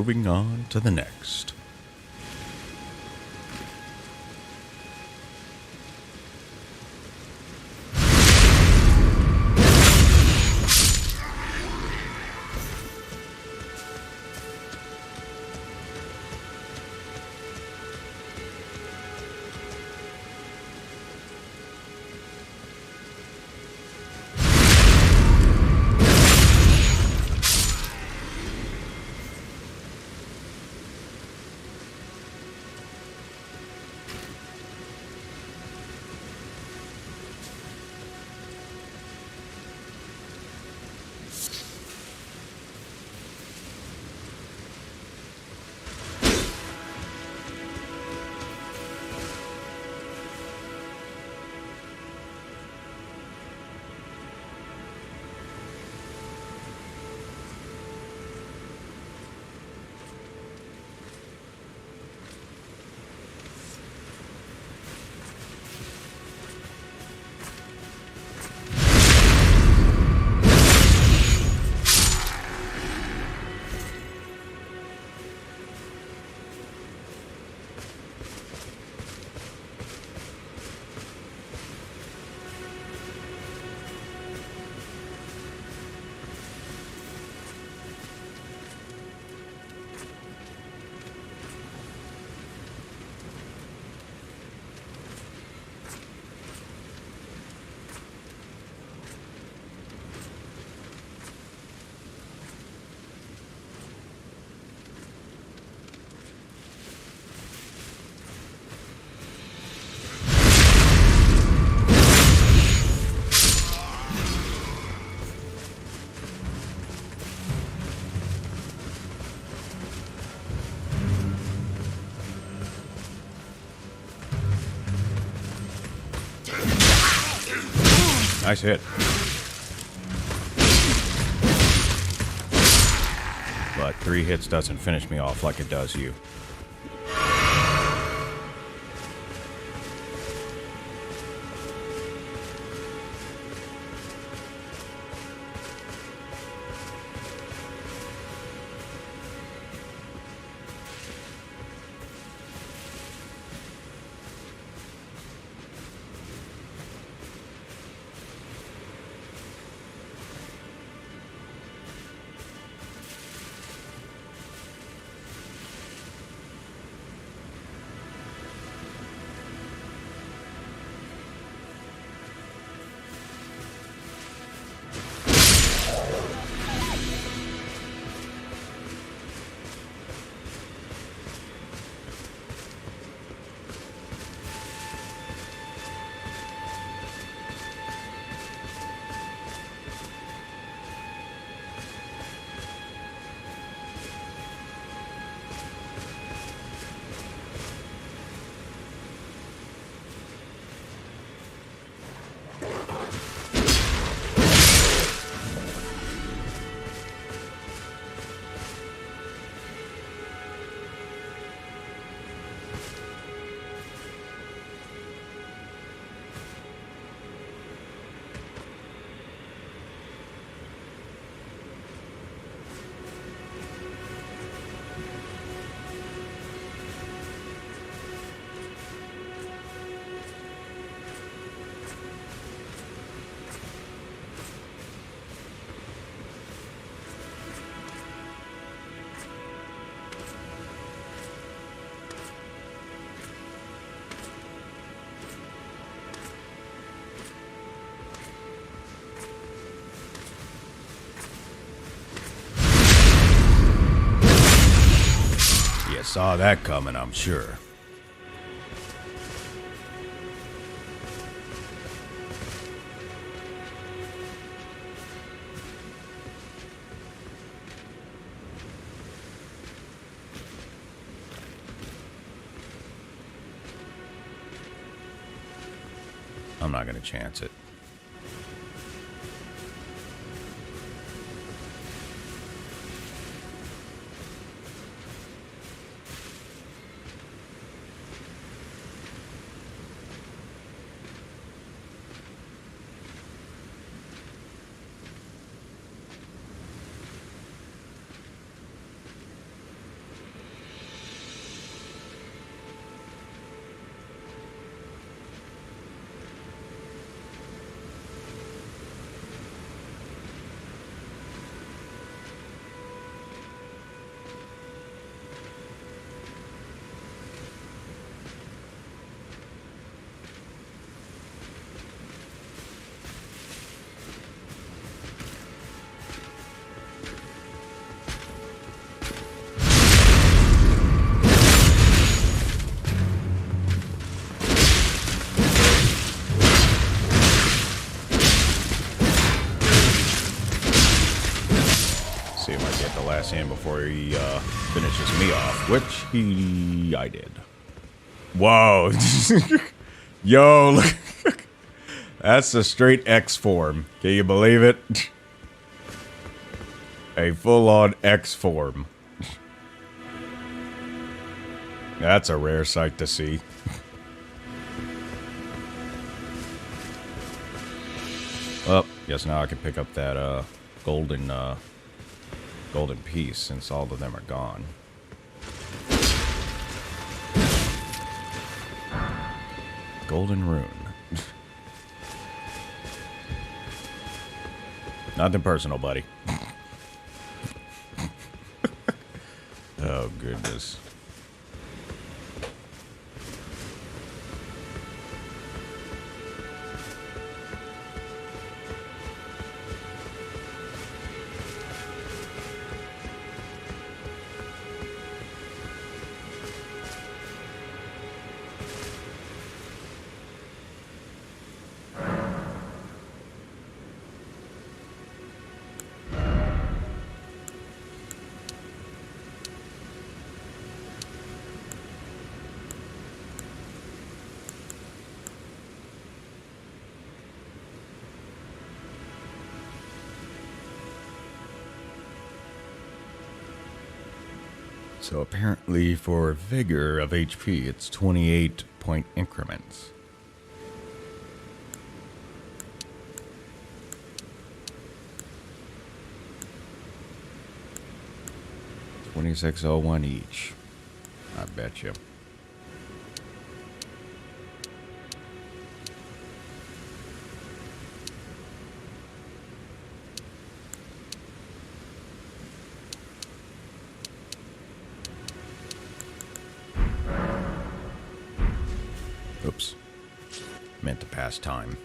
moving on to the next. Nice hit. But 3 hits doesn't finish me off like it does you. Saw that coming, I'm sure. I'm not gonna chance it. last hand before he finishes me off, which I did. Whoa. Yo, look. That's a straight X form. Can you believe it? A full-on X form. That's a rare sight to see. Well, guess now I can pick up that golden piece since all of them are gone. Golden rune. Nothing personal, buddy. Oh, goodness. So apparently for vigor of HP, it's 28 point increments. $26.01 each. I bet you. Oops. Meant to pass time.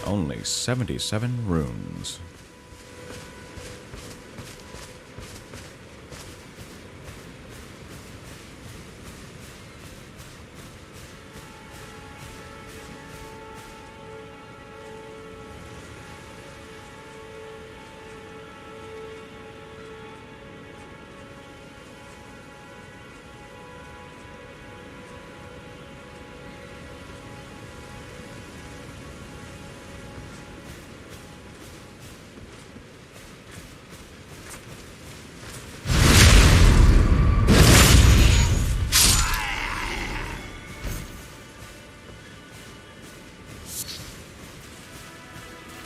Only 77 runes.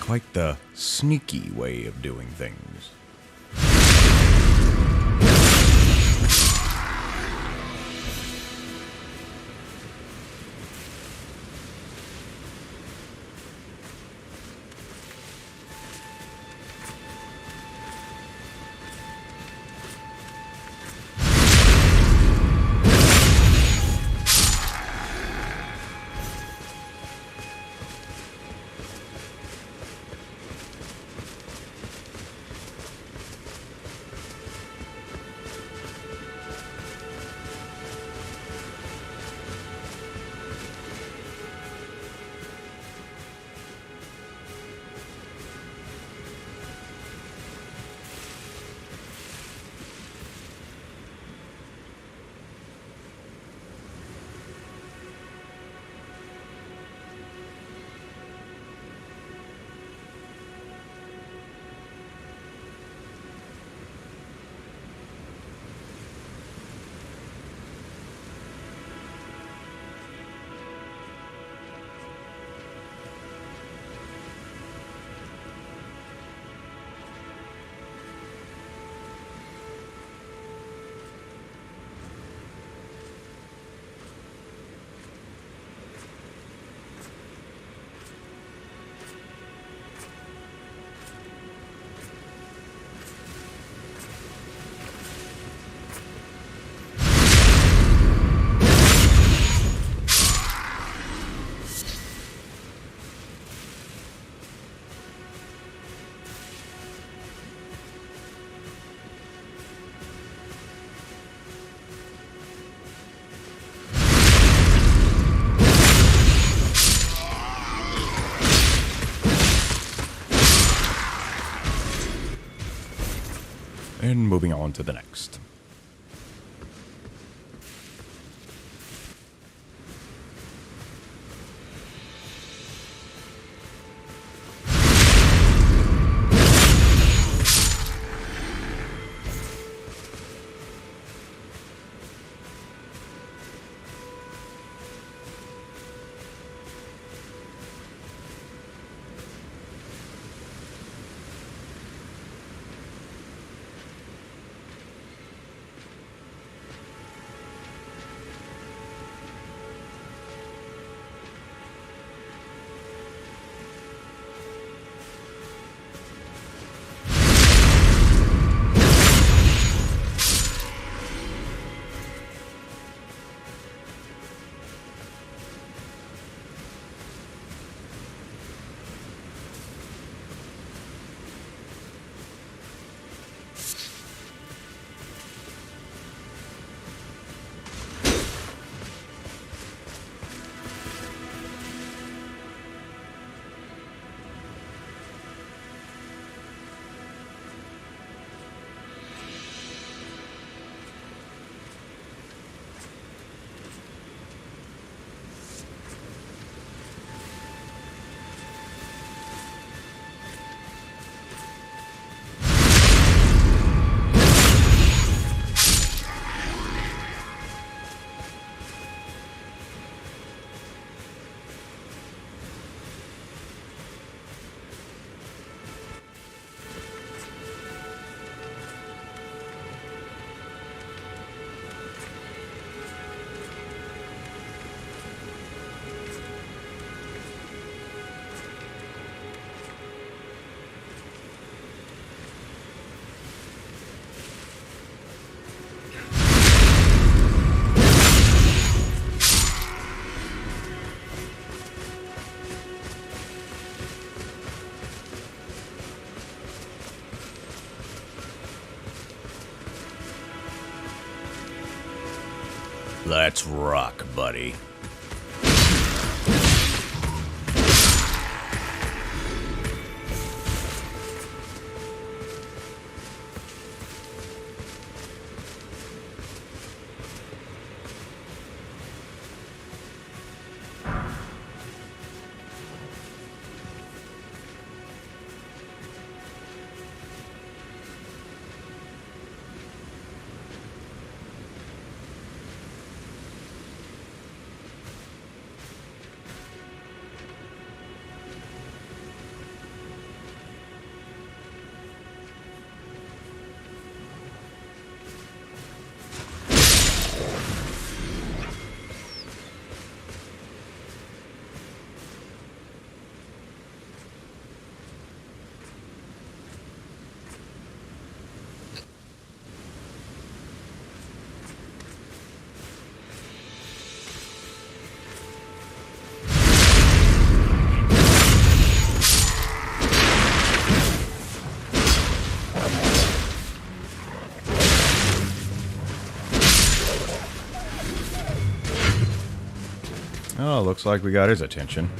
Quite the sneaky way of doing things. And moving on to the next. Let's rock, buddy. Oh, looks like we got his attention.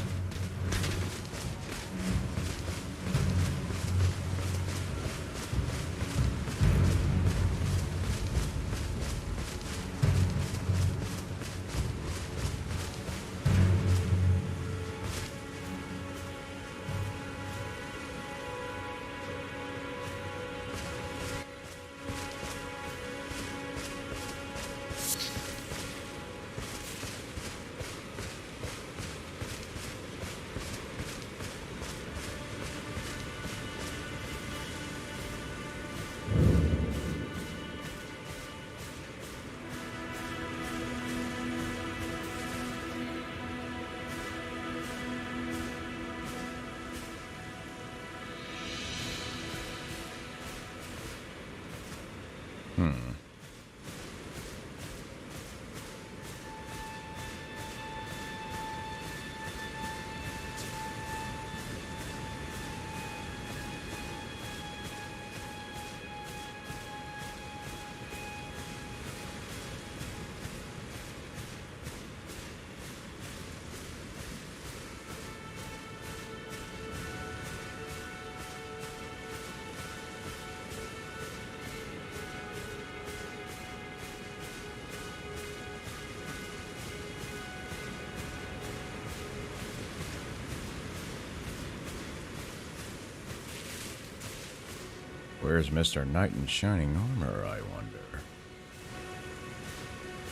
Where's Mr. Knight in Shining Armor, I wonder?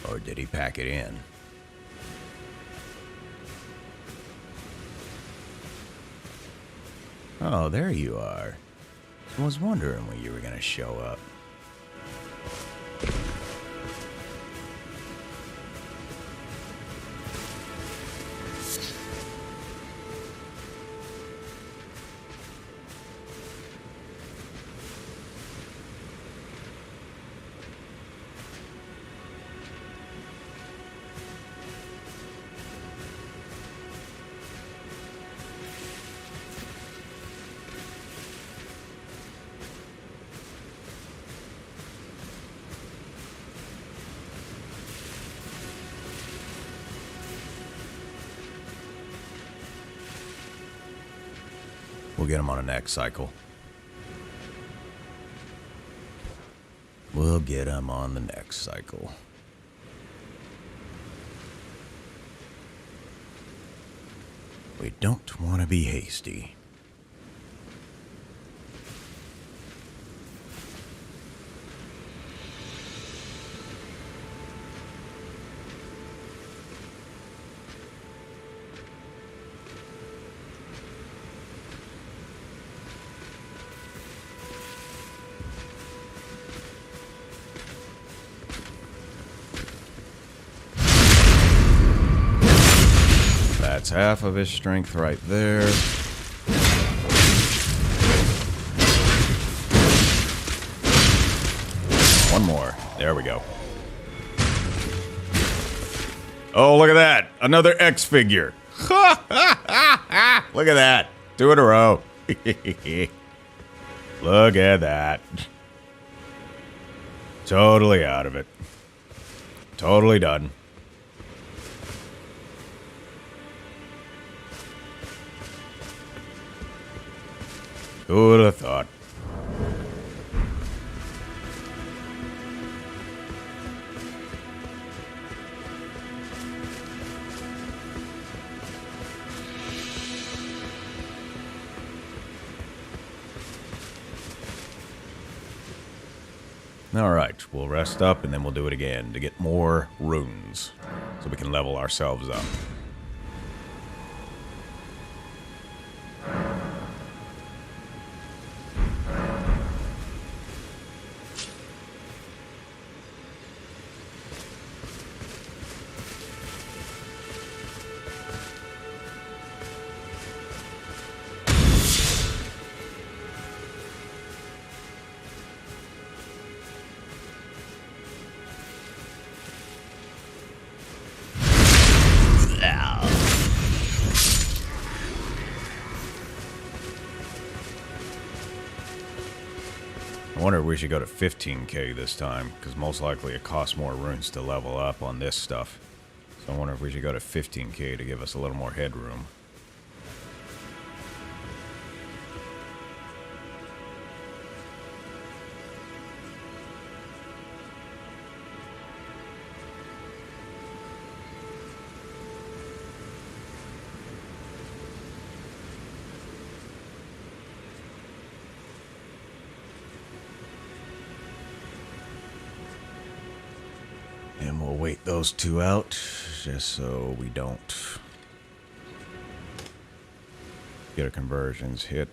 Or did he pack it in? Oh, there you are. I was wondering when you were gonna show up. We'll get him on the next cycle. We'll get him on the next cycle. We don't want to be hasty. That's half of his strength right there. One more. There we go. Oh, look at that. Another X figure. Look at that. 2 in a row. Look at that. Totally out of it. Totally done. Who would have thought? Alright, we'll rest up and then we'll do it again to get more runes so we can level ourselves up. I wonder if we should go to 15k this time, because most likely it costs more runes to level up on this stuff. So I wonder if we should go to 15k to give us a little more headroom. And we'll wait those 2 out, just so we don't get a conversions hit.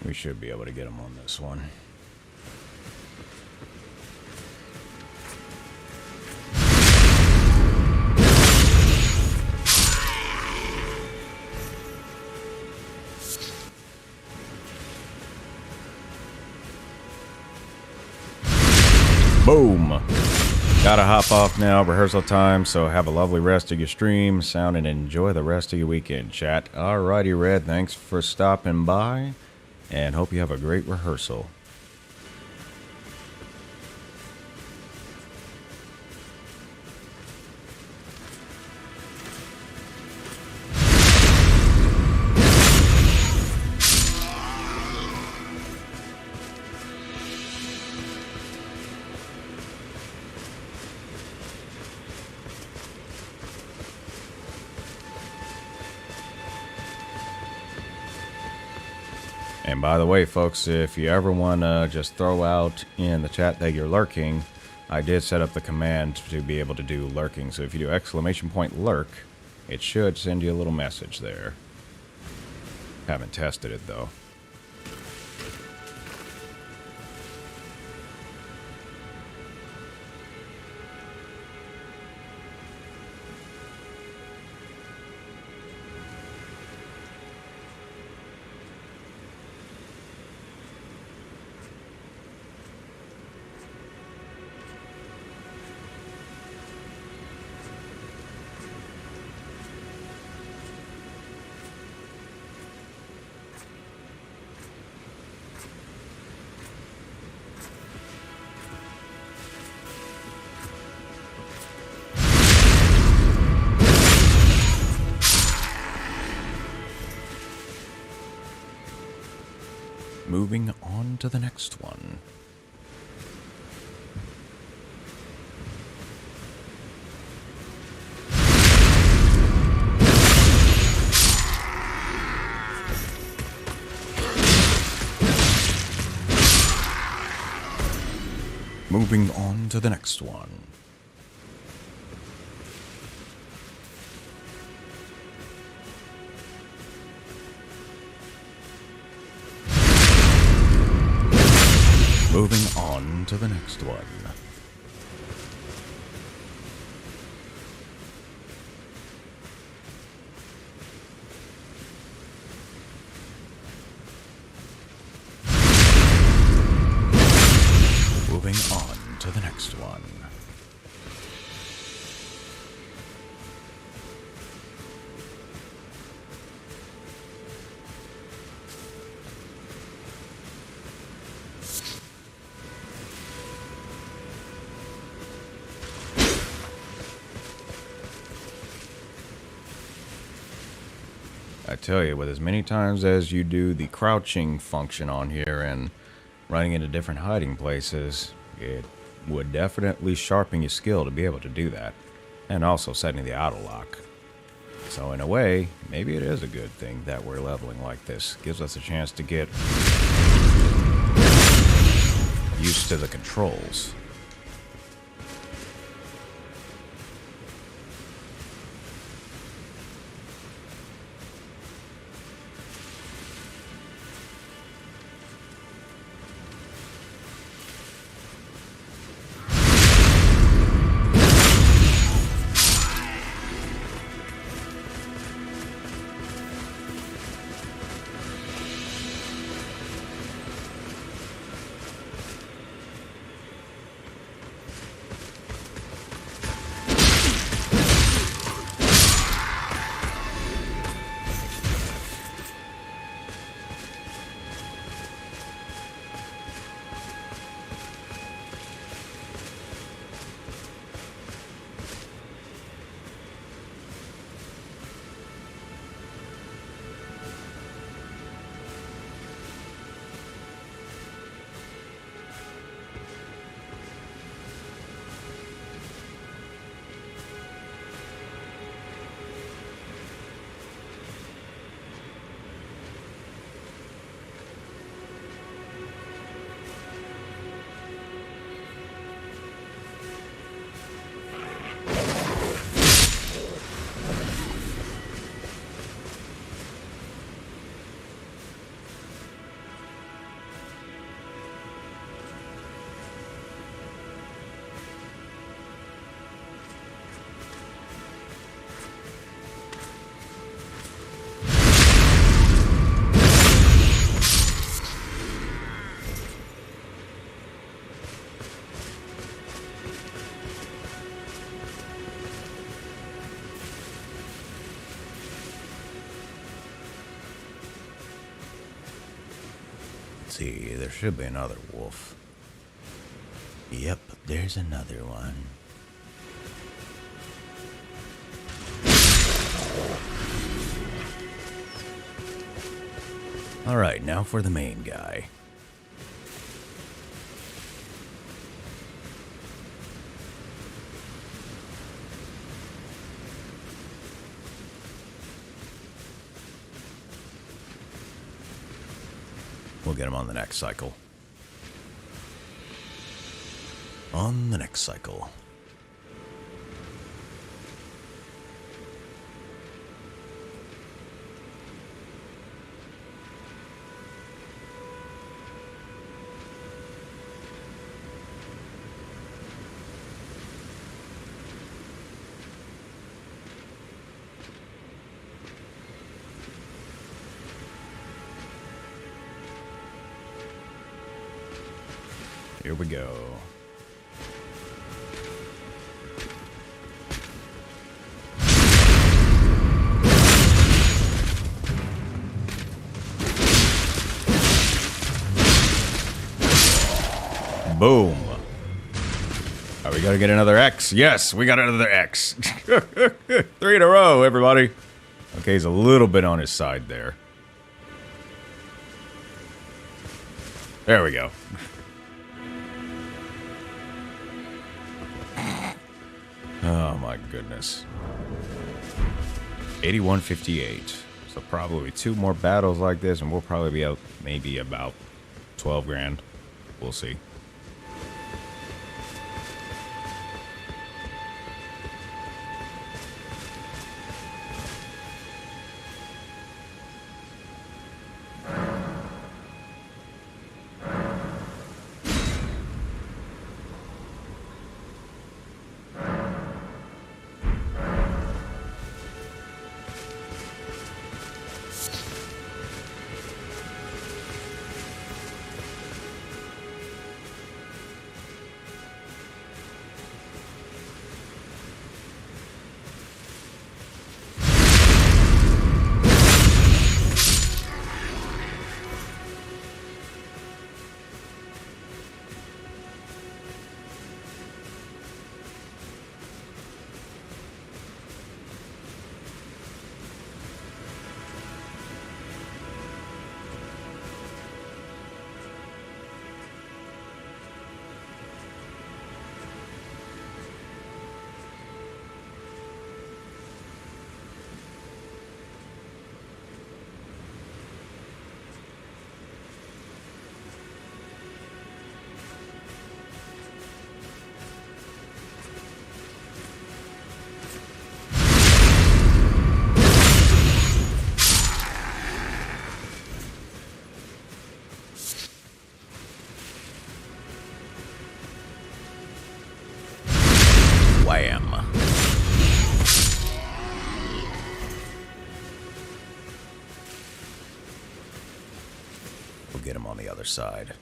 We should be able to get him on this one. Boom. Gotta hop off now, rehearsal time, so have a lovely rest of your stream, sound, and enjoy the rest of your weekend, chat. Alrighty, Red, thanks for stopping by, and hope you have a great rehearsal. And by the way, folks, if you ever want to just throw out in the chat that you're lurking, I did set up the command to be able to do lurking. So if you do !lurk, it should send you a little message there. Haven't tested it, though. Moving on to the next one. Moving on to the next one. Moving on to the next one. Moving on to the next one. I tell you, with as many times as you do the crouching function on here and running into different hiding places, it would definitely sharpen your skill to be able to do that. And also setting the auto lock. So in a way, maybe it is a good thing that we're leveling like this. Gives us a chance to get used to the controls. Let's see, there should be another wolf. Yep, there's another one. Alright, now for the main guy. We'll get him on the next cycle. On the next cycle. Here we go. Boom. Oh, we gotta get another X. Yes, we got another X. 3 in a row, everybody. Okay, he's a little bit on his side there. There we go. Oh my goodness. 8158. So probably 2 more battles like this and we'll probably be out maybe about 12 grand. We'll see. Wham. We'll get him on the other side.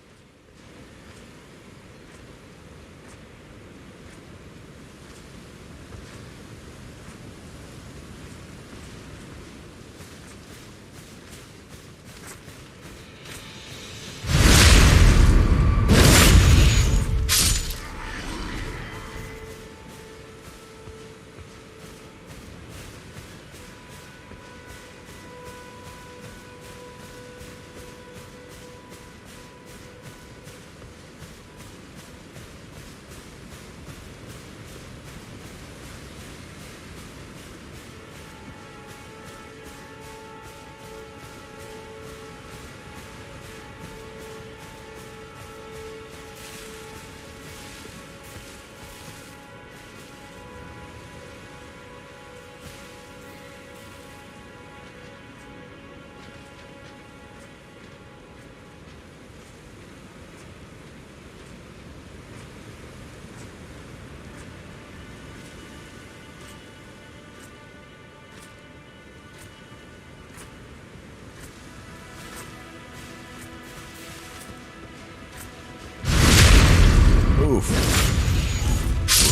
Oof.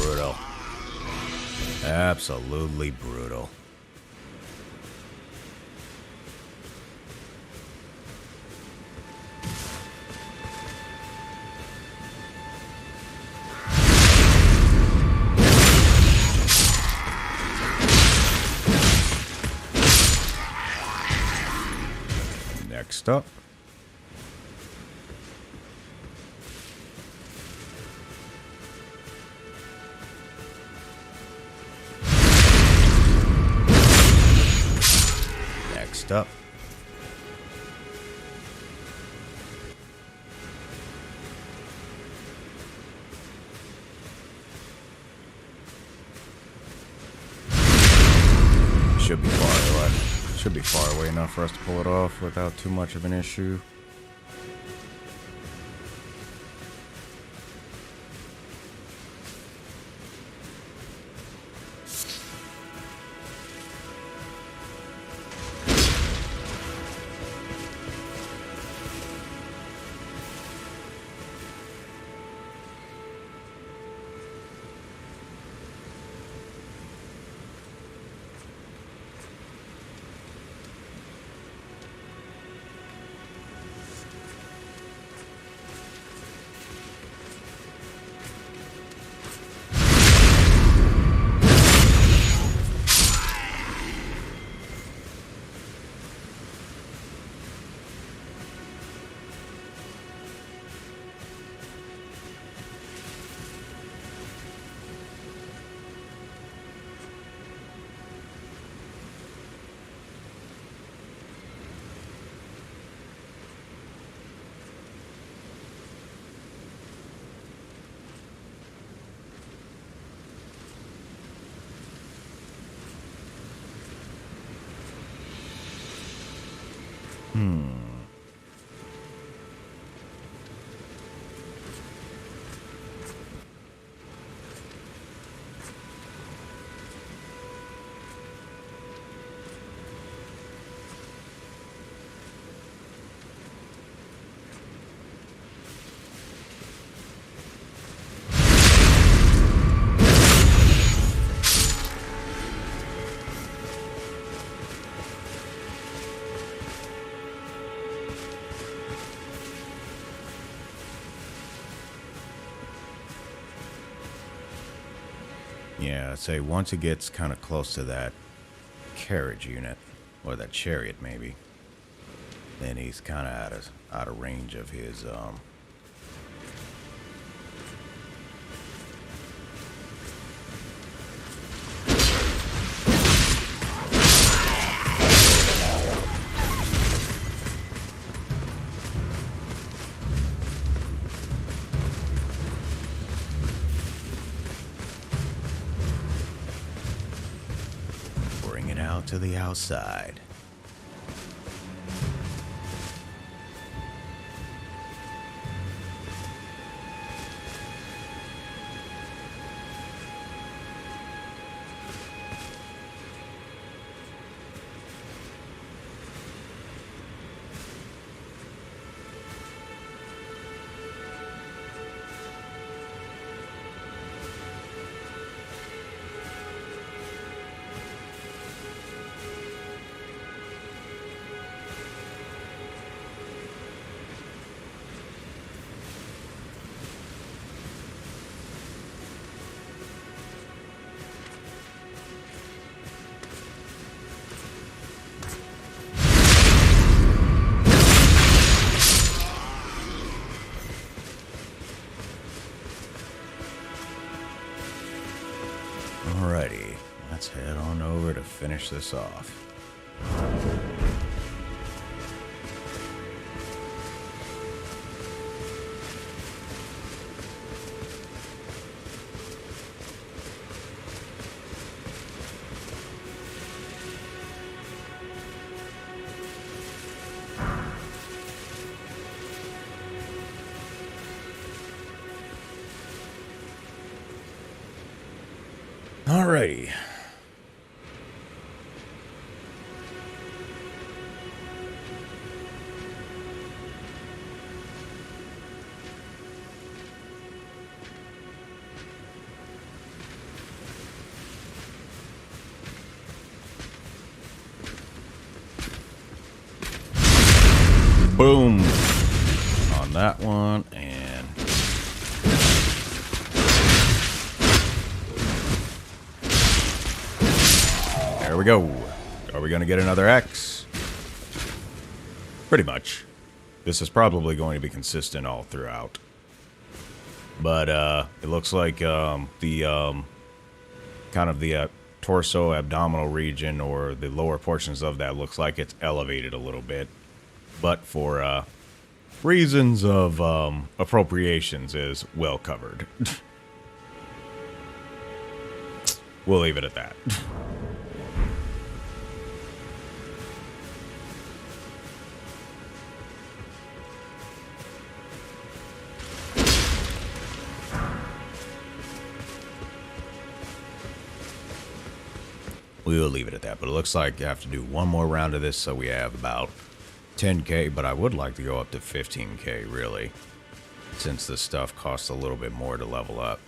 Brutal. Absolutely brutal. Next up. Next up. Should be far away. Should be far away enough for us to pull it off without too much of an issue. Yeah, I'd say once it gets kind of close to that carriage unit, or that chariot maybe, then he's kind of out of range of his bring it out to the outside. Alrighty, let's head on over to finish this off. Alrighty. Boom on that one, and there we go. Are we going to get another X? Pretty much. This is probably going to be consistent all throughout. But it looks like the kind of the torso abdominal region, or the lower portions of that, looks like it's elevated a little bit. But for reasons of appropriations, is well covered. We'll leave it at that. We'll leave it at that, but it looks like I have to do one more round of this, so we have about 10k, but I would like to go up to 15k, really, since this stuff costs a little bit more to level up.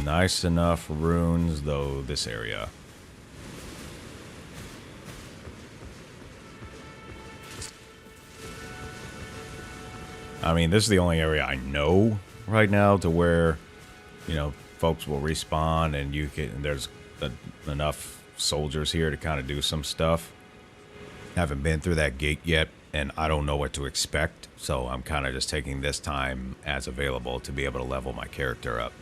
Nice enough runes, though, this area. I mean, this is the only area I know right now to where, you know, folks will respawn and you can, there's enough soldiers here to kind of do some stuff. Haven't been through that gate yet, and I don't know what to expect, so I'm kind of just taking this time as available to be able to level my character up.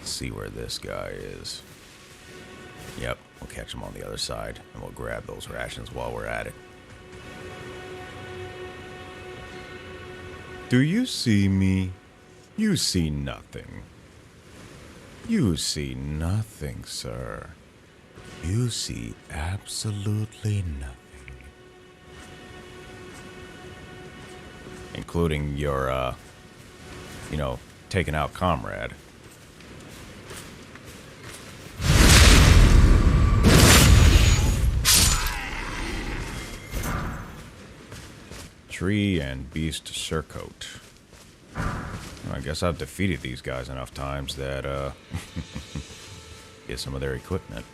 See where this guy is. Yep, we'll catch him on the other side, and we'll grab those rations while we're at it. Do you see me? You see nothing. You see nothing, sir. You see absolutely nothing. Including your, you know, taken out comrade. Tree and beast surcoat. I guess I've defeated these guys enough times that get some of their equipment.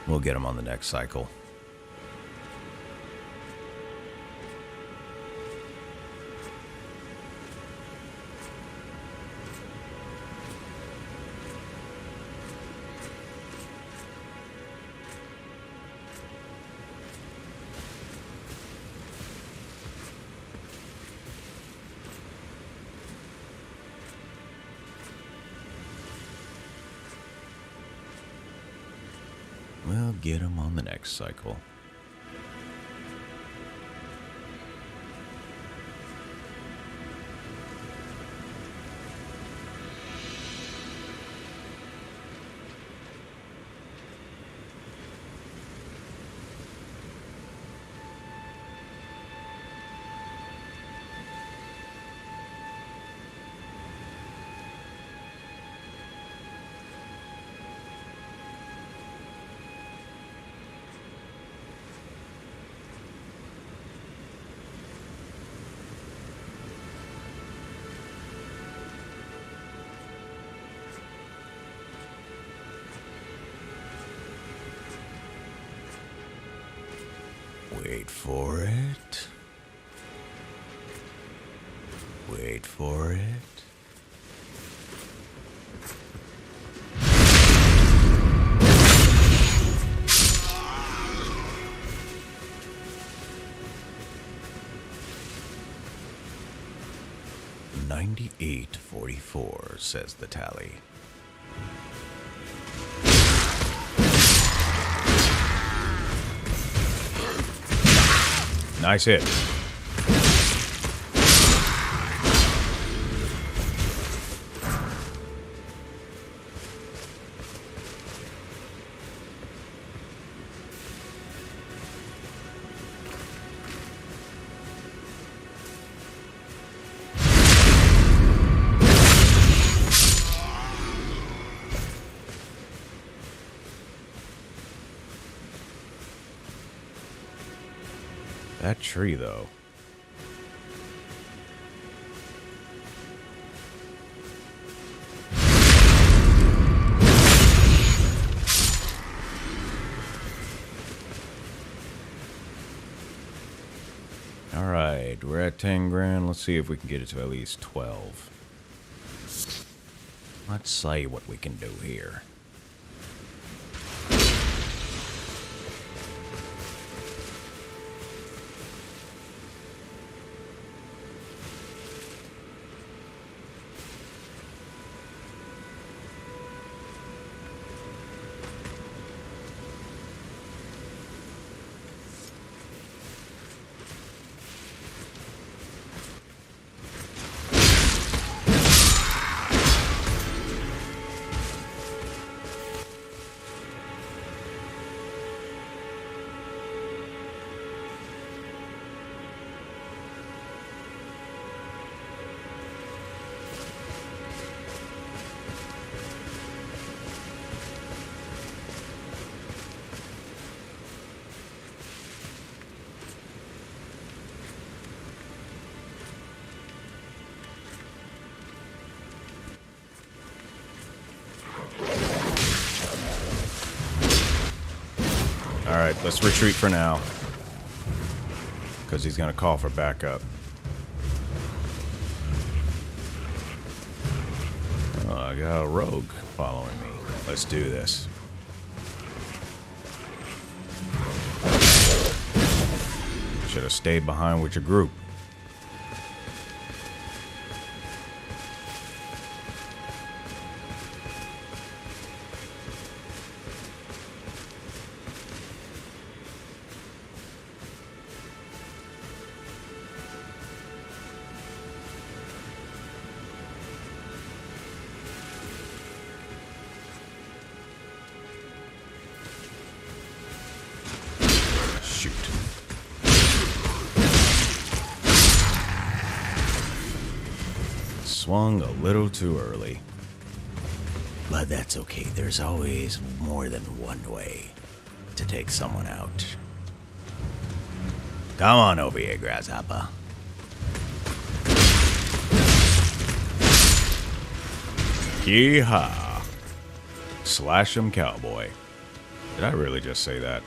We'll get them on the next cycle. We'll get them on the next cycle. Wait for it. Wait for it. 9844, says the tally. Nice hit. That tree, though. All right, we're at 10 grand. Let's see if we can get it to at least 12. Let's see what we can do here. Alright, let's retreat for now. Because he's going to call for backup. Oh, I got a rogue following me. Let's do this. Should have stayed behind with your group. Swung a little too early. But that's okay. There's always more than one way to take someone out. Come on over here, Grasshopper. Yeehaw. Slash 'em, cowboy. Did I really just say that?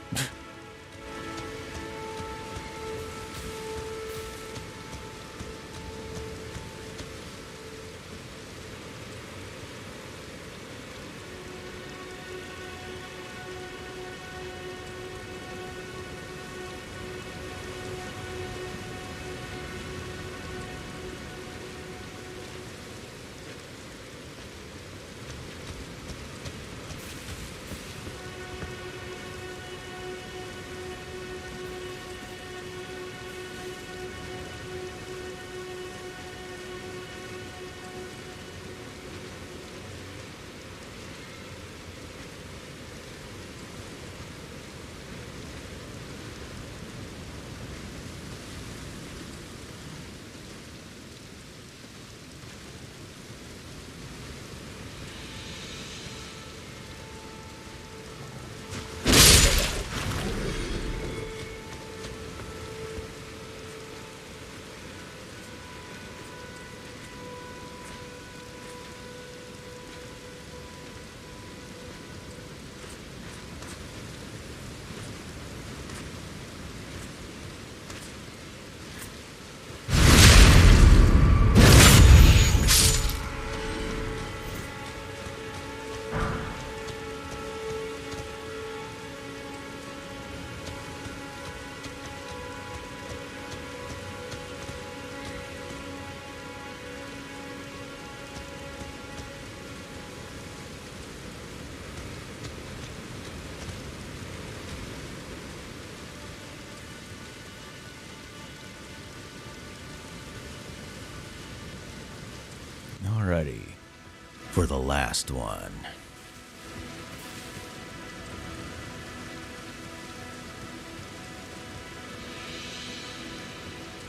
the last one.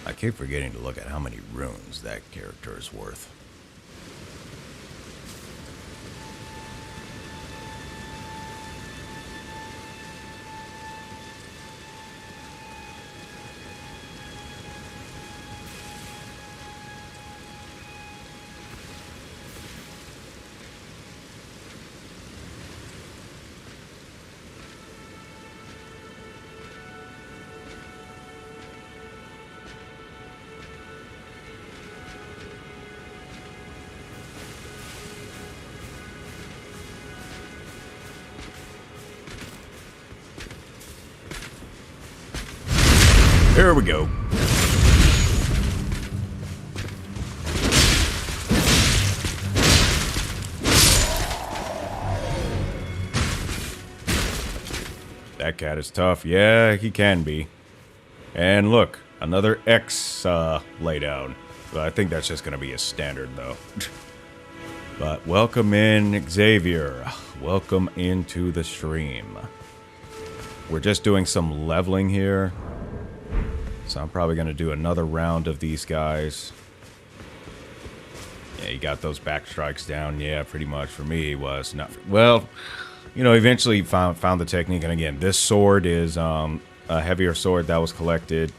I keep forgetting to look at how many runes that character is worth. Here we go. That cat is tough. Yeah, he can be. And look, another X laydown. But I think that's just going to be a standard, though. But welcome in, Xavier. Welcome into the stream. We're just doing some leveling here. So I'm probably going to do another round of these guys. Yeah, you got those back strikes down. Yeah, pretty much for me was not... Well, you know, eventually found the technique. And again, this sword is a heavier sword that was collected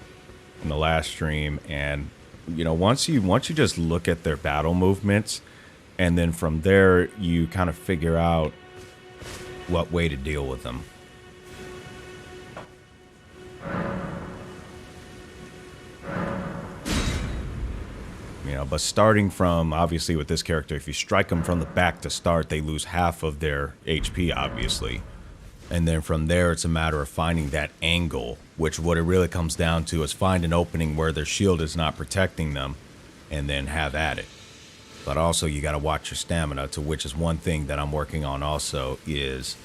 in the last stream. And, you know, once you just look at their battle movements, and then from there, you kind of figure out what way to deal with them. You know, but starting from, obviously with this character, if you strike them from the back to start, they lose half of their HP, obviously. And then from there, it's a matter of finding that angle, which what it really comes down to is find an opening where their shield is not protecting them, and then have at it. But also, you got to watch your stamina, to which is one thing that I'm working on also, is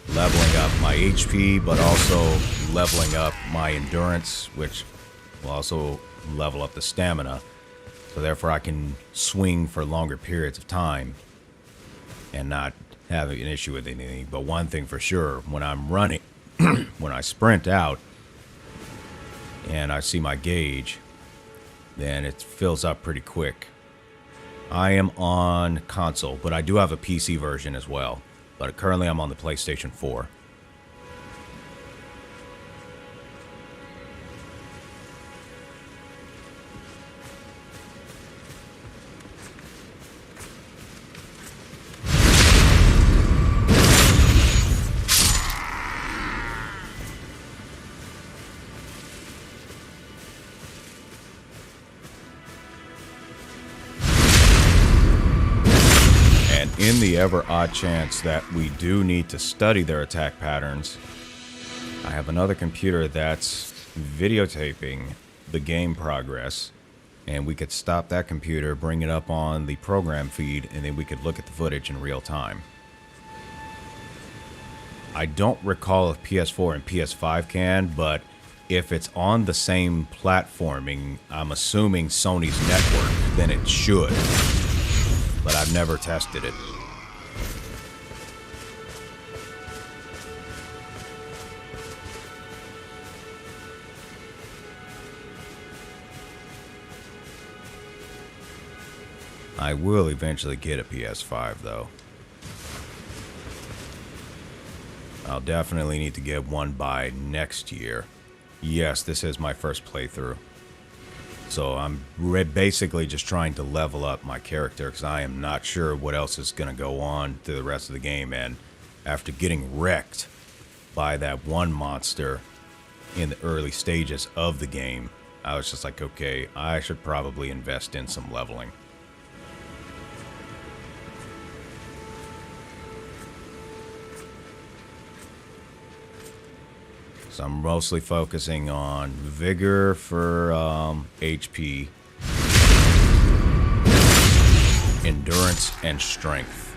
leveling up my HP, but also leveling up my endurance, which will also level up the stamina. So therefore I can swing for longer periods of time and not have an issue with anything. But one thing for sure, when I'm running, when I sprint out and I see my gauge, then it fills up pretty quick. I am on console, but I do have a PC version as well. But currently I'm on the PlayStation 4. In the ever odd chance that we do need to study their attack patterns, I have another computer that's videotaping the game progress, and we could stop that computer, bring it up on the program feed, and then we could look at the footage in real time. I don't recall if PS4 and PS5 can, but if it's on the same platforming, I'm assuming Sony's network, then it should. But I've never tested it. I will eventually get a PS5 though. I'll definitely need to get one by next year. Yes, this is my first playthrough. So I'm basically just trying to level up my character because I am not sure what else is going to go on through the rest of the game. And after getting wrecked by that one monster in the early stages of the game, I was just like, okay, I should probably invest in some leveling. So I'm mostly focusing on vigor for HP, endurance, and strength.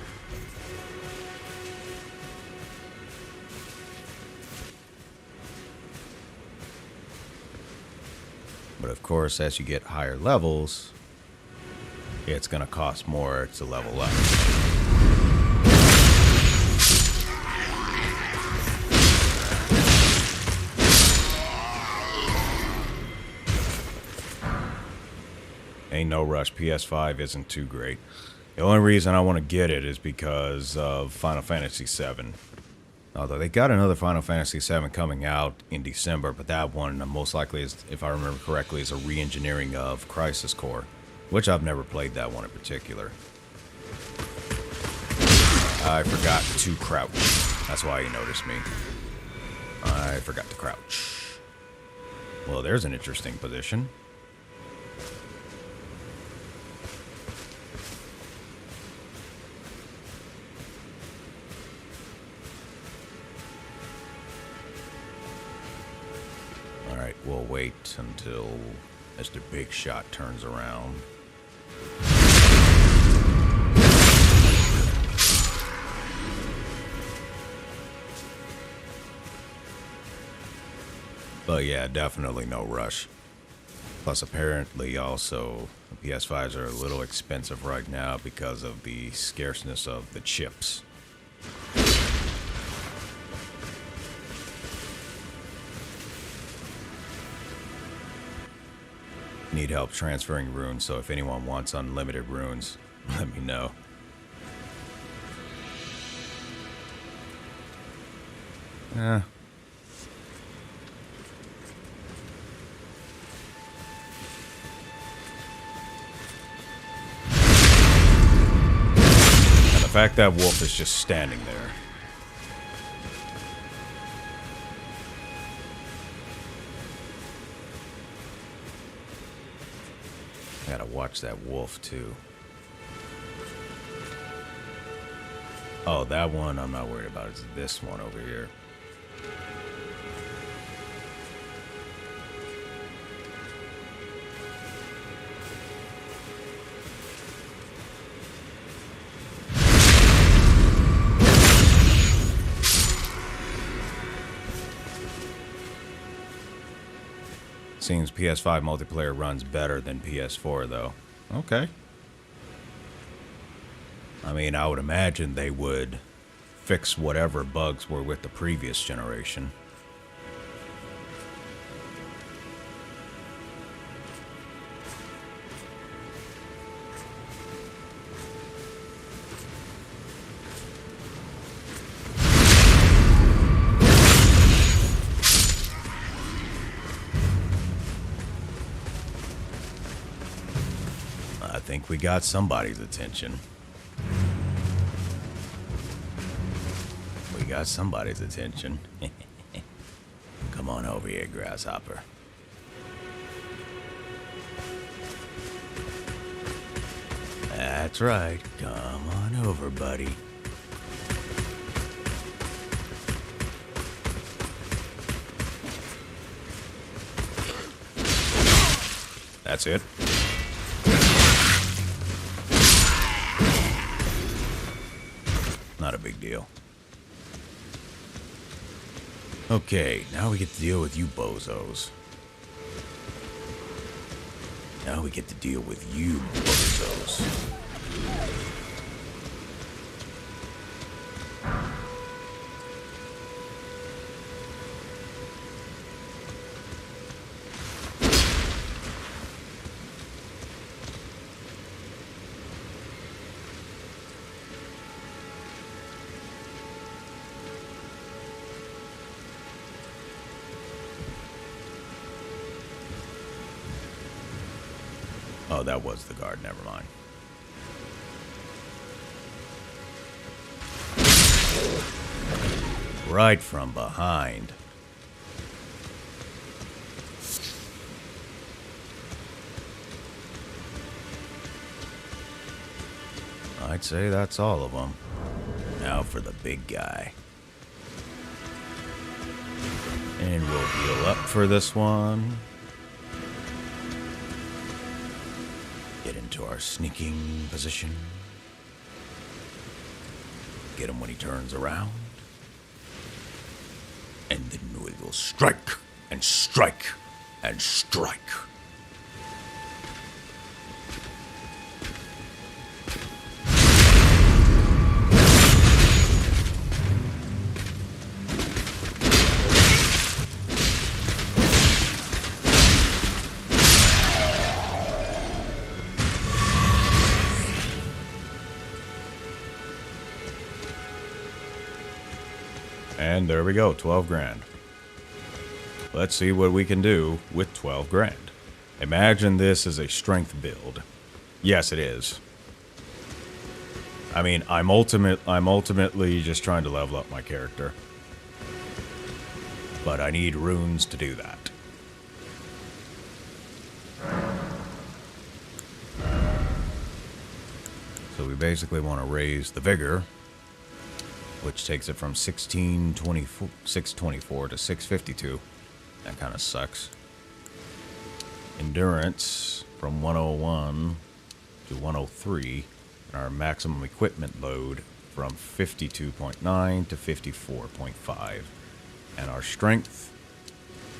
But of course, as you get higher levels, it's going to cost more to level up. Ain't no rush. PS5 isn't too great. The only reason I want to get it is because of Final Fantasy VII. Although they got another Final Fantasy VII coming out in December, but that one most likely is, if I remember correctly, is a re-engineering of Crisis Core, which I've never played that one in particular. I forgot to crouch. That's why you noticed me. I forgot to crouch. Well, there's an interesting position. Alright, we'll wait until Mr. Big Shot turns around. But yeah, definitely no rush. Plus, apparently also, the PS5s are a little expensive right now because of the scarceness of the chips. Need help transferring runes, so if anyone wants unlimited runes, let me know. The fact that wolf is just standing there. I gotta watch that wolf too. Oh, that one I'm not worried about. It's this one over here. Seems PS5 multiplayer runs better than PS4, though. Okay. I mean, I would imagine they would fix whatever bugs were with the previous generation. I think we got somebody's attention. We got somebody's attention. Come on over here, Grasshopper. That's right. Come on over, buddy. That's it. Not a big deal. Okay, now we get to deal with you bozos. Now we get to deal with you bozos. Oh, that was the guard. Never mind. Right from behind. I'd say that's all of them. Now for the big guy. And we'll heal up for this one. Get into our sneaking position. Get him when he turns around. And then we will strike and strike and strike. And there we go, 12 grand. Let's see what we can do with 12 grand. Imagine this as a strength build. Yes, it is. I mean, I'm ultimately just trying to level up my character. But I need runes to do that. So we basically want to raise the vigor, which takes it from 624 to 652. That kind of sucks. Endurance from 101 to 103. And our maximum equipment load from 52.9 to 54.5. And our strength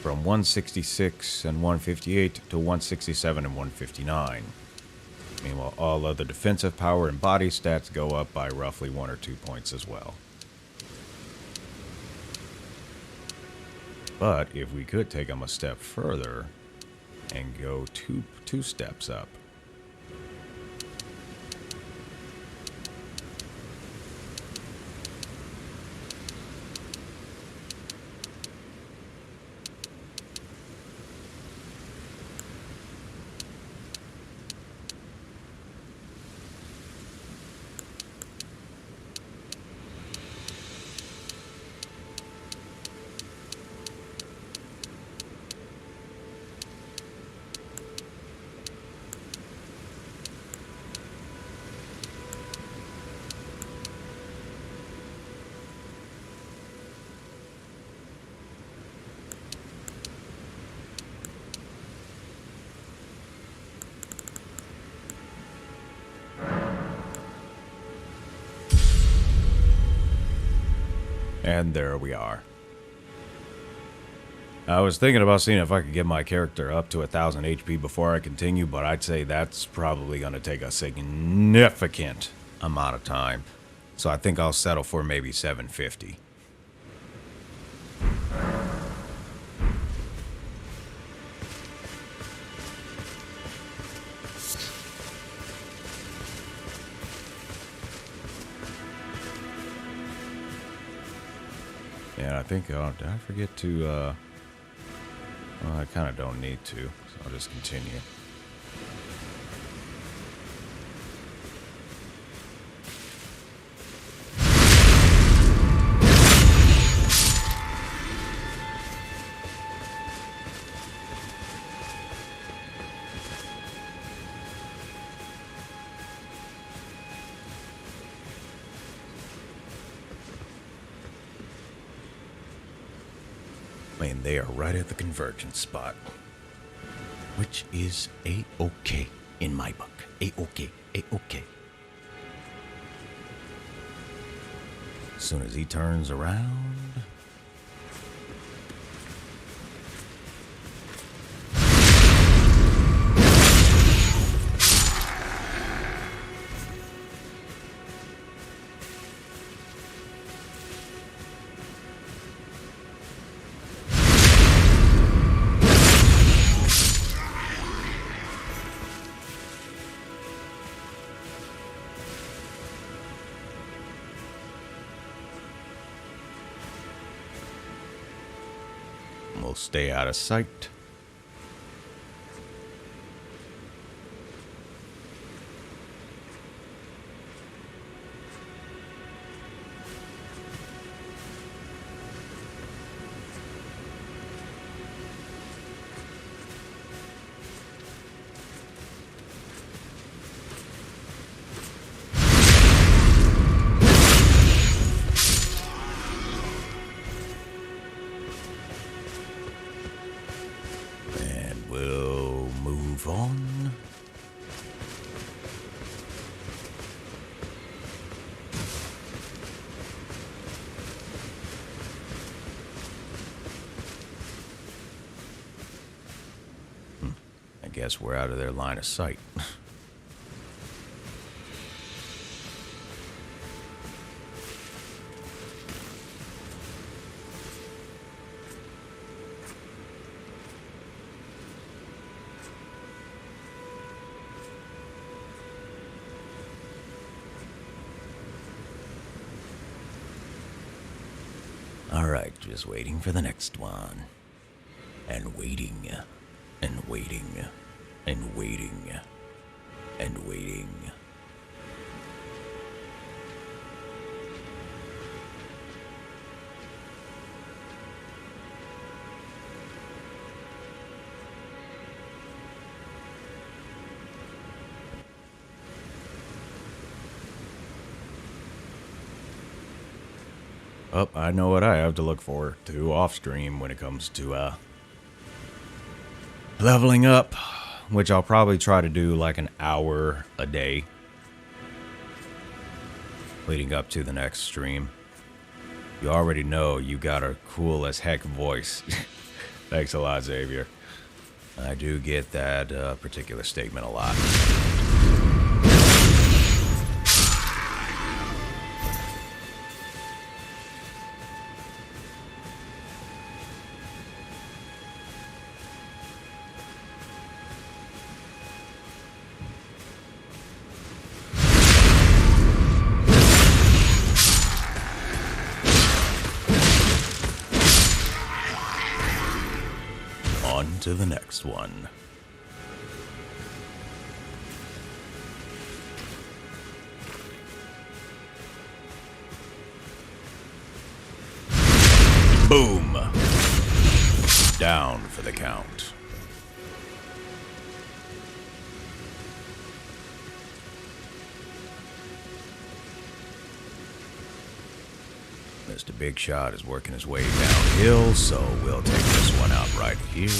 from 166 and 158 to 167 and 159. Meanwhile, all other defensive power and body stats go up by roughly 1 or 2 points as well. But if we could take them a step further and go two steps up. And there we are. I was thinking about seeing if I could get my character up to 1000 HP before I continue, but I'd say that's probably going to take a significant amount of time. So I think I'll settle for maybe 750. And I think, did I forget to, well, I kind of don't need to, so I'll just continue. And they are right at the convergence spot, which is A-OK in my book. A-OK, A-OK. As soon as he turns around, we'll stay out of sight. We'll move on. I guess we're out of their line of sight. All right. Just waiting for the next one. And waiting. And waiting. And waiting. And waiting. Oh, I know what I have to look forward to off stream when it comes to leveling up, which I'll probably try to do like an hour a day leading up to the next stream. You already know you got a cool as heck voice. Thanks a lot, Xavier. I do get that particular statement a lot. To the next one. Boom. Down for the count. Mr. Big Shot is working his way downhill, so we'll take this one out right here.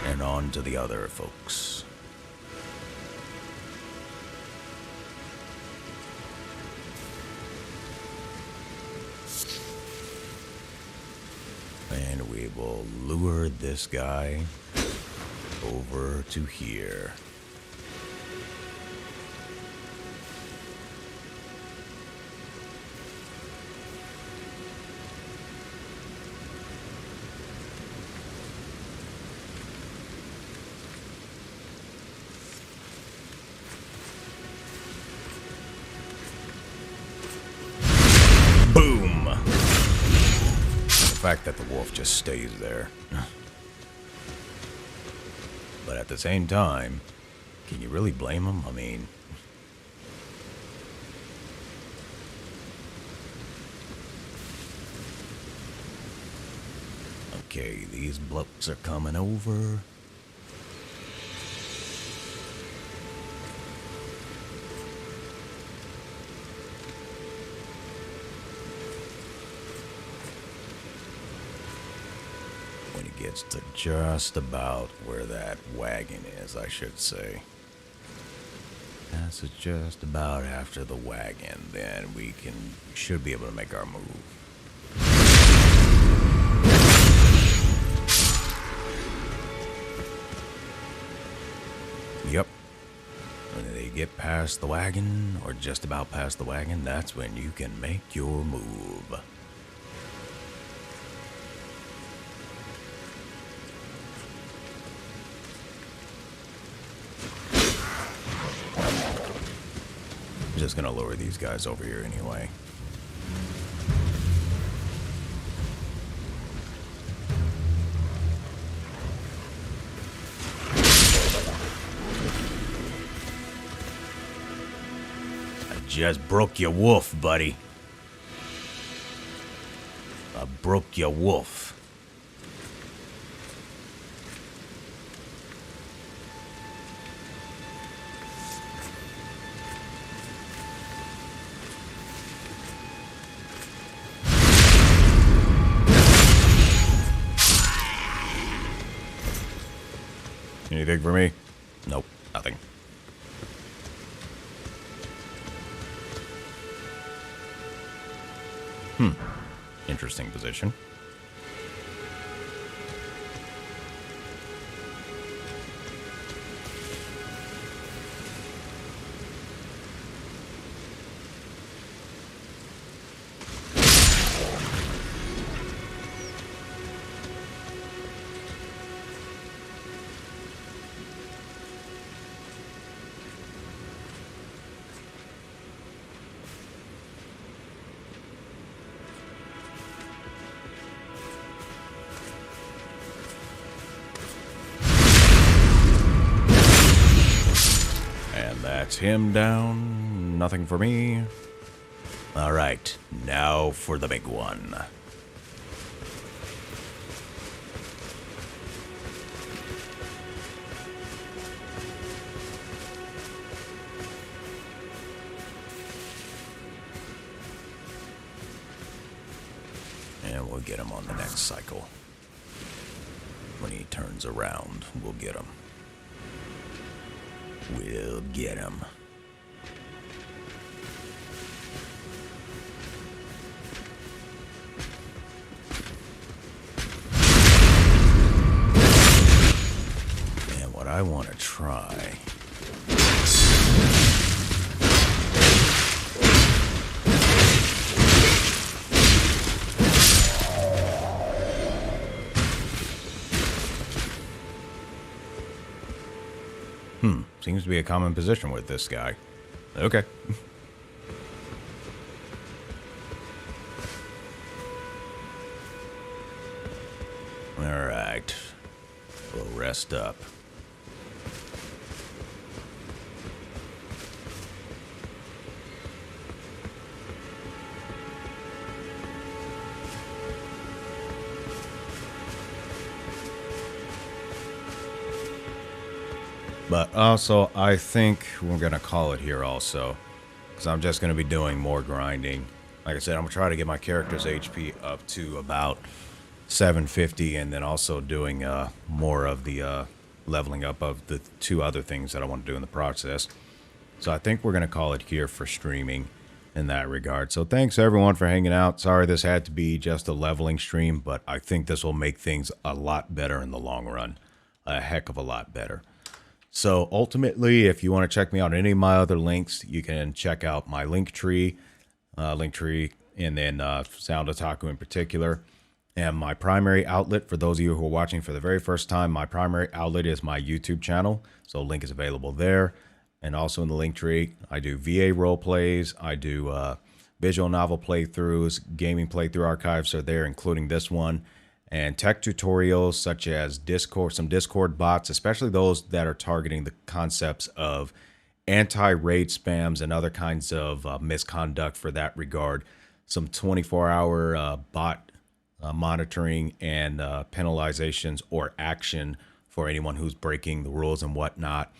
And on to the other folks. And we will lure this guy over to here. The fact that the wolf just stays there. But at the same time, can you really blame him? I mean... Okay, these blokes are coming over. Gets to just about where that wagon is, I should say. That's just about after the wagon, then we should be able to make our move. Yep. When they get past the wagon, or just about past the wagon, that's when you can make your move. Just gonna lure these guys over here anyway. I just broke your wolf, buddy. I broke your wolf. Anything for me? Nope, nothing. Interesting position. That's him down. Nothing for me. All right, now for the big one. And we'll get him on the next cycle. When he turns around, we'll get him. We'll get him. And what I want to try... Seems to be a common position with this guy. Okay. Alright. We'll rest up. But also, I think we're going to call it here also. Because I'm just going to be doing more grinding. Like I said, I'm going to try to get my character's HP up to about 750. And then also doing more of the leveling up of the two other things that I want to do in the process. So I think we're going to call it here for streaming in that regard. So thanks everyone for hanging out. Sorry this had to be just a leveling stream. But I think this will make things a lot better in the long run. A heck of a lot better. So ultimately, if you want to check me out on any of my other links, you can check out my Linktree, and then Sound Otaku in particular. And my primary outlet, for those of you who are watching for the very first time, my primary outlet is my YouTube channel. So link is available there. And also in the Linktree, I do VA role plays, I do visual novel playthroughs, gaming playthrough archives are there, including this one. And tech tutorials such as Discord, some Discord bots, especially those that are targeting the concepts of anti-raid spams and other kinds of misconduct for that regard. Some 24-hour bot monitoring and penalizations or action for anyone who's breaking the rules and whatnot.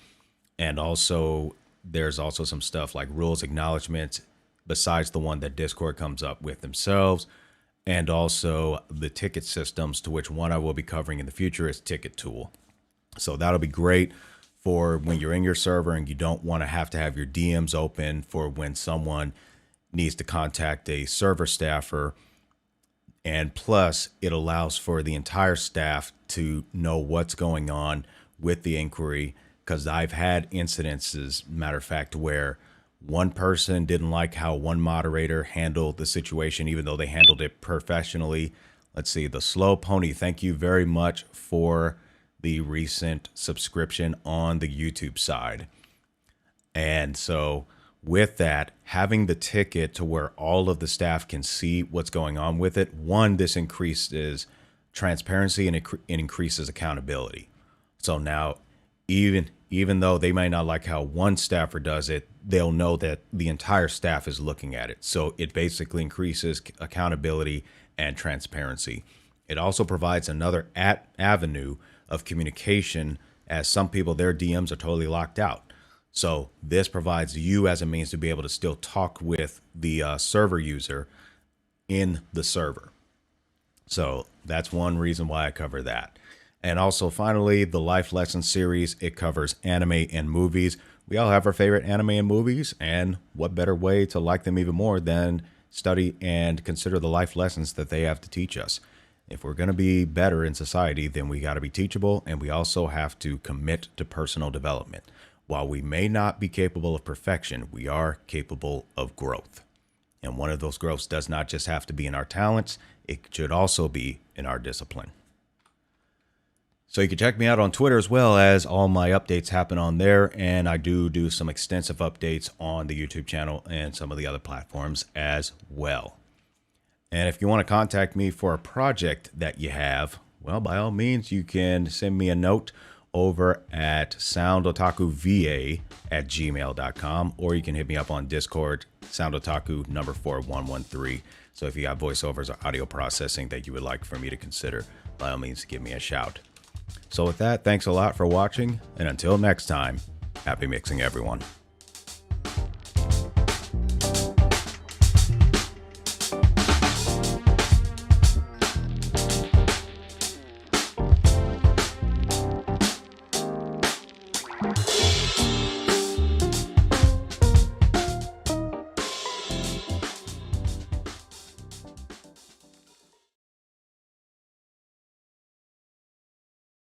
And also, there's also some stuff like rules acknowledgments besides the one that Discord comes up with themselves. And also the ticket systems, to which one I will be covering in the future is Ticket Tool. So that'll be great for when you're in your server and you don't want to have your DMs open for when someone needs to contact a server staffer. And plus, it allows for the entire staff to know what's going on with the inquiry. Because I've had incidences, matter of fact, where one person didn't like how one moderator handled the situation, even though they handled it professionally. Let's see, the Slow Pony, thank you very much for the recent subscription on the YouTube side. And so with that, having the ticket to where all of the staff can see what's going on with it, one, this increases transparency and it increases accountability. So now, even though they may not like how one staffer does it, they'll know that the entire staff is looking at it. So it basically increases accountability and transparency. It also provides another avenue of communication, as some people, their DMs are totally locked out. So this provides you as a means to be able to still talk with the server user in the server. So that's one reason why I cover that. And also, finally, the Life Lesson series, it covers anime and movies. We all have our favorite anime and movies, and what better way to like them even more than study and consider the life lessons that they have to teach us. If we're going to be better in society, then we got to be teachable, and we also have to commit to personal development. While we may not be capable of perfection, we are capable of growth. And one of those growths does not just have to be in our talents, it should also be in our discipline. So you can check me out on Twitter as well, as all my updates happen on there. And I do some extensive updates on the YouTube channel and some of the other platforms as well. And if you want to contact me for a project that you have, well, by all means, you can send me a note over at soundotakuva@gmail.com, or you can hit me up on Discord, soundotaku number 4113. So if you got voiceovers or audio processing that you would like for me to consider, by all means, give me a shout. So with that, thanks a lot for watching, and until next time, happy mixing, everyone.